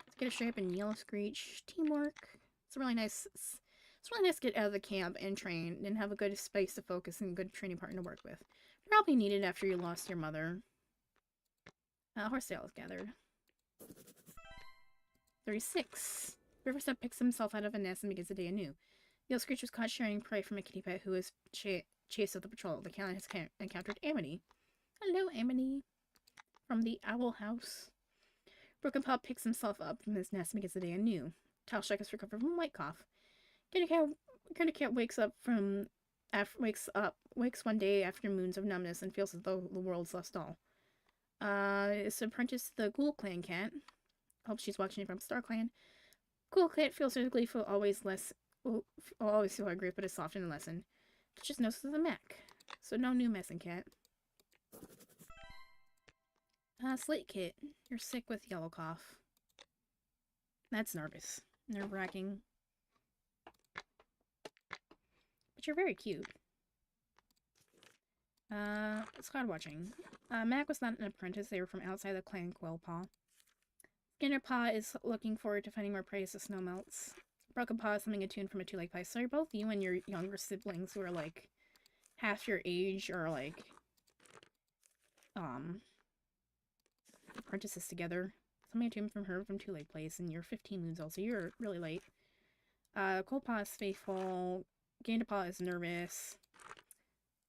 Let's get a stripe and yellow screech. Teamwork. It's a really nice It's really nice to get out of the camp and train and have a good space to focus and a good training partner to work with. Probably needed after you lost your mother. Horsetail is gathered. 36. Riverside picks himself out of a nest and begins the day anew. Yellow Screech was caught sharing prey from a kitty pet who was chased with the patrol. The clan has encountered Amity. Hello, Amity. From the Owl House. Broken Paw picks himself up from his nest and begins the day anew. Talshack has recovered from a white cough. Kitty Cat wakes one day after moons of numbness and feels as though the world's lost all. It's apprenticed the Ghoul Clan cat. Hope she's watching from Star Clan. Ghoul Cat feels her gleeful, always feel her grief, but is soft in a lesson. Just notices the Mac. So no new messing cat. Slate Kit, you're sick with yellow cough. That's nervous. Nerve-wracking. But you're very cute. Squad watching. Mac was not an apprentice, they were from outside the clan Quillpaw. Skinnerpaw is looking forward to finding more prey as the snow melts. Broken Paw is humming a tune from a two-leg pie. So both you and your younger siblings who are like half your age or like apprentices together. Something a tune from her from two-leg place, and you're 15 moons old, so you're really late. Coldpaw is faithful. Ganderpaw is nervous.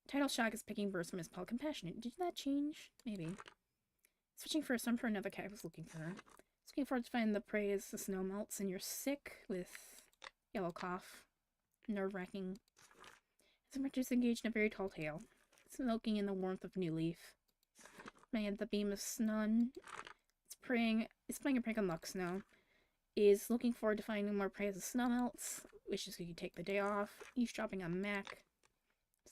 Title Shock is picking verse from his paw. Compassionate. Did that change? Maybe. Switching for some for another cat was looking for her. Looking forward to find the prey as the snow melts, and you're sick with yellow cough. Nerve-wracking. His apprentice engaged in a very tall tale. Smoking in the warmth of new leaf. Playing at the beam of sun. It's playing a prank on Luck Snow. Is looking forward to finding more prey as the snow melts. Wishes he could take the day off. Eavesdropping on Mac.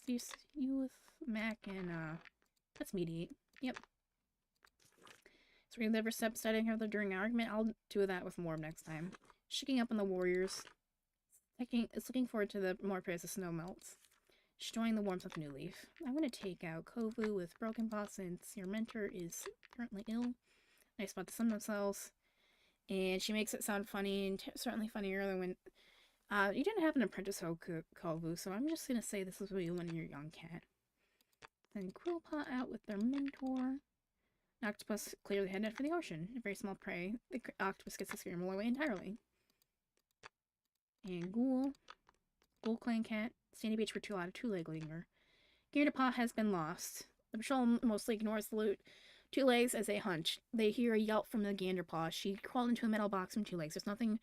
See you with Mac and let's mediate. Yep. So we never step studying her during an argument. I'll do that with more next time. Shaking up on the warriors. It's looking forward to the more prey as the snow melts. Destroying the warmth of New Leaf. I'm going to take out Kovu with Broken Paw since your mentor is currently ill. I spot the sun cells. And she makes it sound funny, and certainly funnier than when... you didn't have an apprentice Kovu, so I'm just going to say this is you when you're a young cat. Then Quillpaw out with their mentor. Octopus clearly headed for the ocean. A very small prey. The octopus gets to scream away entirely. And Ghoul Clan cat. Sandy Beach for too loud, two-leg linger. Ganderpaw has been lost. The patrol mostly ignores the loot. Two legs as they hunch. They hear a yelp from the Ganderpaw. She crawled into a metal box from two legs. There's nothing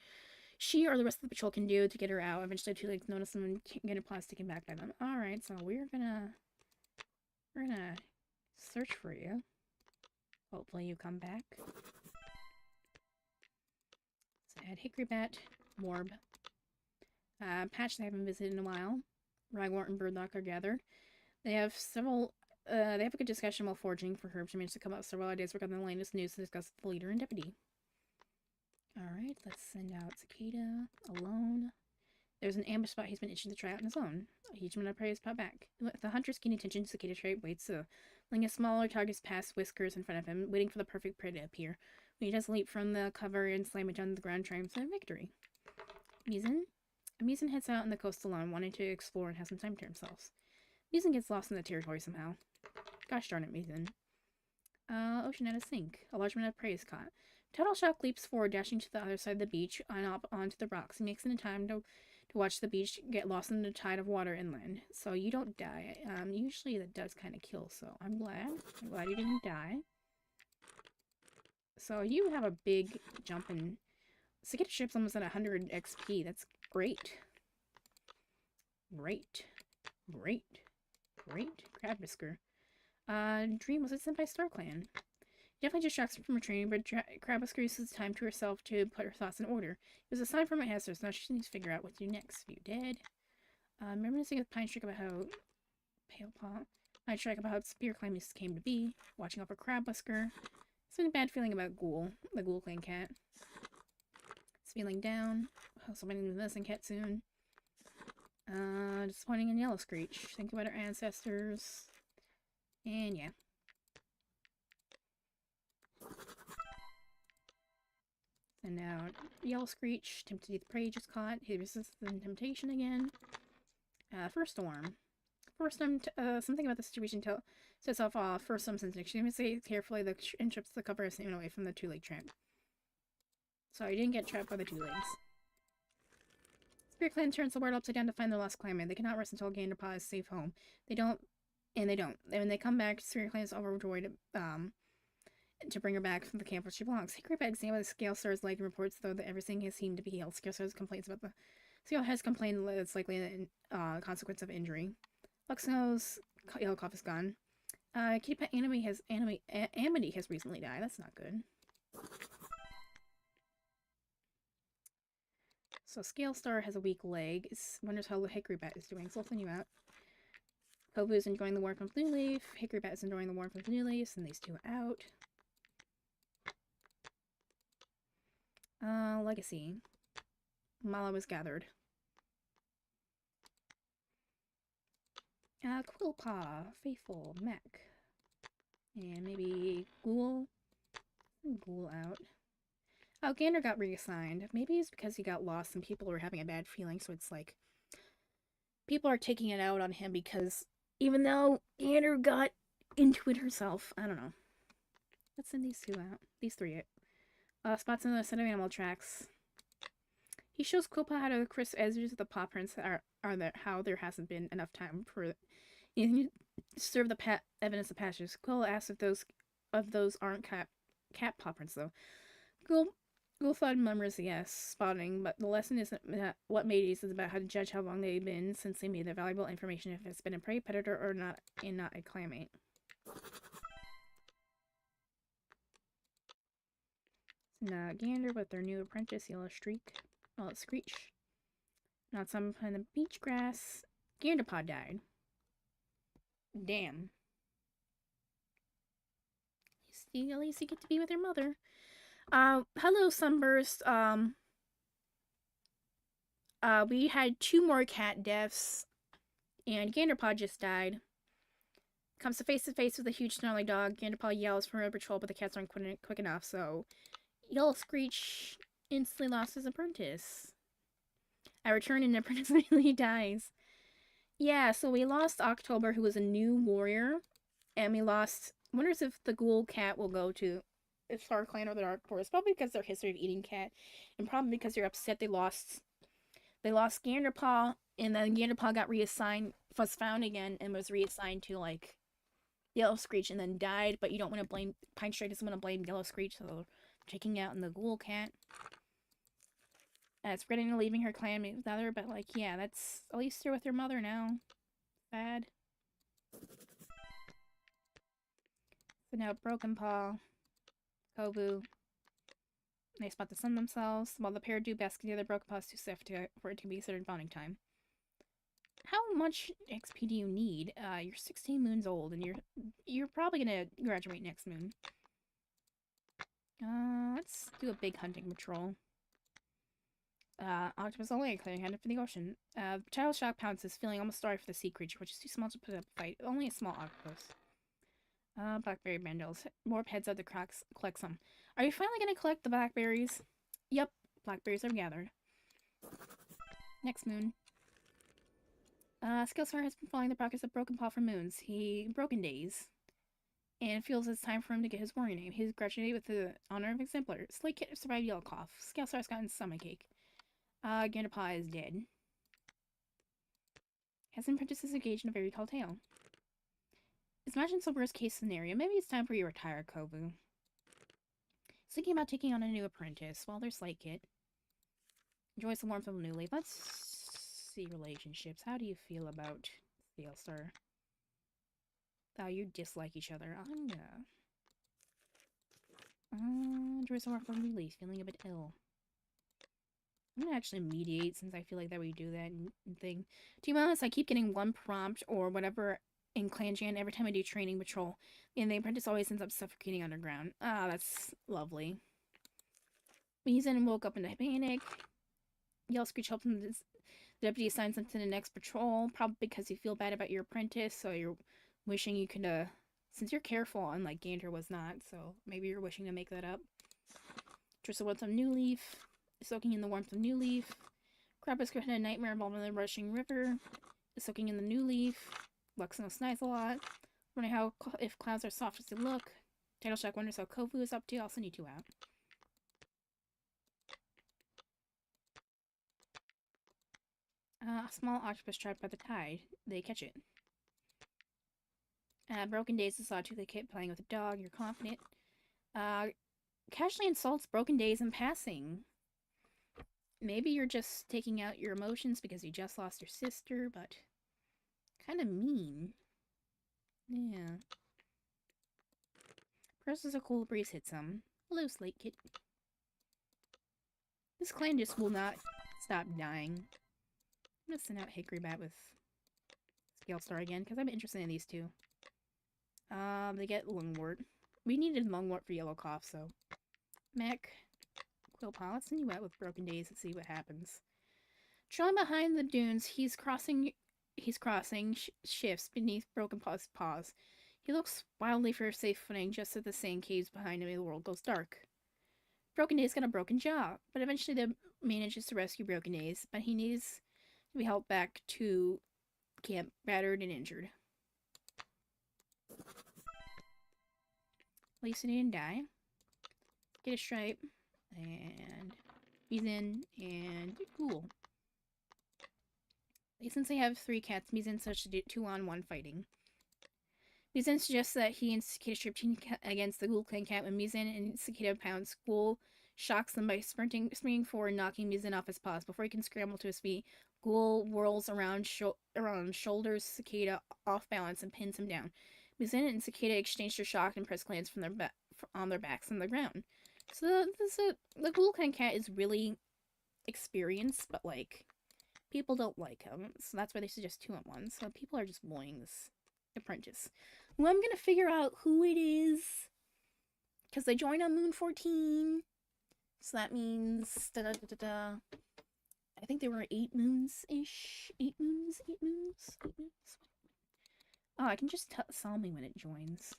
she or the rest of the patrol can do to get her out. Eventually, two legs notice them and Ganderpaw is taken back by them. Alright, so we're gonna search for you. Hopefully you come back. So add Hickory Bat, Warb. Patch they haven't visited in a while. Ragwort and Birdlock are gathered. They have a good discussion while foraging for herbs. She managed to come up with several ideas regarding the latest news to discuss with the leader and deputy. Alright, let's send out Cicada alone. There's an ambush spot he's been itching to try out on his own. A huge amount of prey is put back. With the hunter's keen attention, Cicada trait waits to fling a smaller target's past whiskers in front of him, waiting for the perfect prey to appear. When he does leap from the cover and slam it down to the ground, triumphs in victory. Musin heads out on the coast alone, wanting to explore and have some time to himself. Musin gets lost in the territory somehow. Gosh darn it, Musin. Ocean at a sink. A large amount of prey is caught. Turtle Shock leaps forward, dashing to the other side of the beach and up onto the rocks. He makes it in time to watch the beach get lost in the tide of water inland. So you don't die. Usually that does kind of kill, so I'm glad you didn't die. So you have a big jump in... Cicada ship's almost at 100 XP. That's great. Great. Crab Whisker. Dream was sent by Star Clan. Definitely distracts her from her training, but Crab Whisker uses time to herself to put her thoughts in order. It was a sign from my ancestors, now she needs to figure out what to do next. If you dead. Reminiscing with Pine Strike about how... Pale Paw. Pine Strike about how Spiritclan came to be. Watching out for Crab Whisker. It's been a bad feeling about Ghoul, the Ghoul Clan cat. It's feeling down. Somebody with this and cat soon. Disappointing in Yellow Screech. Think about our ancestors. And yeah. And now Yellow Screech, tempted to eat the prey, just caught. He resists the temptation again. First Storm. First Storm, something about the situation sets off First Storm sensation. She must say carefully the entrips the cover is away from the two-leg trap. So you didn't get trapped by the two legs. Spiritclan turns the world upside down to find their lost clanman. They cannot rest until Ganderpaw is safe home. They don't. And when they come back, Spiritclan is overjoyed to bring her back from the camp where she belongs. Hickory examines the Scale Star's leg and reports, though, that everything has seemed to be healed. Scale Star has complained that it's likely a consequence of injury. Luxno's yellow cough is gone. Kitty Pet Amity has recently died. That's not good. So Scale Star has a weak leg. Wonders how Hickory Bat is doing. So I'll send you out. Kobu is enjoying the warmth of Blue Leaf. Hickory Bat is enjoying the warmth of Blue Leaf. Send these two out. Legacy. Mala was gathered. Quillpaw, Faithful, Mac. And maybe Ghoul. Ghoul out. Oh, Gander got reassigned. Maybe it's because he got lost and people were having a bad feeling, so it's like people are taking it out on him because even though Gander got into it herself, I don't know. Let's send these two out. These three out. Spots in the set of animal tracks. He shows Quillpaw how to crisp edges of the paw prints how there hasn't been enough time for anything to serve the evidence of patches. Quill asks if those aren't cat paw prints though. Gulfod murmurs yes, spotting, but the lesson isn't what made these, is about how to judge how long they've been since they made the valuable information if it's been a prey predator or not, and not a clanmate. Now Gander with their new apprentice, Yellow Screech. Not some kind of beach grass. Ganderpaw died. Damn. At least you get to be with your mother. Hello, Sunburst. We had 2 more cat deaths, and Ganderpaw just died. Comes to face with a huge snarling dog. Ganderpaw yells for a patrol, but the cats aren't quick enough, so Yellow Screech instantly lost his apprentice. I return and the apprentice immediately dies. Yeah, so we lost October, who was a new warrior, and we lost... Wonders if the Ghoul Cat will go to the Star Clan or the Dark Forest. Probably because of their history of eating cat, and probably because they're upset they lost Ganderpaw, and then Ganderpaw got reassigned, was found again, and was reassigned to, like, Yellow Screech, and then died, but you don't want to blame... Pine Strike doesn't want to blame Yellow Screech, so they're taking out in the Ghoul Cat. It's regretting leaving her clan with the other, but, like, yeah, that's... At least you're with your mother now. Sad. So now Broken Paw, Kobu, they spot the sun themselves. While the pair do best together, Broken Paw is too stiff for it to be considered bonding time. How much XP do you need? You're 16 moons old, and you're probably gonna graduate next moon. Let's do a big hunting patrol. Octopus only clear-handed for the ocean. Child Shock pounces, feeling almost sorry for the sea creature, which is too small to put up a fight. Only a small octopus. Blackberry bundles. Warp heads out to collect some. Are you finally gonna collect the blackberries? Yep, blackberries are gathered. Next moon. Skillstar has been following the progress of Broken Paw for moons. Broken days. And feels it's time for him to get his warrior name. He's graduated with the honor of exemplar. Slate Kit survived Yellow Cough. Skillstar's gotten stomachache. Ganderpaw is dead. Has apprentices engaged in a very tall tale. Imagine some worst case scenario. Maybe it's time for you to retire, Kobu. He's thinking about taking on a new apprentice. Well, there's Slate Kit. Enjoys the warmth of a new leaf. Let's see relationships. How do you feel about Scalestar? Oh, you dislike each other. Enjoys the warmth of a new leaf. Feeling a bit ill. I'm gonna actually mediate since I feel like that we do that thing. To be honest, I keep getting one prompt or whatever in clangen every time I do training patrol, and the apprentice always ends up suffocating underground. Ah, that's lovely. He's in and woke up in a panic. Yellow Screech helps him. The deputy assigns him to the next patrol, probably because you feel bad about your apprentice, so you're wishing you could, since you're careful, unlike Gander was not, so maybe you're wishing to make that up. Trista wants some new leaf. soaking in the warmth of new leaf. Crab has had a nightmare involving the rushing river. Soaking in the new leaf. Lux no snides a lot. Wondering how if clouds are soft as they look. Title Shack wonders how Kofu is up to. I'll send you two out. A small octopus trapped by the tide. They catch it. Broken Days is saw the kid playing with a dog. You're confident. Casually insults Broken Days in passing. Maybe you're just taking out your emotions because you just lost your sister, but kind of mean. Yeah. Presses a cool breeze hits him. Hello, Slate Kid. This clan just will not stop dying. I'm gonna send out Hickory Bat with Scale Star again, because I'm interested in these two. They get Lungwort. We needed Lungwort for Yellow Cough, so... Mac, Quillpaw, let's send you out with Broken Days and see what happens. Trailing behind the dunes, he's crossing shifts beneath Broken Paw's paws. He looks wildly for safe footing just as the sand caves behind him and the world goes dark. Broken Days got a broken jaw, but eventually they manages to rescue Broken Days, but he needs to be helped back to camp battered and injured. At least he didn't die. Get a stripe, and he's in, and cool. Since they have 3 cats, Mizan such to do 2-on-1 fighting. Mizan suggests that he and Cicada strip team against the Ghoul Clan cat when Mizan and Cicada pounds. Ghoul shocks them by springing forward, knocking Mizan off his paws. Before he can scramble to his feet, Ghoul whirls around shoulders Cicada off balance and pins him down. Mizan and Cicada exchange their shock and press clans from on their backs on the ground. So the Ghoul Clan cat is really experienced, but like people don't like him, so that's why they suggest 2-on-1. So people are just bullying this apprentice. Well, I'm gonna figure out who it is because they joined on Moon 14, so that means I think there were 8 moons ish. 8 moons. Oh, I can just tell me when it joins.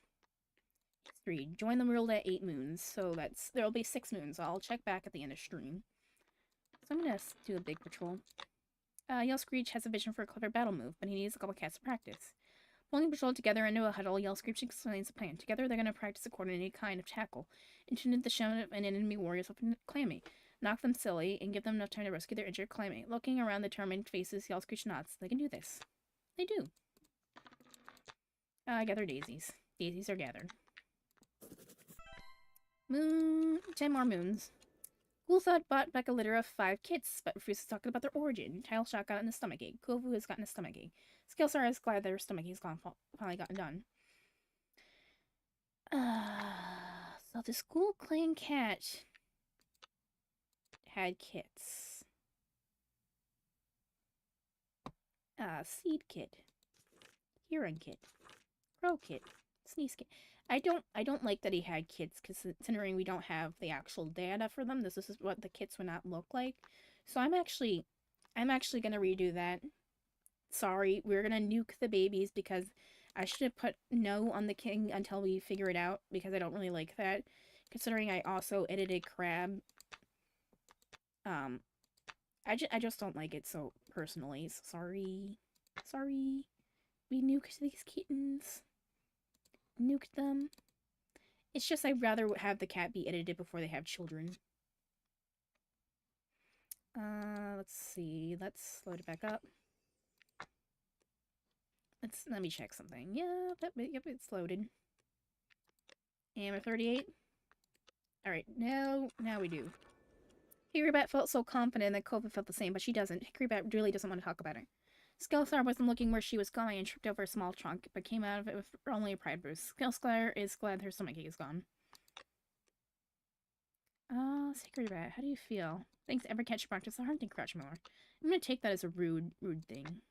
3. Join the world at 8 moons, so there'll be 6 moons. I'll check back at the end of stream. So I'm gonna do a big patrol. Yell Screech has a vision for a clever battle move, but he needs a couple cats to practice. Pulling the patrol together into a huddle, Yell Screech explains the plan. Together, they're going to practice a coordinated kind of tackle, intended to show an enemy warriors up in clanmate, knock them silly, and give them enough time to rescue their injured clanmate. Looking around the determined faces, Yell Screech nods. They can do this. They do. Gather daisies. Daisies are gathered. 10 more moons. Ghoulthud bought back a litter of 5 kits, but refuses to talk about their origin. Tile Shot got in a stomachache. Kovu has gotten a stomachache. Scalesar is glad their stomachache's finally gotten done. So the Ghoul Clan cat had kits. Seed kit. Huron kit. Crow kit. Sneeze kit. I don't like that he had kits, because considering we don't have the actual data for them, this is what the kits would not look like. So I'm actually gonna redo that. Sorry, we're gonna nuke the babies because I should have put no on the king until we figure it out, because I don't really like that. Considering I also edited Crab. I just don't like it so personally. Sorry. Sorry. We nuked these kittens. Nuked them. It's just I'd rather have the cat be edited before they have children. Let's see. Let's load it back up. Let me check something. Yep, it's loaded. And we're 38. Alright, now we do. Hickorybat felt so confident that Kova felt the same, but she doesn't. Hickorybat really doesn't want to talk about it. Skeletor wasn't looking where she was going and tripped over a small trunk, but came out of it with only a pride bruise. Skeletor is glad her stomachache is gone. Hickorybat, how do you feel? Thanks to ever catch practice the hunting crouch more. I'm gonna take that as a rude thing.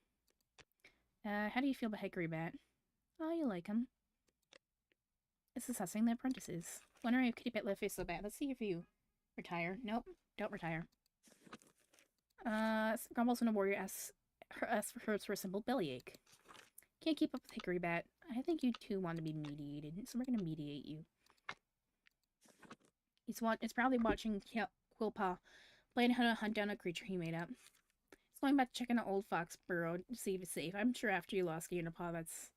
How do you feel about Hickorybat? Oh, you like him. It's assessing the apprentices. Wondering if Kittypat left face so bad. Let's see if you retire. Nope, don't retire. Grumbles when a warrior asks for a simple bellyache. Can't keep up with Hickorybat. I think you two want to be mediated, so we're gonna mediate you. It's probably watching Quillpaw Planning how to hunt down a creature he made up. He's going back to check in an old fox burrow to see if it's safe. I'm sure after you lost Gator Paw, that's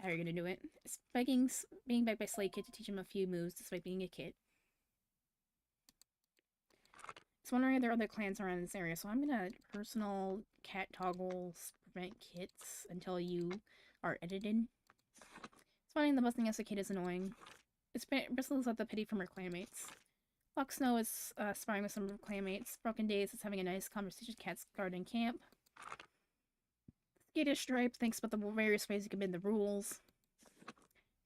how you're gonna do it. It's being begged by Slay Kid to teach him a few moves despite being a kid. He's wondering if there are other clans around this area, so I'm gonna personal cat toggles prevent kits until you are edited. It's finding the busting as a kid is annoying. It's bristles at the pity from her clanmates. Fox Snow is sparring with some of her clanmates. Broken Days is having a nice conversation with Cat's garden camp. Skate Stripe thinks about the various ways he can bend the rules.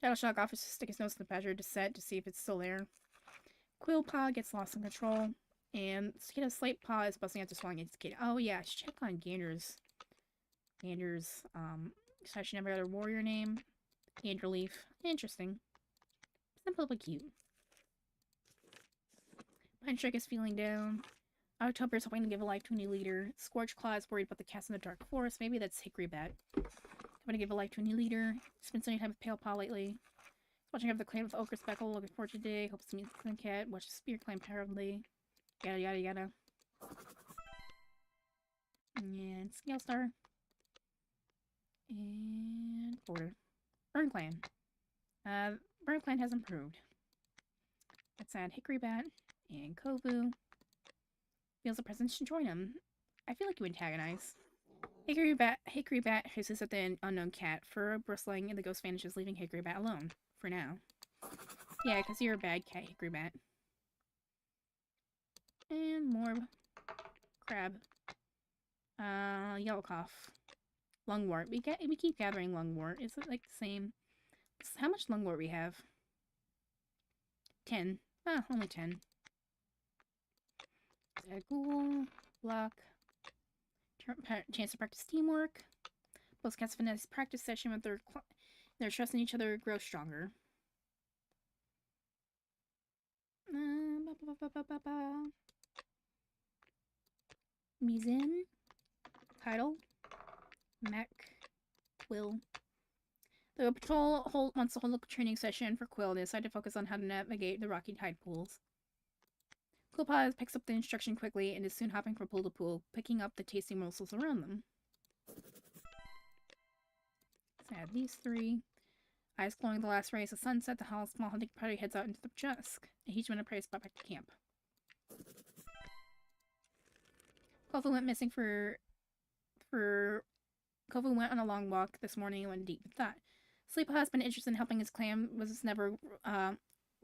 Shadowshock offers to stick his nose in the badger to set to see if it's still there. Quillpaw gets lost in control. And Cicada Slate Paw is busting out to swing its kid. Oh yeah, I should check on Gander's session every other warrior name. Ganderleaf. Interesting. Simple but cute. Pine Shrek is feeling down. October is hoping to give a life to a new leader. Scorchclaw is worried about the cats in the dark forest. Maybe that's Hickory Bat. Hoping to give a life to a new leader. Spent some time with Pale Paw lately. Watching over the clan with Ochre Speckle. Looking forward to today. Hopes to meet the cat. Watches Spiritclan proudly. Yada yada yada. And Scalestar. And Border. Burn Clan. Burn Clan has improved. Let's add Hickory Bat and Kovu. Feels a presence to join him. I feel like you antagonize. Hickory Bat hisses at the unknown cat. Fur bristling and the ghost vanishes, leaving Hickory Bat alone. For now. Yeah, because you're a bad cat, Hickory Bat. And Morb. Crab. Yellowcough. Lungwort. We keep gathering lungwort. Is it like the same? How much lungwort we have? 10. Ah, only 10. Ghoul. Block. Chance to practice teamwork. Both cats have a nice practice session with their trust in each other grow stronger. Mizin. Title. Mech. Quill. The patrol wants to hold a training session for Quill. They decide to focus on how to navigate the rocky tide pools. Quillpaw picks up the instruction quickly and is soon hopping from pool to pool, picking up the tasty morsels around them. Let's add these 3. Eyes glowing the last rays of sunset, the small hunting party heads out into the dusk. A huge amount of prey spot back to camp. Kovu went missing Kovu went on a long walk this morning and went deep in thought. Sleepa has been interested in helping his clan, was never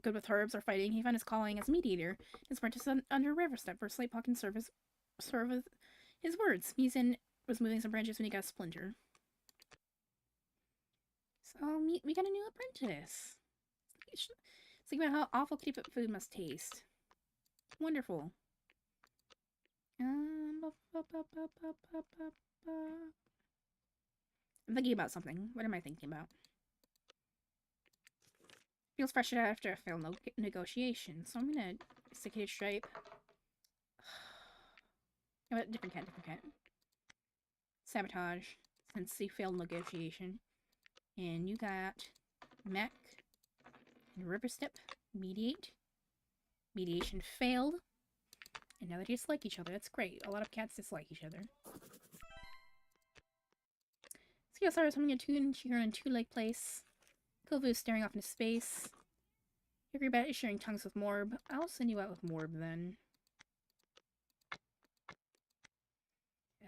good with herbs or fighting. He found his calling as mediator. His apprentice under Riverstep for Sleepa can serve his words. Mizin was moving some branches when he got a splinter. So we got a new apprentice. Think about how awful keep food must taste. Wonderful. I'm thinking about something. What am I thinking about? Feels fresh after a failed negotiation. So I'm gonna Cicada Stripe. Different cat. Sabotage. Since you failed negotiation. And you got Mech and Riverstep. Mediate. Mediation failed. And now they dislike each other. That's great. A lot of cats dislike each other. Scalestar is having a tune here in Two Lake Place. Kovu is staring off into space. Hickory Bat is sharing tongues with Morb. I'll send you out with Morb then.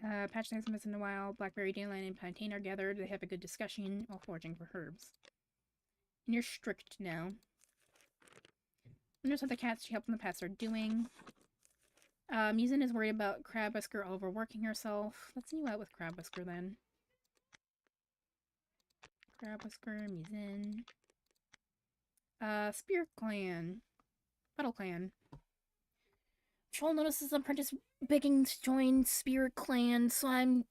Patch hasn't missed in a while. Blackberry, Dandelion, and Plantain are gathered. They have a good discussion while foraging for herbs. And you're strict now. Notice what the cats she helped in the past are doing. Muzin is worried about Crabwhisker overworking herself. Let's send you out with Crabwhisker then. Crabwhisker, Muzin. Spiritclan. Puddle Clan. Troll notices apprentice begging to join Spiritclan, so I'm,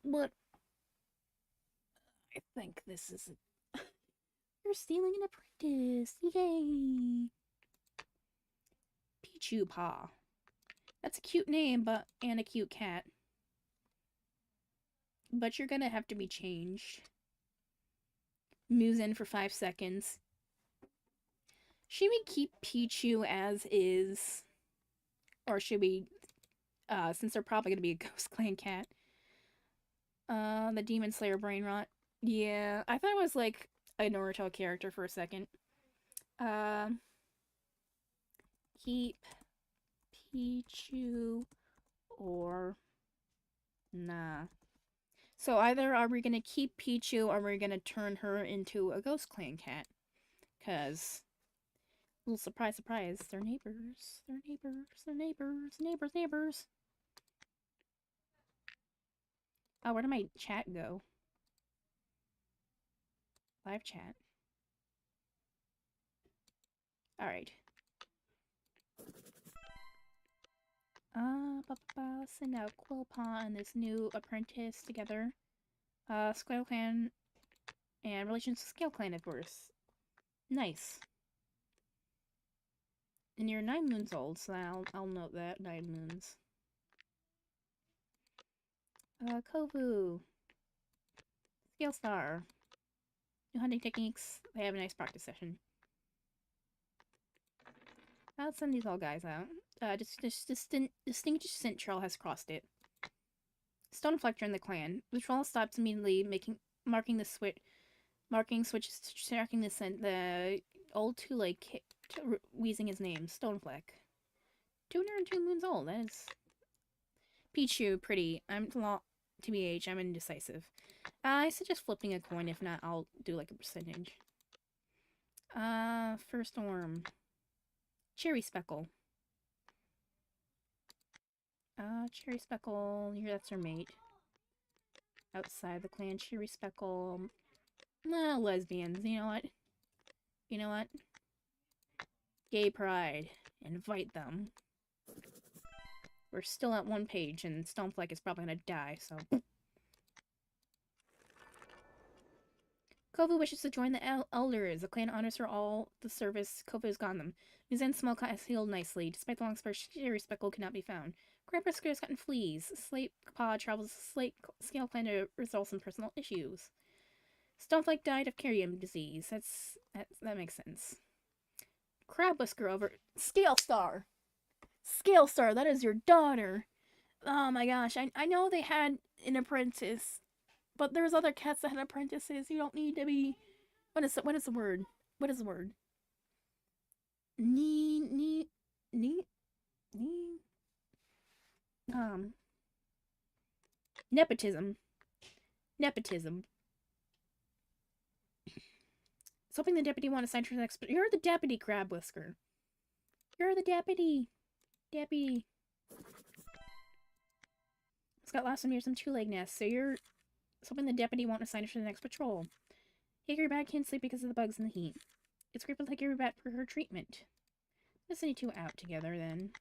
what? I think this is You're stealing an apprentice. Yay! Pichu Paw. That's a cute name, and a cute cat. But you're gonna have to be changed. Muse in for 5 seconds. Should we keep Pichu as is? Or should we, since they're probably gonna be a Ghost Clan cat, the Demon Slayer brain rot? Yeah, I thought it was like a Naruto character for a second. Um, keep Pichu or nah. So either are we gonna keep Pichu or we're gonna turn her into a Ghost Clan cat? Cause little surprise, surprise, they're neighbors. They're neighbors. They're neighbors. Neighbors. Neighbors. Oh, where did my chat go? Live chat. Alright. Send out Quillpaw and this new apprentice together. Scale Clan and relations to Scale Clan, of course. Nice. And you're 9 moons old, so I'll note that. 9 moons. Kovu. Scale Star. New hunting techniques. They have a nice practice session. I'll send these all guys out. Distinguished Central has crossed it. Stoneflector in the clan. The troll stops immediately, marking switches, tracking the old two-leg wheezing his name. Stonefleck. 202 moons old. That is Pichu, pretty. TBH, I'm indecisive. I suggest flipping a coin. If not, I'll do like a percentage. First Orm. Cherry Speckle. Cherry Speckle, that's her mate. Outside the clan, Cherry Speckle. Nah, lesbians, you know what? You know what? Gay pride. Invite them. We're still at 1 page, and Stonefleck is probably gonna die, so... Kovu wishes to join the elders. The clan honors her all the service Kovu has gotten them. Muzan's smoke has healed nicely. Despite the long spur, Cherry Speckle cannot be found. Grandpa has gotten fleas. Slate Paw travels to Slate Scale Clan to resolve some personal issues. Stoneflake died of carrion disease. That makes sense. Crab Whisker over Scale Star. Scale Star, that is your daughter. Oh my gosh, I know they had an apprentice, but there's other cats that had apprentices. You don't need to be. What is the word? What is the word? Nee. Nepotism. Something the deputy want to sign for the next. You're the deputy, Crab Whisker. You're the deputy. Deputy. It's got lost some years some two-leg nests, so you're something the deputy want to sign for the next patrol. Hickory Bat can't sleep because of the bugs and the heat. It's great with Hickory Bat for her treatment. Let's send you two out together then.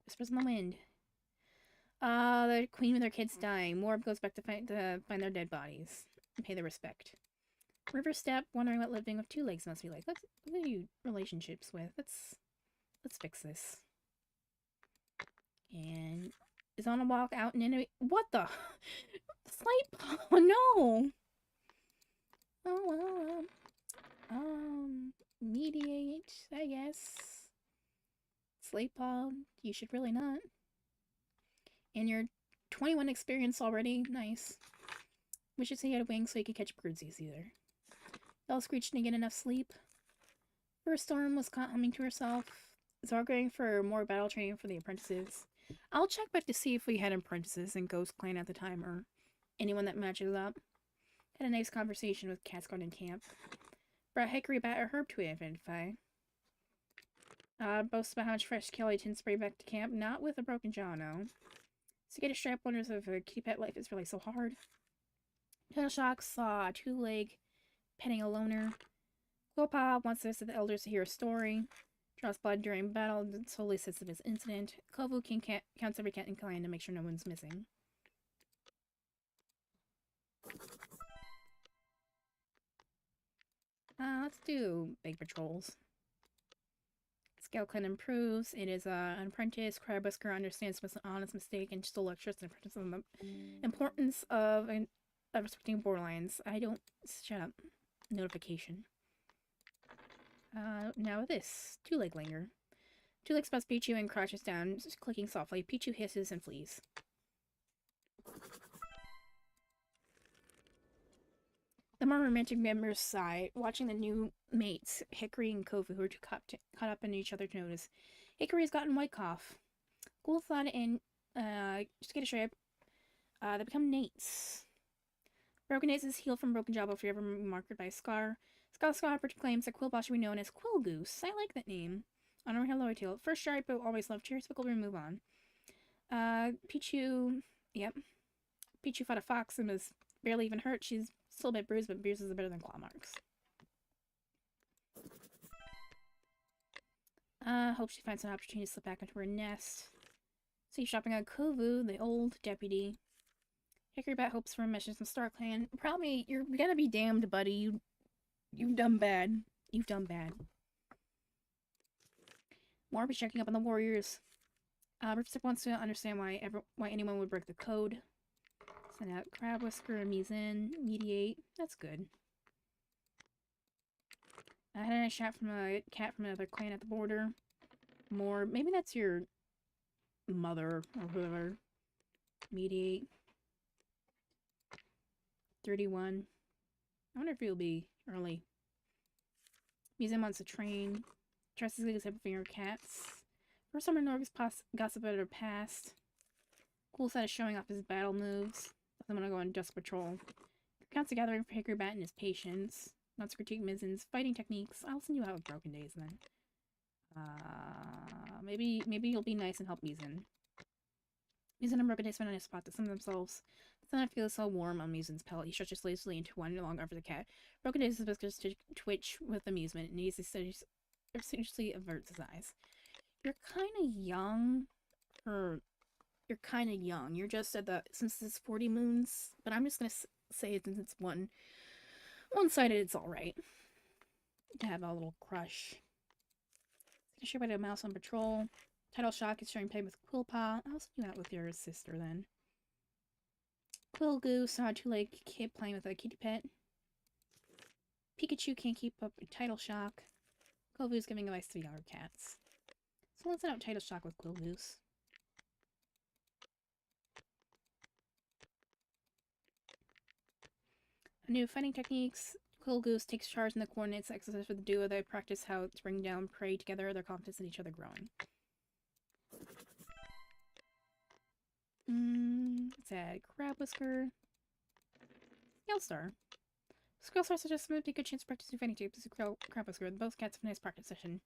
Whispers in the wind. The queen with her kids dying. Morb goes back to find their dead bodies and pay their respect. River Step, wondering what living with 2 legs must be like. What are you relationships with? Let's fix this. And is on a walk out in enemy. What the? Slight. Oh no. Oh mediate, I guess. Slate Paw, you should really not. And you're 21 experience already. Nice. Wish he had a wing so he could catch birds easier. Bell screeched and get enough sleep. First Storm was caught humming to herself. Zarging for more battle training for the apprentices. I'll check back to see if we had apprentices in Ghost Clan at the time or anyone that matches up. Had a nice conversation with Cascard in camp. Brought Hickory Bat or Herb to identify. Boasts about how much fresh skeleton spray back to camp. Not with a broken jaw, no. To get a strap wonders if a kitty pet life is really so hard. Total Shock saw a 2-leg petting a loner. Quillpaw wants us the elders to hear a story. Draws blood during battle and solely sits of his incident. Kovu King counts every cat in clan to make sure no one's missing. Let's do big patrols. Scale Clan improves. It is an apprentice. Crab Whisker understands it's an honest mistake and still lectures an apprentice on the importance of respecting borderlines. I don't. Shut up. notification. Now this. Two-leg linger. Two-leg spots Pichu and crouches down, clicking softly. Pichu hisses and flees. The more romantic members sigh, watching the new mates, Hickory and Kovu, who are too caught up in each other to notice. Hickory has gotten white cough. Ghoul thought and just get a strip. They become Nates. Broken Nates is healed from broken jaw but forever marked by a scar. Scar claims that Quillbot should be known as Quill Goose. I like that name. Honor her loyalty. First sharp, but always loved Cherry Speckle. We move on. Pichu. Yep. Pichu fought a fox and was barely even hurt. She's still a bit bruised, but bruises are better than claw marks. Hope she finds an opportunity to slip back into her nest. See shopping on Kovu, the old deputy. Hickorybat hopes for a mission from Spiritclan. Probably, you're gonna be damned, buddy. You've done bad. You've done bad. Morb is checking up on the warriors. Ripstick wants to understand why anyone would break the code. Send out Crab Whisker and Mizzen. Mediate. That's good. I had a nice shot from a cat from another clan at the border. Morb. Maybe that's your mother or whoever. Mediate. 31. I wonder if he'll be early. Mizzen wants to train. Dresses like a finger cats. First summer Norg's gossip about her past. Cool side is showing off his battle moves. I'm gonna go on Dusk Patrol. Counts the gathering for Hickorybat and his patience. Wants to critique Mizzen's fighting techniques. I'll send you out with Broken Days then. Maybe you'll be nice and help Mizzen. Mizzen and Broken Days find a nice spot to sun themselves. The sun feels so warm on Mizzen's pellet. He stretches lazily into one long arm for the cat. Broken Days' whiskers to twitch with amusement, and he essentially averts his eyes. You're kind of young, you're kind of young. You're just at the, since it's 40 moons, but I'm just gonna say it since it's one-sided, it's alright to have a little crush. Sure about a mouse on patrol. Title Shock is sharing play with Quillpaw. I'll send you out with your sister then. Quill Goose saw a two-legged kid playing with a kitty pet. Pikachu can't keep up with Title Shock. Quill Goose giving advice to younger cats. So let's send out Title Shock with Quill Goose. New fighting techniques. Quill Goose takes charge in the coordinates exercise for the duo. They practice how to bring down prey together. Their confidence in each other growing. Let's add Crab Whisker. Scalestar. Scalestar suggests it would be a good chance to practice new fighting tips with Crab Whisker. Both cats have a nice practice session.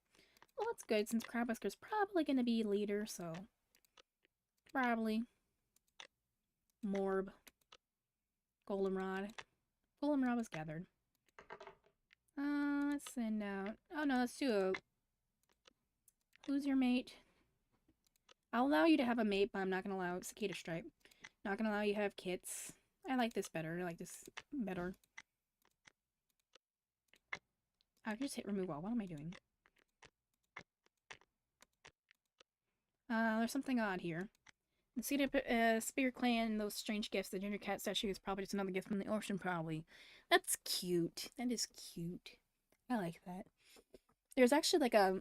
Well, that's good since Crab Whisker's probably going to be leader, so probably Morb. Goldenrod. Goldenrod was gathered. Let's send out... Oh no, let's do a... Who's your mate? I'll allow you to have a mate, but I'm not going to allow Cicada Stripe. Not going to allow you to have kits. I like this better. I like this better. I just hit remove all. What am I doing? There's something odd here. The Spiritclan and those strange gifts. The ginger cat statue is probably just another gift from the ocean, probably. That's cute. That is cute. I like that. There's actually like a,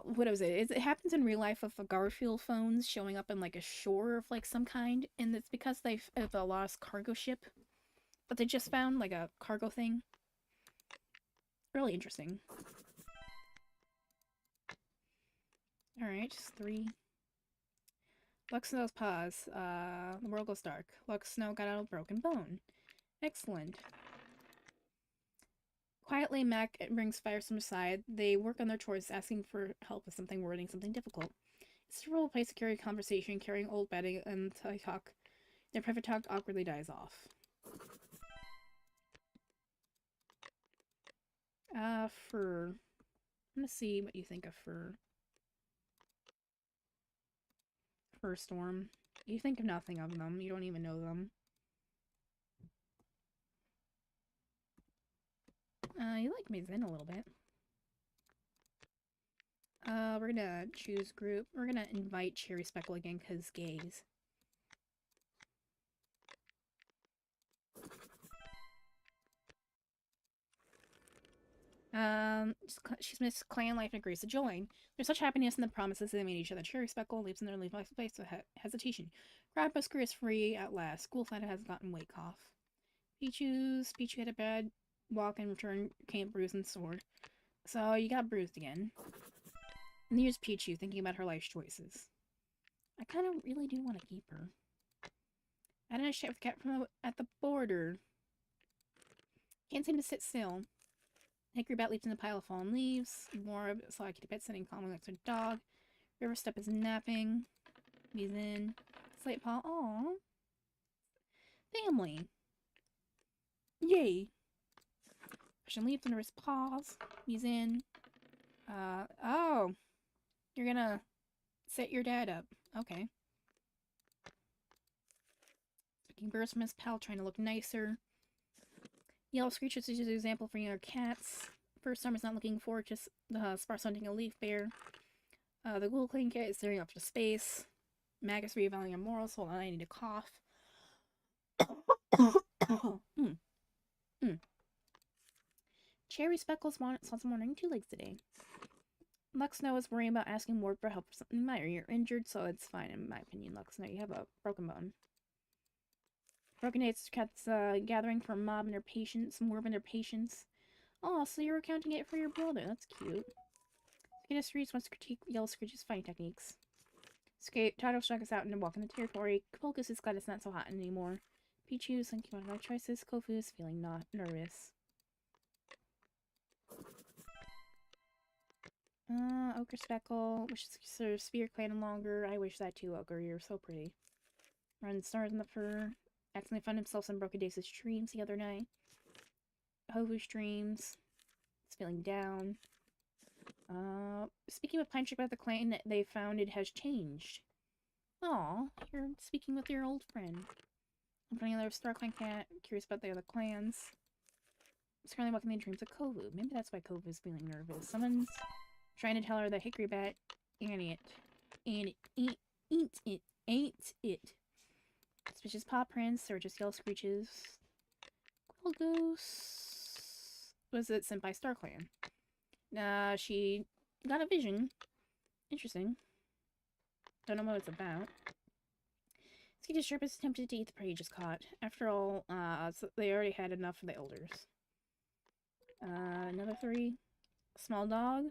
what is it? It happens in real life of a Garfield phones showing up in like a shore of like some kind, and it's because they have a lost cargo ship that they just found, like a cargo thing. Really interesting. Alright, just 3. Luxsnow's paws. The world goes dark. Luxsnow got out a broken bone. Excellent. Quietly, Mac brings Firestorm aside. They work on their chores, asking for help with something wording, something difficult. It's a role play to carry conversation, carrying old bedding, and they talk. Their private talk awkwardly dies off. Fur. I'm gonna see what you think of Fur. Firestorm. You think of nothing of them. You don't even know them. You like Mizzen a little bit. We're gonna choose group. We're gonna invite Cherry Speckle again, because gays. She's missed clan life and agrees to join. There's such happiness in the promises they made each other. Cherry Speckle leaves in their leave life place with hesitation. Grabbusker is free at last. School flight has gotten weight cough. Pichu had a bad walk and returned camp bruised and sore. So you got bruised again. And here's Pichu thinking about her life's choices. I kind of really do want to keep her. I had a chat with the cat from at the border. Can't seem to sit still. Hickory Bat leaps in the pile of fallen leaves. Morb saw a kitty pet sitting calmly next to her dog. Riverstep is napping. He's in. Slate Paw. Aww. Family. Yay. Christian leaps under his paws. He's in. Oh. You're gonna set your dad up. Okay. Taking bursts from his pal, trying to look nicer. Yellow Screeches is an example for younger cats. First Summer's not looking forward to sparse hunting a leaf bear. The Ghoul Clean Cat is staring off to space. Magus reevaluating morals. Hold on, I need to cough. Cherry Speckles saw someone wearing 2 legs today. Luxno is worrying about asking Ward for help for something minor. You're injured, so it's fine in my opinion, Luxno. You have a broken bone. Broken Dates Cat's gathering for a mob and their patients, Morb and their patients. Oh, so you're accounting it for your brother. That's cute. Skinner Streets wants to critique Yellow Screech's fighting techniques. Tato struck us out and walk in the territory. Kapulkus is glad it's not so hot anymore. Pichu's thinking about our choices. Kofu is feeling not nervous. Ochre Speckle wishes to serve Spiritclan longer. I wish that too, Ochre. You're so pretty. Run stars in the fur. Accidentally found himself some Broken Days' streams the other night. Hovu streams. He's feeling down. Speaking with Pine Chick about the clan that they founded has changed. Aw, you're speaking with your old friend. I'm finding another Star Clan cat. Curious about the other clans. He's currently walking the dreams of Kovu. Maybe that's why Kovu is feeling nervous. Someone's trying to tell her that Hickory Bat ain't it. Suspicious paw prints or just yellow screeches. Quill Goose was it sent by Star Clan? She got a vision. Interesting. Don't know what it's about. Skeetus Sharp is tempted to eat the prey he just caught. After all, so they already had enough for the elders. Another 3. Small dog.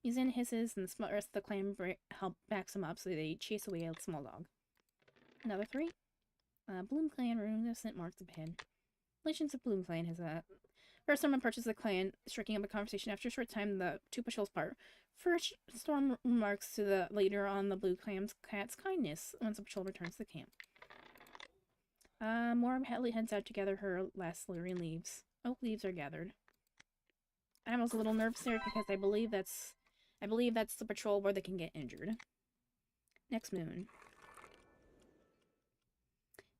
He's in hisses, and the rest of the clan help backs him up, so they chase away a small dog. Another 3. Bloom Clan room, the scent marks ahead. Relations of Bloom Clan has a... First Storm approaches the clan, striking up a conversation. After a short time, the 2 patrols part. First Storm remarks to the leader on the Blue Clan's cat's kindness once the patrol returns to the camp. More heads out to gather her last slurry leaves. Oak leaves are gathered. I was a little nervous there because I believe that's the patrol where they can get injured. Next moon.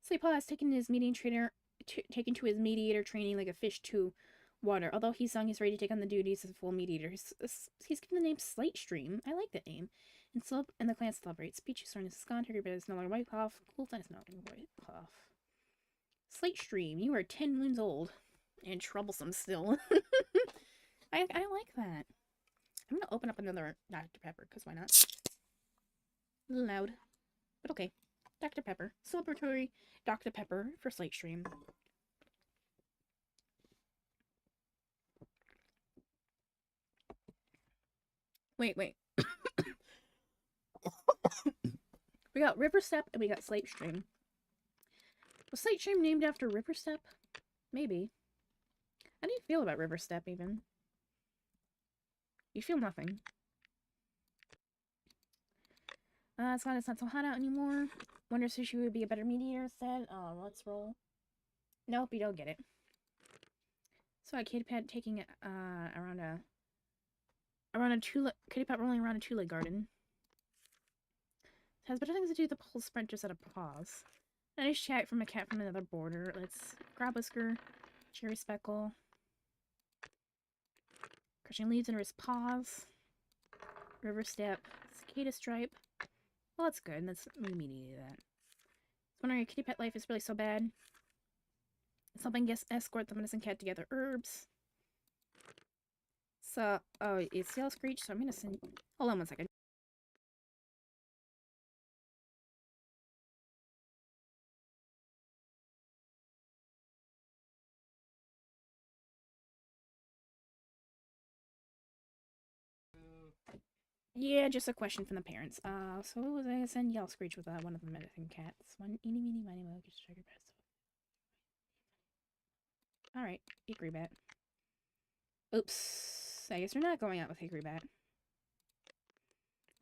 Sleepaw has taken to his mediator training like a fish to water. Although he's young, he's ready to take on the duties as a full mediator. He's given the name Slightstream. I like that name. And the clan celebrates. Peachy Storm is gone. Hickory Bat is no longer White Cough. Coolfan is no longer White Cough. Slightstream, you are 10 moons old. And troublesome still. I like that. I'm gonna open up another Dr. Pepper, because why not? A little loud. But okay. Dr. Pepper. Celebratory Dr. Pepper for Slightstream. Wait. We got Riverstep and we got Slightstream. Was Slightstream named after Riverstep? Maybe. How do you feel about Riverstep, even? You feel nothing. It's glad it's not so hot out anymore. Wonder if Sushi would be a better mediator instead. Oh, let's roll. Nope, you don't get it. So a kitty pet taking around a kitty pet rolling around a 2-leg garden. It has better things to do with the pole sprinters at a pause. A nice chat from a cat from another border. Let's grab Whisker, Cherry Speckle. Crushing leaves under his paws. Riverstep, Cicada Stripe. Well, that's good. Let's remediate that. I was wondering if kitty pet life is really so bad. It's helping escort the medicine cat to gather herbs. So, oh, it's Yellow Screech, so I'm gonna send... Hold on one second. Yeah, just a question from the parents. So what was I gonna send Yellow Screech with one of the medicine cats? One eeny meeny miny mo, just check your best. Alright, Hickory Bat. Oops. I guess we're not going out with Hickory Bat.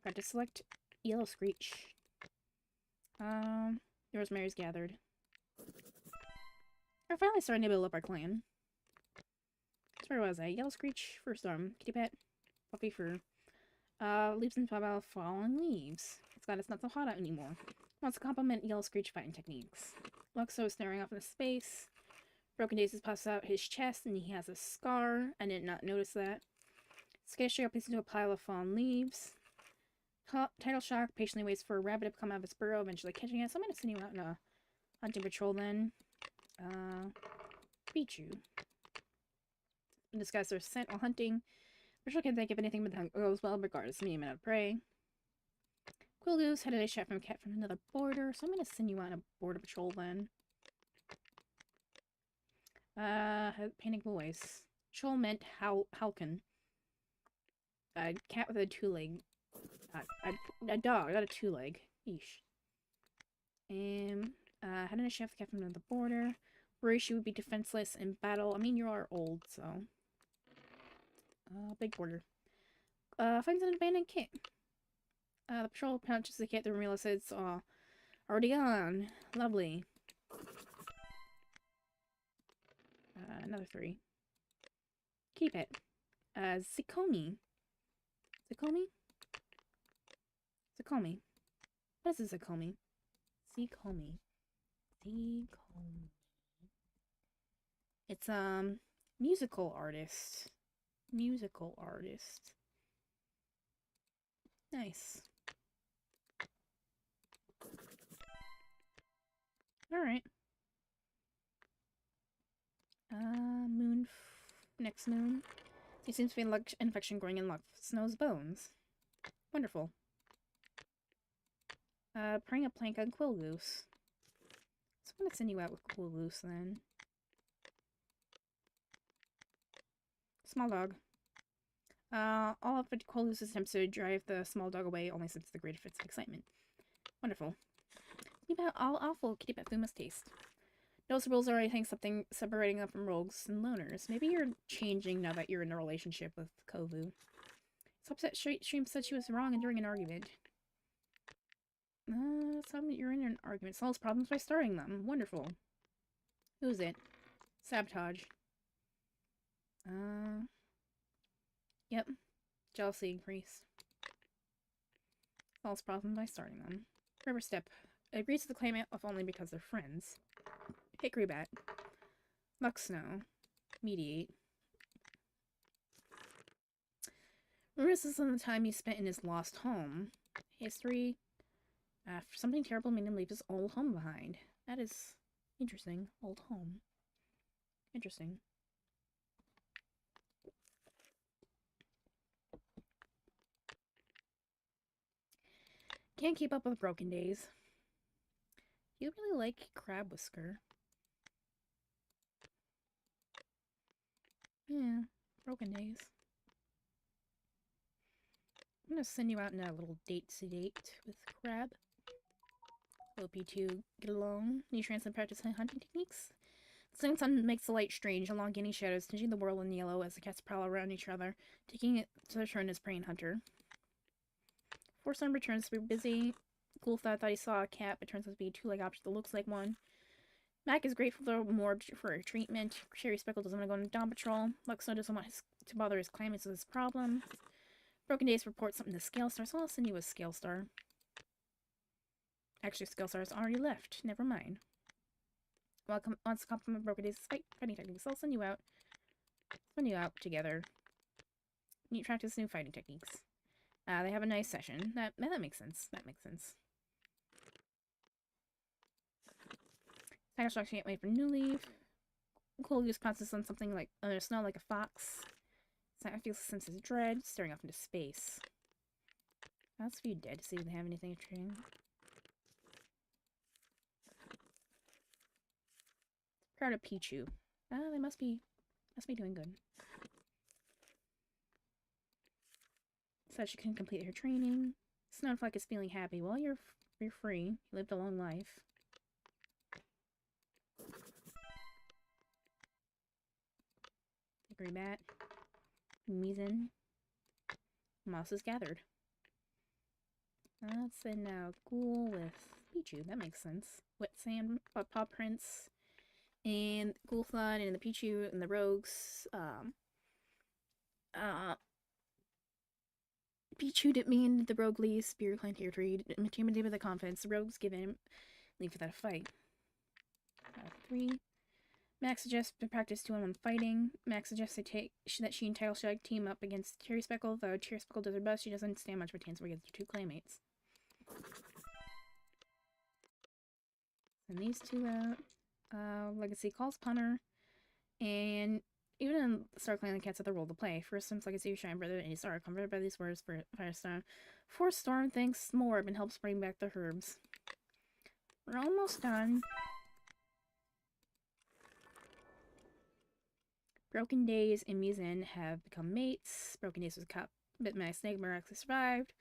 Got to select Yellow Screech. The Rosemary's gathered. We're finally starting to build up our clan. So where was I? Yellow Screech, first Kitty Pet, Puppy Fur. Leaves and about falling leaves. It's glad it's not so hot out anymore. Wants to compliment Yellow Screech fighting techniques. Luxo is staring off into space. Broken Daisies pops out his chest and he has a scar. I did not notice that. Skittish places into a pile of fallen leaves. Title Shock patiently waits for a rabbit to come out of its burrow, eventually catching it. So I'm gonna send you out in a hunting patrol then. Beat you. Disguise their scent while hunting. Patrol can't think of anything but the hunt goes well, regardless of being out of prey. Quill Goose had a shot from a cat from another border, so I'm gonna send you on a border patrol then. Panic voice. Patrol meant Halkin. A cat with a two-leg. A dog, not a two-leg. Yeesh. Had a chef cat from another border. Worry she would be defenseless in battle. I mean, you are old, so. Big border. Finds an abandoned kit. The patrol punches the kit, the realizes it's already gone. Lovely. Another 3. Keep it. Zikomi. Zikomi? Zikomi. What is a Zikomi? Zikomi. Zikomi. It's, musical artist. Musical artist. Nice. Alright. Next moon. There seems to be an infection growing in Snow's bones. Wonderful. Praying a plank on Quill Goose. So I'm gonna send you out with Quill Goose then. Small dog. All of Quill Goose's attempts to drive the small dog away only sense the greater fits of excitement. Wonderful. All awful kitty pet food must taste. Those rules are, I think, something separating them from rogues and loners. Maybe you're changing now that you're in a relationship with Kovu. It's upset Stream said she was wrong during an argument. You're in an argument. Solves problems by starting them. Wonderful. Who's it? Sabotage. Yep. Jealousy increase. Solves problems by starting them. River Step. Agrees to the claim if only because they're friends. Hickory Bat. Muck Snow. Mediate. Reminisces on the time he spent in his lost home. History. After something terrible made him leave his old home behind. That is interesting. Old home. Interesting. Can't keep up with Broken Days. You really like Crab Whisker. Yeah, Broken Days. I'm gonna send you out in a little date-to-date with Crab. Hope you two get along. You trans and practice hunting techniques. The setting sun makes the light strange, elongating shadows, tinging the world in yellow as the cats prowl around each other, taking it to their turn as preying hunter. Before sun returns, we're busy. Cool thought he saw a cat, but turns out to be a two-legged object that looks like one. Mac is grateful to Morb for her treatment. Sherry Speckle doesn't want to go on Dawn Patrol. Luxo doesn't want to bother his clan, it's his problem. Broken Days reports something to Scale Star, so I'll send you a Scale Star. Actually, Scale Star has already left. Never mind. Wants to compliment Broken Days' fighting techniques, so I'll send you out. Send you out together. You practice new fighting techniques. They have a nice session. That makes sense. That makes sense. Tiger Shock can't wait for New Leaf. Cool Goose pounces on something like under snow like a fox. I feel a sense of dread, staring off into space. Let's view dead to see if they have anything interesting. Proud of Pichu. They must be doing good. Said she couldn't complete her training. Snowflake is feeling happy. Well, you're free. You lived a long life. Hickory bat. Mizzen. Moss is gathered. Let's send now Ghoul with Pichu. That makes sense. Wet sand, paw prints, and Ghoul Flood, and the Pichu and the rogues. Pichu demanded the rogue leave Spiritclan territory, intimidated by the confidence. The rogues give him leave without a fight. 3. Max suggests to practice 2-on-1 fighting. Max suggests that she and Title Shag team up against Cherry Speckle, though Cherry Speckle does her best. She doesn't stand much of a chance against her 2 claymates. Send these 2 out. Legacy calls Punter. And even in StarClan, the cats have the role to play. First Storm's Legacy, Shine Brother, and Star, comforted by these words for Firestone. Fourth Storm thanks Morb and helps bring back the herbs. We're almost done. Broken Days and Mizzen have become mates. Broken Days was a cup, bit my snake miraculously survived.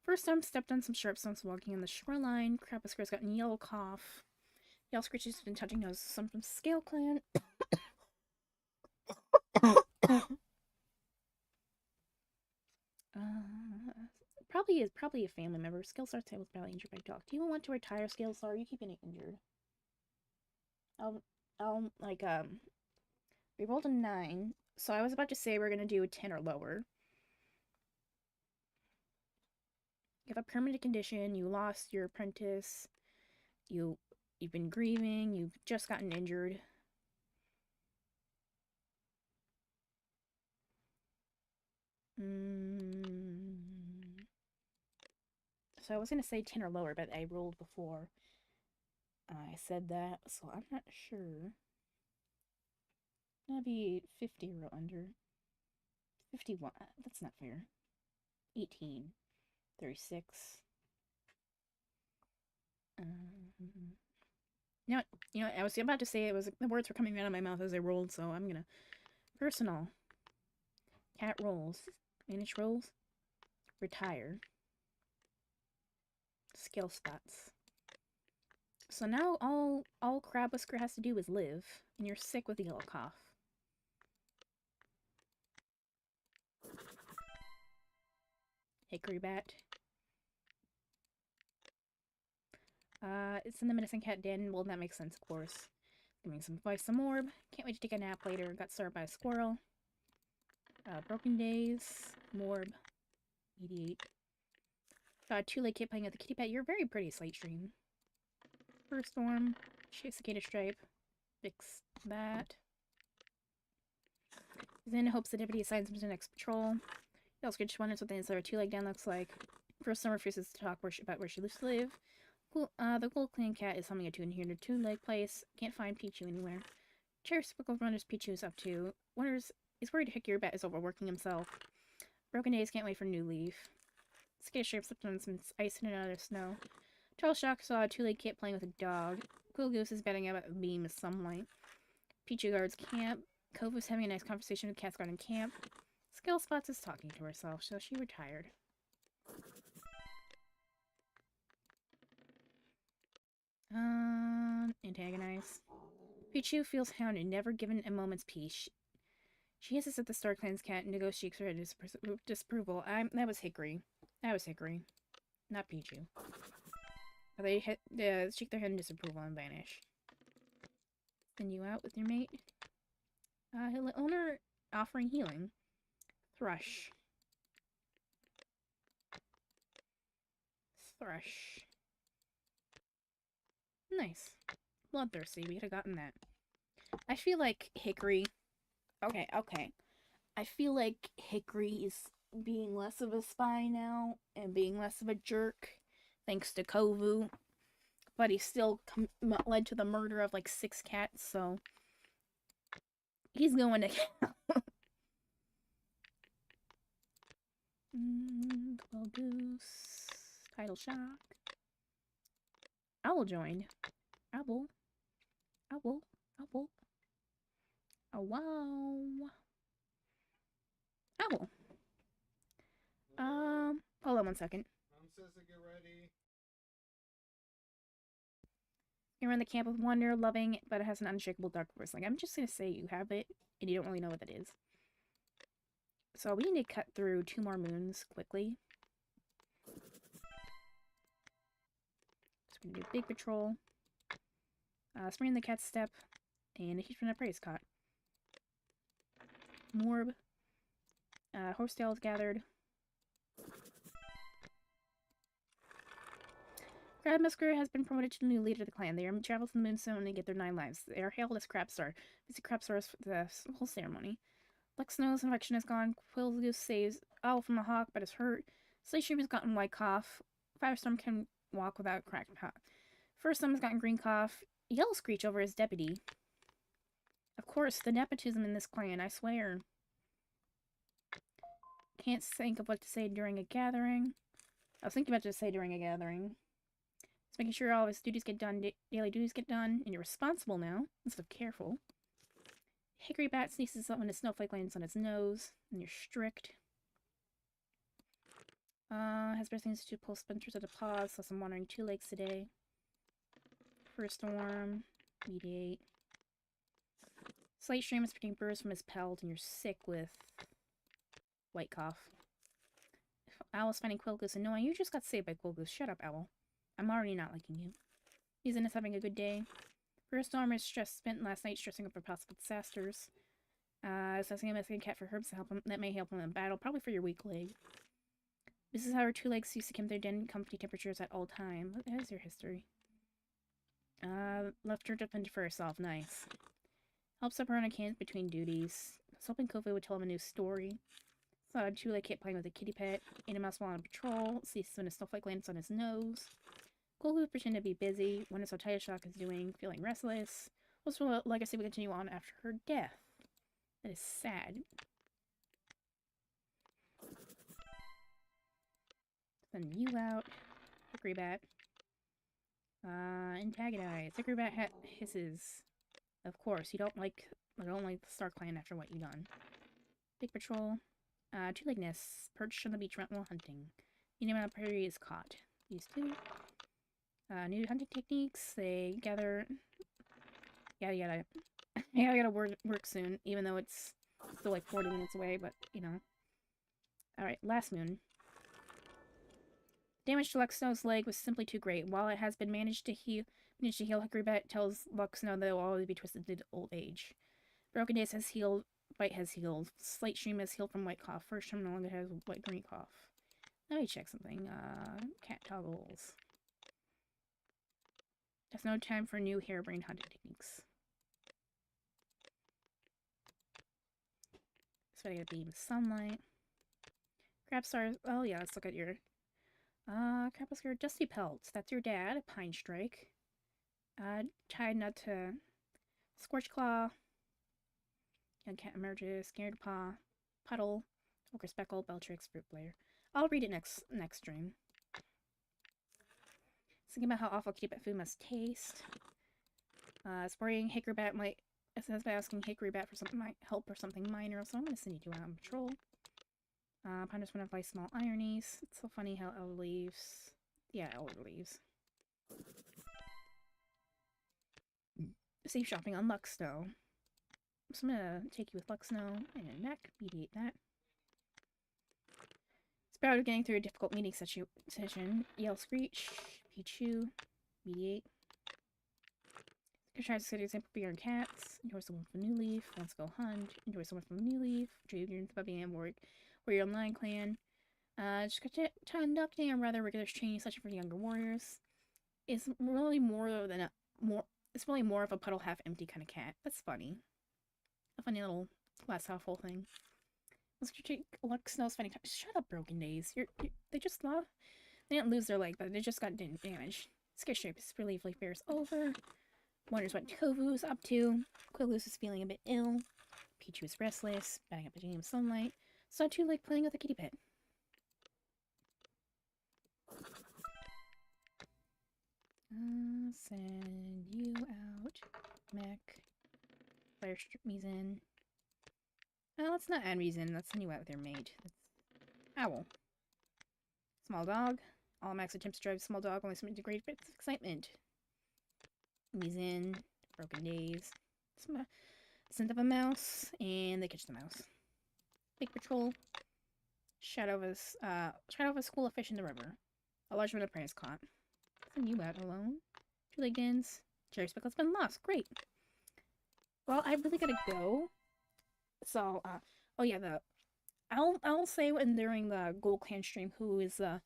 First Storm stepped on some sharp stones walking on the shoreline. Crapascur's got a yellow cough. Yellow Scritch has been touching noses some from ScaleClan. Probably a family member. Scalestar's tail was badly injured by a dog. Do you want to retire, Scalestar? Are you keeping it injured? We rolled a 9, so I was about to say we're gonna do a 10 or lower. You have a permanent condition. You lost your apprentice. You've been grieving. You've just gotten injured. So I was gonna say 10 or lower, but I rolled before I said that, so I'm not sure. That'd be 50 or under. 51. That's not fair. 18. 36. You know, I was about to say the words were coming out of my mouth as I rolled, so I'm gonna. Personal. Cat rolls. Manage rolls. Retire. Scale spots. So now all Crabwhisker has to do is live, and you're sick with the yellow cough. Hickory bat. It's in the medicine cat den. Well, that makes sense, of course. Giving some advice, some orb. Can't wait to take a nap later. Got started by a squirrel. Broken Days. Morb. Mediate. Got 2 late kid playing at the kitty pet. You're very pretty, Slate Stream. First Storm. Cicada Stripe. Fix that. Then hopes the deputy assigns him to the next patrol. He also just wonders what the inside of a 2-leg den looks like. First Storm refuses to talk about where she used to live. The Gold Clan cat is humming a tune here in a 2-leg place. Can't find Pichu anywhere. Cherry Speckle wonders Pichu is up to. Is worried Hickory Bat is overworking himself. Broken Days can't wait for new leaf. Skate Shape slipped on some ice and out of snow. Charles Shock saw a 2-leg kit playing with a dog. Cool Goose is betting out a beam of sunlight. Pichu guards camp. Cove was having a nice conversation with Cat's Garden camp. Skill Spots is talking to herself, so she retired. Antagonize. Pichu feels hounded, never given a moment's peace. She hisses at the StarClan's cat and negotiates her disapproval. That was Hickory. Not Pichu. They shake their head in disapproval and vanish. Send you out with your mate. Owner offering healing. Thrush. Nice. Bloodthirsty. We could have gotten that. I feel like Hickory. Okay. I feel like Hickory is being less of a spy now and being less of a jerk, thanks to Kovu. But he still led to the murder of like 6 cats, so he's going to Quell Goose. Tidal Shock. Owl joined. Owl. Owl. Owl. Oh, wow. Owl. Hold on one second. Mom says to get ready. You're in the camp of wonder, loving, but it has an unshakable dark force. Like, I'm just gonna say you have it, and you don't really know what that is. So we need to cut through 2 more moons quickly. So we're gonna do Big Patrol. Spring in the Cat's Step, and a huge one of prey is caught. Morb. Horsetail is gathered. Crabmusker has been promoted to the new leader of the clan. They are travel to the Moonstone and get their 9 lives. They are hailed as Crabstar. Visit Crabstar for the whole ceremony. Luxnow's infection is gone. Quillgoose saves Owl from a hawk, but is hurt. Slashstream has gotten white cough. Firestorm can walk without cracked pot. First Storm has gotten green cough. Yellow Screech over his deputy. Of course, the nepotism in this clan, I swear. Can't think of what to say during a gathering. I was thinking about to say during a gathering. It's making sure all of his duties get done, daily duties get done, and you're responsible now, instead of careful. Hickory Bat sneezes when a snowflake lands on his nose, and you're strict. Has Breast Institute pull splinters at a pause, so I'm wandering 2 lakes today. First Storm, mediate. Slashstream is picking burrs from his pelt, and you're sick with white cough. Owl's finding Quillgoose annoying. You just got saved by Quillgoose. Shut up, Owl. I'm already not liking you. Ethan is having a good day. First Storm is spent last night stressing over possible disasters. Assessing a missing cat for herbs to help him. That may help him in battle, probably for your weak leg. This is how our 2 legs used to keep their den comfy temperatures at all time. What is your history? Left her to for herself. Nice. Helps up her on a can between duties. I was hoping Kofi would tell him a new story. Saw a 2-leg kid playing with a kitty pet. Ate a mouse while on patrol. Sees when a snowflake lands on his nose. Quillgoose pretend to be busy. Wonders how Tidal Shock is doing. Feeling restless. What's her legacy will continue on after her death. That is sad. Send you out. Hickory Bat. Antagonize. Hickory Bat hisses. Of course, you don't like the Star Clan after what you've done. Big Patrol. 2-leg nests. Perched on the beach while hunting. Medium amount of prairie is caught. These 2. New hunting techniques. They gather. Yada yada. Yeah, I gotta work soon, even though it's still like 40 minutes away, but you know. Alright, last moon. Damage to Luxnow's leg was simply too great. While it has been managed to heal, Hickory Bat tells Luxnow that it will always be twisted to old age. Broken Days has healed. Bite has healed. Slashstream has healed from white cough. First Storm no longer has white green cough. Let me check something. Cat toggles. There's no time for new harebrained hunting techniques. So I get a beam of sunlight. Crabstar. Oh yeah, let's look at your. Crabstar, Dusty Pelts. That's your dad. Pine Strike. Tied Nut to Scorch Claw. Young Cat emerges. Scared Paw. Puddle. Ochre Speckle. Beltrix. Fruit Blair. I'll read it next stream. Thinking about how awful kitty pet food must taste. Spraying Hickory Bat might says by asking Hickory Bat for something might help or something minor, so I'm gonna send you to on patrol. Ponders one of my small ironies. It's so funny how Elder leaves. Yeah, Elder leaves. Safe shopping on Luxnow. So I'm gonna take you with Luxnow and Mac, mediate that. Sprout of getting through a difficult meeting session. Yell Screech. Pichu. Mediate. Try to set an example for your cats. Enjoy someone from New Leaf. Let's go hunt. Enjoy someone from New Leaf. Dream your puppy and warrior online clan. Just conducting a rather rigorous training session for younger warriors. It's really it's really more of a puddle half empty kind of cat. That's funny. A funny little glass half full thing. Let's take Luxnow's finding time. Shut up, Broken Days. They just lost. They didn't lose their leg, but they just got damaged. Scare Shape is relieved like bear's over. Wonders what Kovu's up to. Quillgoose is feeling a bit ill. Pichu is restless, batting up a game of sunlight. Saw 2 like playing with a kitty pet. Send you out. Mech. Fire strip Mizin. Oh, let's not add Mizin. Let's send you out with your mate. That's Owl. Small dog. All max attempts to drive small dog only submit to great bits of excitement. Mizin. Broken days. Scent of a mouse. And they catch the mouse. Big patrol. Shadow of a school of fish in the river. A large amount of prey is caught. Send you out alone. Two-legged ins. Cherry Speckle's been lost. Great. Well, I really gotta go. So, oh yeah, I'll say when during the Gold Clan stream who is the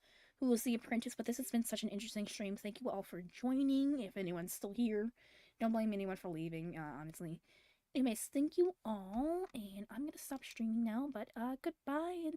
apprentice, but this has been such an interesting stream. Thank you all for joining. If anyone's still here, don't blame anyone for leaving, honestly. Anyways, thank you all, and I'm gonna stop streaming now, but goodbye, and